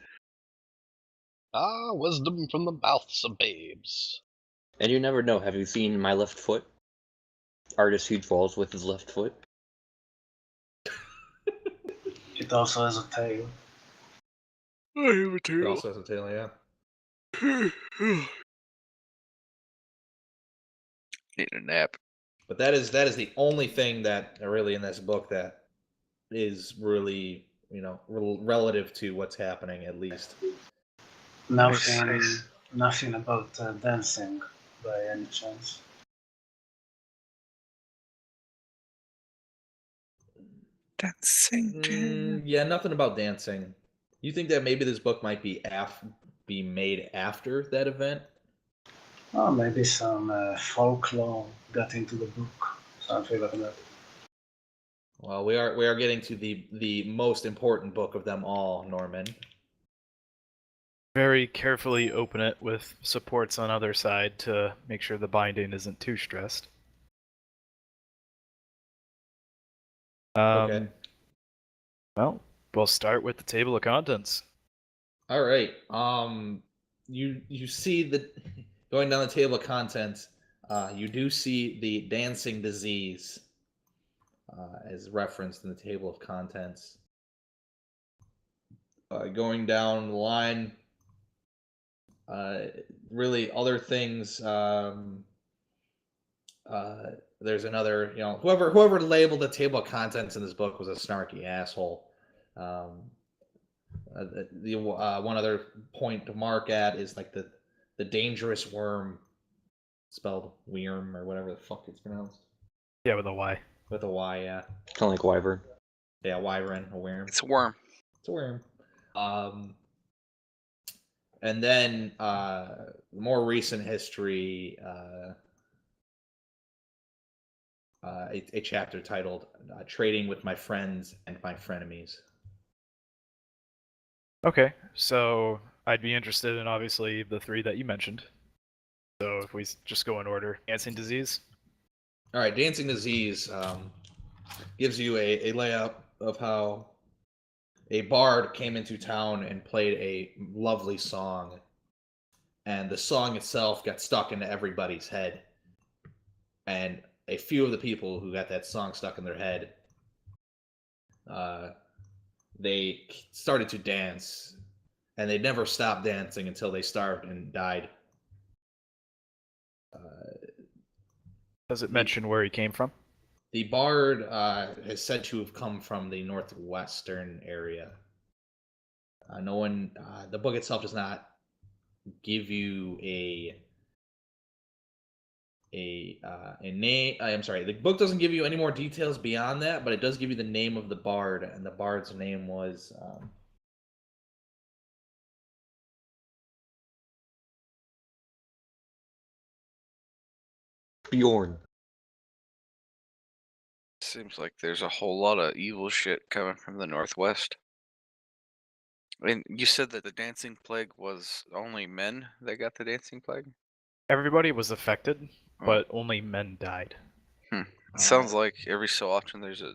Ah, wisdom from the mouths of babes. And you never know. Have you seen My Left Foot? Artist who draws with his left foot. It also has a tail. I have a It tail. also has a tail, yeah. Need a nap. But that is the only thing that really in this book that is really, relative to what's happening, at least. Nothing about dancing by any chance. Dancing. Yeah, nothing about dancing. You think that maybe this book might be made after that event? Oh, maybe some folklore got into the book, something like that. Well, we are getting to the most important book of them all, Norman. Very carefully open it with supports on either side to make sure the binding isn't too stressed. Okay. Well, we'll start with the table of contents. All right. You see the going down the table of contents. You do see the dancing disease as referenced in the table of contents. Going down the line, really other things. There's another, whoever labeled the table of contents in this book was a snarky asshole. The one other point to mark at is like the dangerous worm, spelled Weirm or whatever the fuck it's pronounced. Yeah, with a Y. With a Y, yeah. Kind of like Wyvern. Yeah, wyvern, a worm. It's a worm. It's a worm. And then more recent history, a chapter titled "Trading with My Friends and My Frenemies." Okay, so I'd be interested in obviously the three that you mentioned. So if we just go in order, dancing disease. All right, dancing disease gives you a layout of how a bard came into town and played a lovely song, and the song itself got stuck into everybody's head. And a few of the people who got that song stuck in their head, they started to dance and they never stopped dancing until they starved and died. Does it mention where he came from? The bard is said to have come from the northwestern area. No one. The book itself does not give you a name. I'm sorry. The book doesn't give you any more details beyond that, but it does give you the name of the bard, and the bard's name was. Bjorn. Seems like there's a whole lot of evil shit coming from the northwest. And you said that the dancing plague was only men that got the dancing plague? Everybody was affected, Oh. but only men died. It sounds like every so often there's a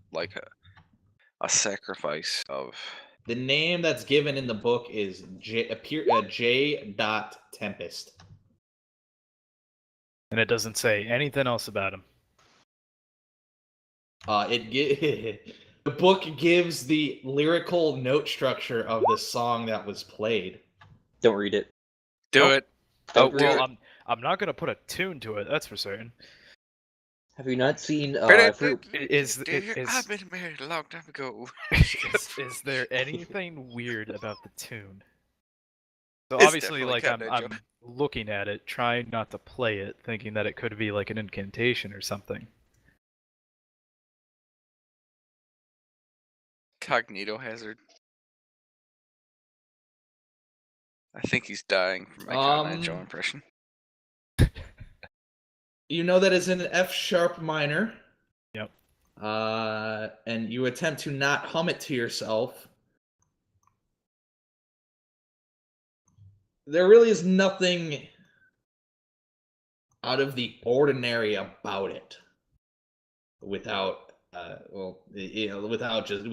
sacrifice of. The name that's given in the book is J. Tempest. And it doesn't say anything else about him. The book gives the lyrical note structure of the song that was played. Don't read it. Do it. Oh, Don't do well, it. I'm not gonna put a tune to it. That's for certain. Have you not seen? I've been married a long time ago. Is there anything weird about the tune? So It's obviously, definitely like kinda I'm looking at it, trying not to play it, thinking that it could be like an incantation or something. Cognito hazard. I think he's dying from my Cotton Joe impression. You know that is an F sharp minor. Yep. And you attempt to not hum it to yourself. There really is nothing out of the ordinary about it. Without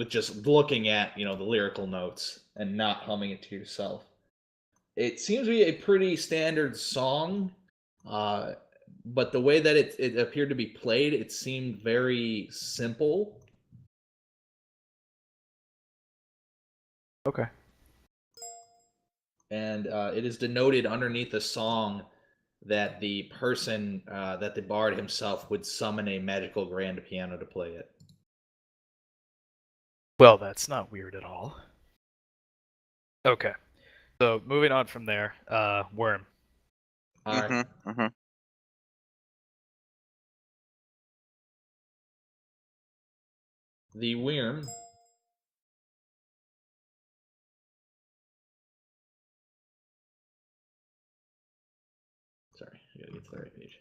just looking at the lyrical notes and not humming it to yourself. It seems to be a pretty standard song, but the way that it appeared to be played, it seemed very simple. Okay. And it is denoted underneath the song that the person, that the bard himself would summon a magical grand piano to play it. Well, that's not weird at all. Okay. So moving on from there, Worm. All right. The worm sorry, I gotta get to the right page.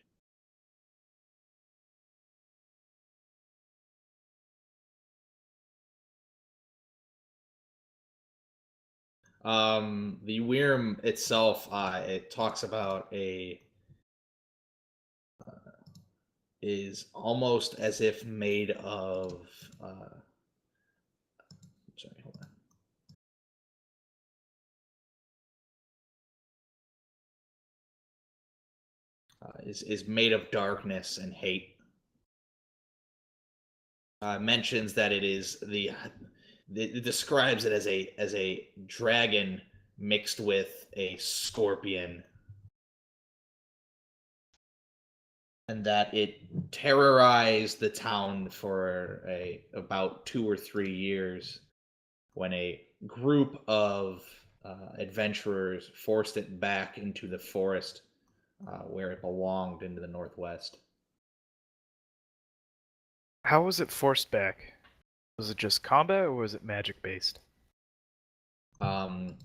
The worm itself, it talks about is almost as if made of sorry, hold on. Is made of darkness and hate. Mentions that it is it describes it as a dragon mixed with a scorpion, and that it terrorized the town for about 2 or 3 years when a group of adventurers forced it back into the forest where it belonged, into the northwest. How was it forced back? Was it just combat or was it magic based? The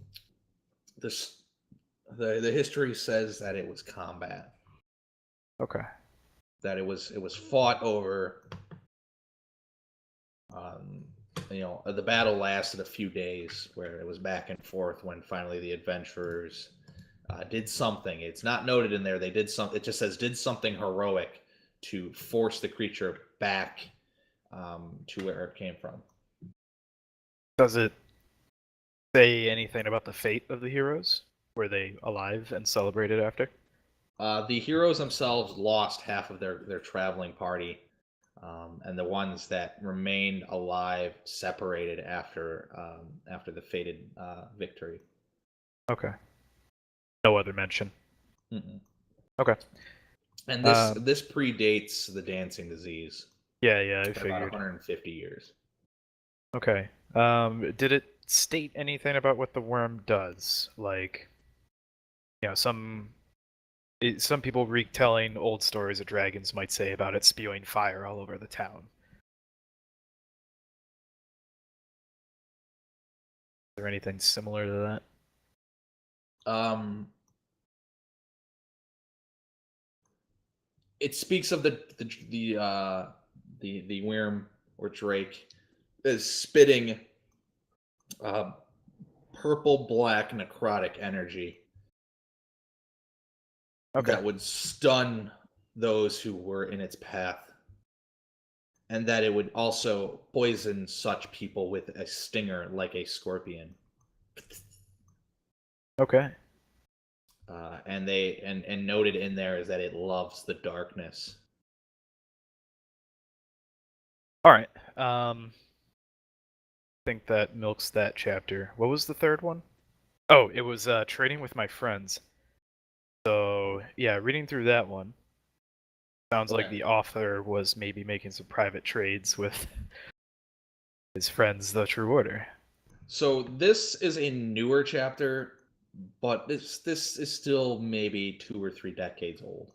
history says that it was combat. Okay. That it was fought over. The battle lasted a few days, where it was back and forth. When finally the adventurers did something. It's not noted in there. They did something. It just says did something heroic to force the creature back to where it came from. Does it say anything about the fate of the heroes? Were they alive and celebrated after? The heroes themselves lost half of their traveling party, and the ones that remained alive separated after the fated victory. Okay. No other mention. Mm-mm. Okay. And this predates the dancing disease Yeah, I by about figured. 150 years. Okay. Did it state anything about what the worm does? Like, some people retelling old stories of dragons might say about it spewing fire all over the town. Is there anything similar to that? It speaks of the worm or drake is spitting purple black necrotic energy Okay. that would stun those who were in its path, and that it would also poison such people with a stinger like a scorpion. Okay. And they and noted in there is that it loves the darkness. All right. I think that milks that chapter. What was the third one? Oh, it was trading with my friends. So yeah, reading through that one. Sounds like Okay. the author was maybe making some private trades with his friends, the True Order. So this is a newer chapter, but this is still maybe 2 or 3 decades old.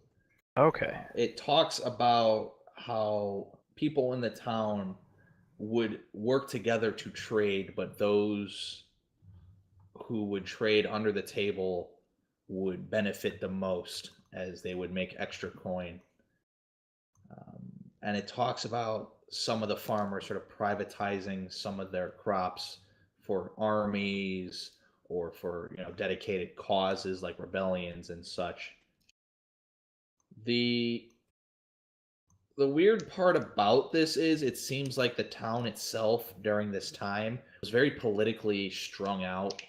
Okay. It talks about how people in the town would work together to trade, but those who would trade under the table would benefit the most as they would make extra coin. And it talks about some of the farmers sort of privatizing some of their crops for armies or for dedicated causes like rebellions and such. The weird part about this is it seems like the town itself during this time was very politically strung out,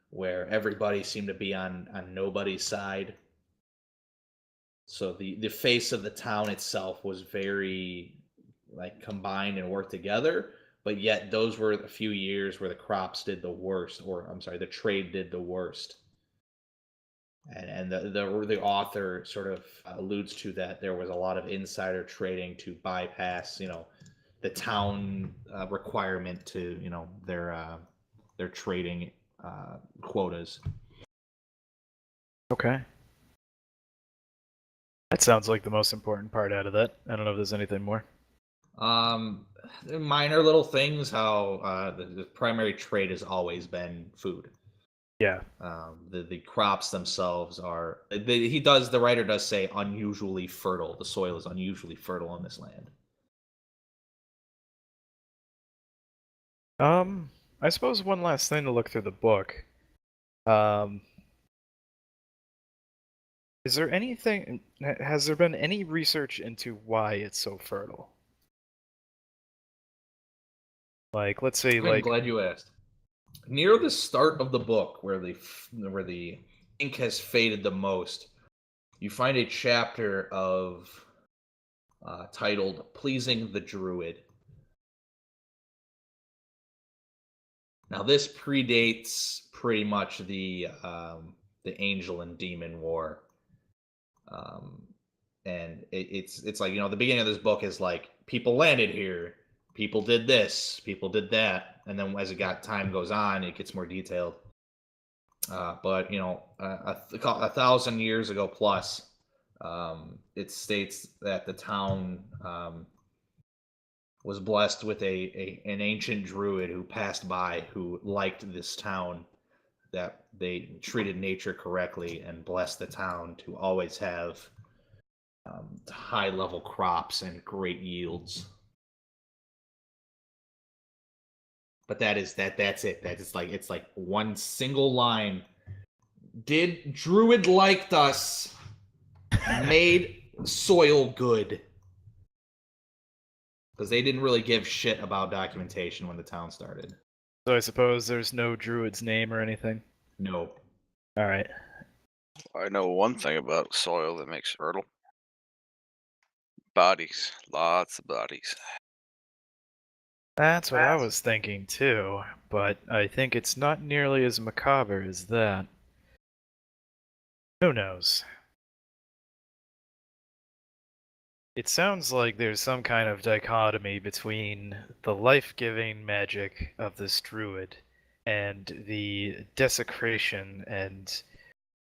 where everybody seemed to be on nobody's side. So the face of the town itself was very like combined and worked together, but yet those were a few years where the crops did the worst, or I'm sorry, the trade did the worst. And the author sort of alludes to that there was a lot of insider trading to bypass the town requirement to their trading quotas. Okay. That sounds like the most important part out of that. I don't know if there's anything more. Minor little things, how the primary trade has always been food. Yeah. The crops themselves are. The writer does say unusually fertile. The soil is unusually fertile on this land. I suppose one last thing to look through the book. Is there anything? Has there been any research into why it's so fertile? Like, let's say, I'm glad you asked. Near the start of the book, where the ink has faded the most, you find a chapter of titled "Pleasing the Druid." Now, this predates pretty much the Angel and Demon War, and it's like the beginning of this book is like people landed here, people did this, people did that, and then as time goes on, it gets more detailed. But a thousand years ago plus, it states that the town was blessed with an ancient druid who passed by who liked this town, that they treated nature correctly and blessed the town to always have high level crops and great yields. But that's it. It's like one single line. Did druid liked us, made soil good. Because they didn't really give shit about documentation when the town started. So I suppose there's no druid's name or anything? No. Alright. I know one thing about soil that makes fertile. Bodies. Lots of bodies. That's what I was thinking too, but I think it's not nearly as macabre as that. Who knows? It sounds like there's some kind of dichotomy between the life-giving magic of this druid and the desecration and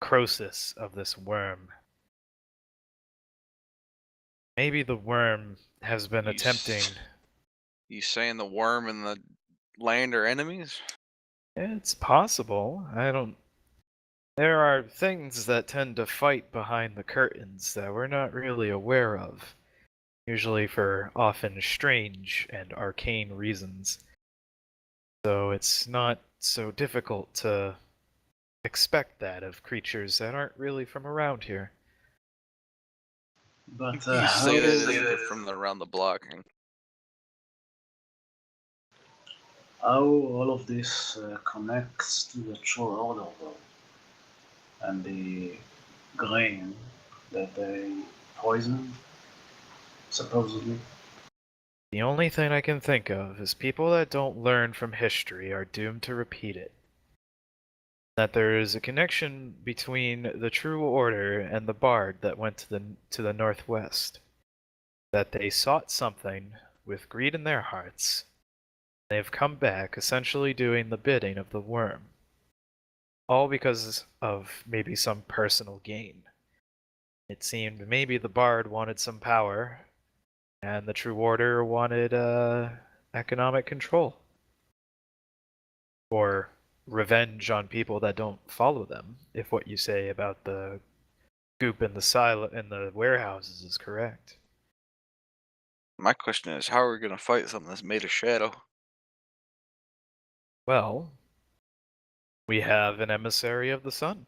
necrosis of this worm. Maybe the worm has been You attempting. You saying the worm and the land are enemies? It's possible. I don't. There are things that tend to fight behind the curtains that we're not really aware of, usually for often strange and arcane reasons. So it's not so difficult to expect that of creatures that aren't really from around here. But You how say that as if from around the block. And how all of this connects to the true order, though, and the grain that they poisoned, supposedly. The only thing I can think of is people that don't learn from history are doomed to repeat it. That there is a connection between the true order and the bard that went to the northwest. That they sought something with greed in their hearts. They have come back essentially doing the bidding of the worm. All because of maybe some personal gain. It seemed maybe the bard wanted some power, and the true order wanted economic control. Or revenge on people that don't follow them, if what you say about the goop in the warehouses is correct. my question is, how are we gonna fight something that's made of shadow? Well, we have an emissary of the sun.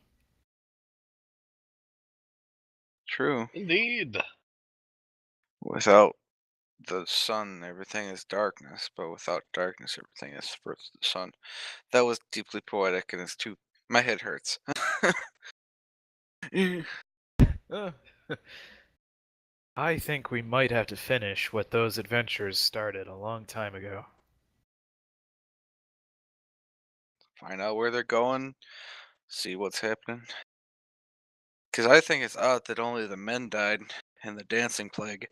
True. Indeed. Without the sun, everything is darkness, but without darkness, everything is first the sun. That was deeply poetic, and it's too. My head hurts. I think we might have to finish what those adventurers started a long time ago. Find out where they're going, see what's happening. Because I think it's odd that only the men died in the dancing plague,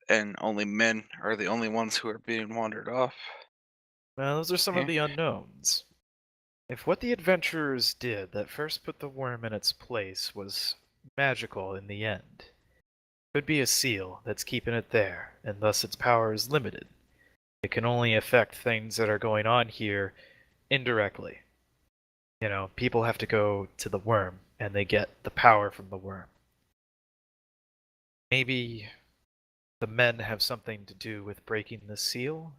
and only men are the only ones who are being wandered off. Well, those are some of the unknowns. If what the adventurers did that first put the worm in its place was magical in the end, it could be a seal that's keeping it there, and thus its power is limited. It can only affect things that are going on here indirectly. You know, people have to go to the worm, and they get the power from the worm. Maybe the men have something to do with breaking the seal?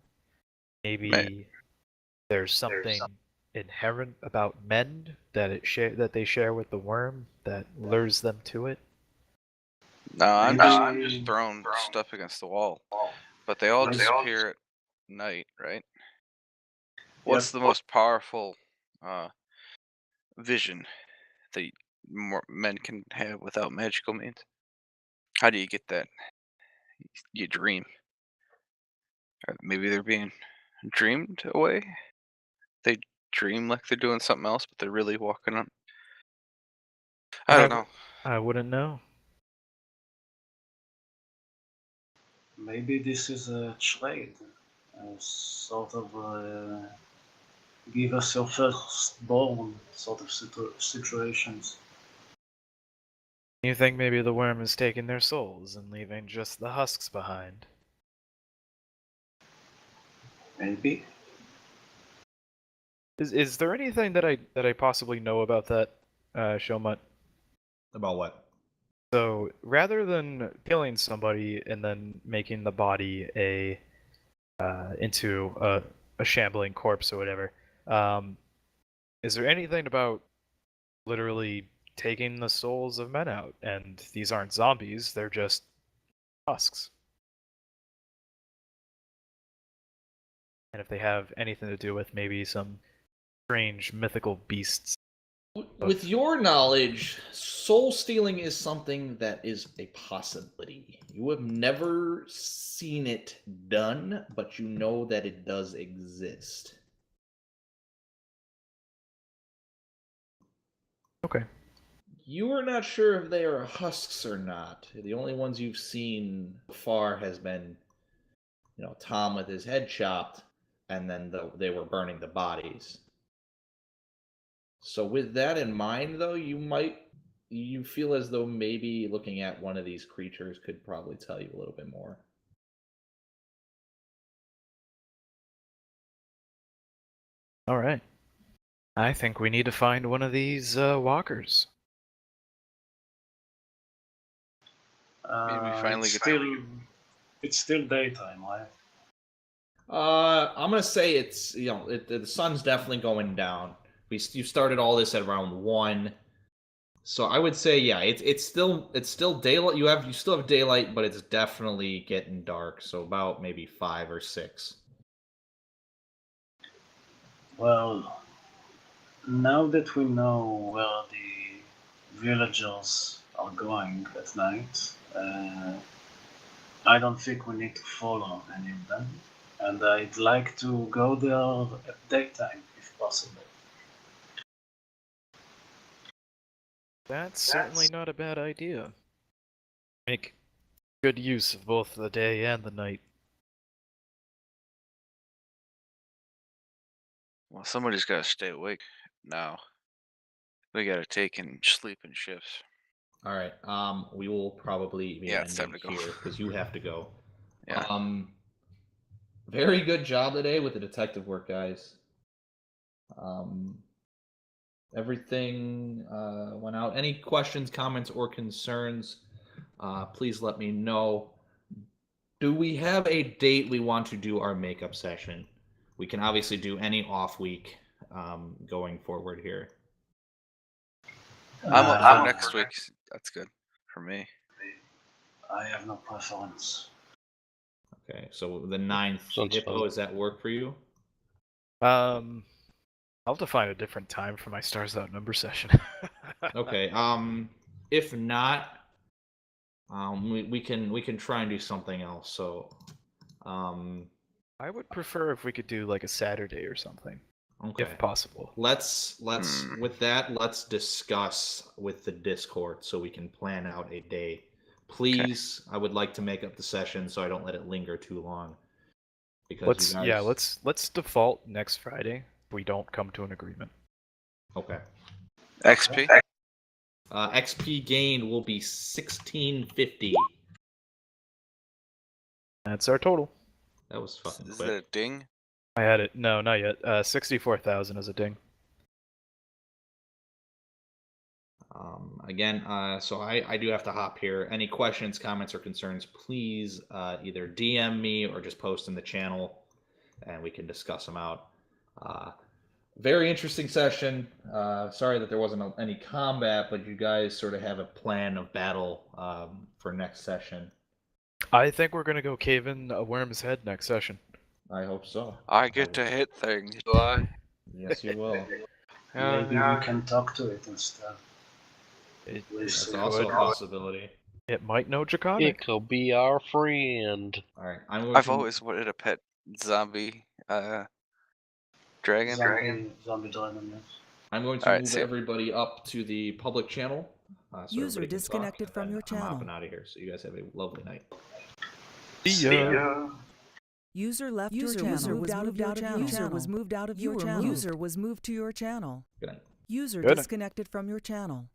Maybe there's something inherent about men that that they share with the worm that lures them to it. No, I'm Maybe- just throwing stuff against the wall. But they all disappear at night, right? What's the most powerful vision that men can have without magical means? How do you get that? You dream. Or maybe they're being dreamed away. They dream like they're doing something else, but they're really walking on. I don't know. I wouldn't know. Maybe this is a trade, a sort of give us your firstborn sort of situations. You think maybe the worm is taking their souls and leaving just the husks behind? Maybe. Is there anything that I possibly know about that, Shomut? About what? So rather than killing somebody and then making the body into a shambling corpse or whatever, is there anything about literally taking the souls of men out? And these aren't zombies; they're just husks. And if they have anything to do with maybe some strange mythical beasts. With your knowledge, soul stealing is something that is a possibility. You have never seen it done, but you know that it does exist. Okay. You are not sure if they are husks or not. The only ones you've seen so far has been, Tom with his head chopped, and then they were burning the bodies. So with that in mind, though, you feel as though maybe looking at one of these creatures could probably tell you a little bit more. All right. I think we need to find one of these walkers. Maybe we finally It's still daytime, right? I'm gonna say it's the sun's definitely going down. You started all this at around 1, so I would say it's still daylight. You still have daylight, but it's definitely getting dark. So about maybe 5 or 6. Well, now that we know where the villagers are going at night, I don't think we need to follow any of them. And I'd like to go there at daytime, if possible. That's certainly not a bad idea. Make good use of both the day and the night. Well, somebody's got to stay awake now. We got to take and sleep in shifts. All right. We will probably be it's time ending to go. here because you have to go. Yeah. Very good job today with the detective work, guys. Everything went out. Any questions, comments, or concerns? Please let me know. Do we have a date we want to do our makeup session? We can obviously do any off week going forward here. I'm up for next week. That's good for me. I have no preference. Okay, so the 9th, Sounds Hippo, fun. does that work for you? I'll have to find a different time for my Stars Outnumber session. Okay. If not, we can try and do something else. So, I would prefer if we could do like a Saturday or something, okay. if possible. Let's with that, let's discuss with the Discord so we can plan out a day. Please, I would like to make up the session so I don't let it linger too long. Because let's default next Friday if we don't come to an agreement. Okay. XP? XP gained will be 1650. That's our total. That was fucking Is quick. that a ding? I had it. No, not yet. 64,000 as a ding. Again, so I do have to hop here. Any questions, comments, or concerns, please either DM me or just post in the channel, and we can discuss them out. Very interesting session. Sorry that there wasn't any combat, but you guys sort of have a plan of battle for next session. I think we're gonna go cave in a worm's head next session. I hope so. I get to hit things, do I? Yes, you will. Maybe we can talk to it instead. That's also a possibility. It might know Draconic. It could be our friend. All right, I've always wanted a pet zombie dragon. Zombie dragon, yes. I'm going to move everybody up to the public channel. So User disconnected from your I'm channel. hopping out of here. So you guys have a lovely night. See ya. User left your channel. User was moved out of your channel. User was moved out of your channel. User was moved to your channel. Good night. User Good night. disconnected from your channel.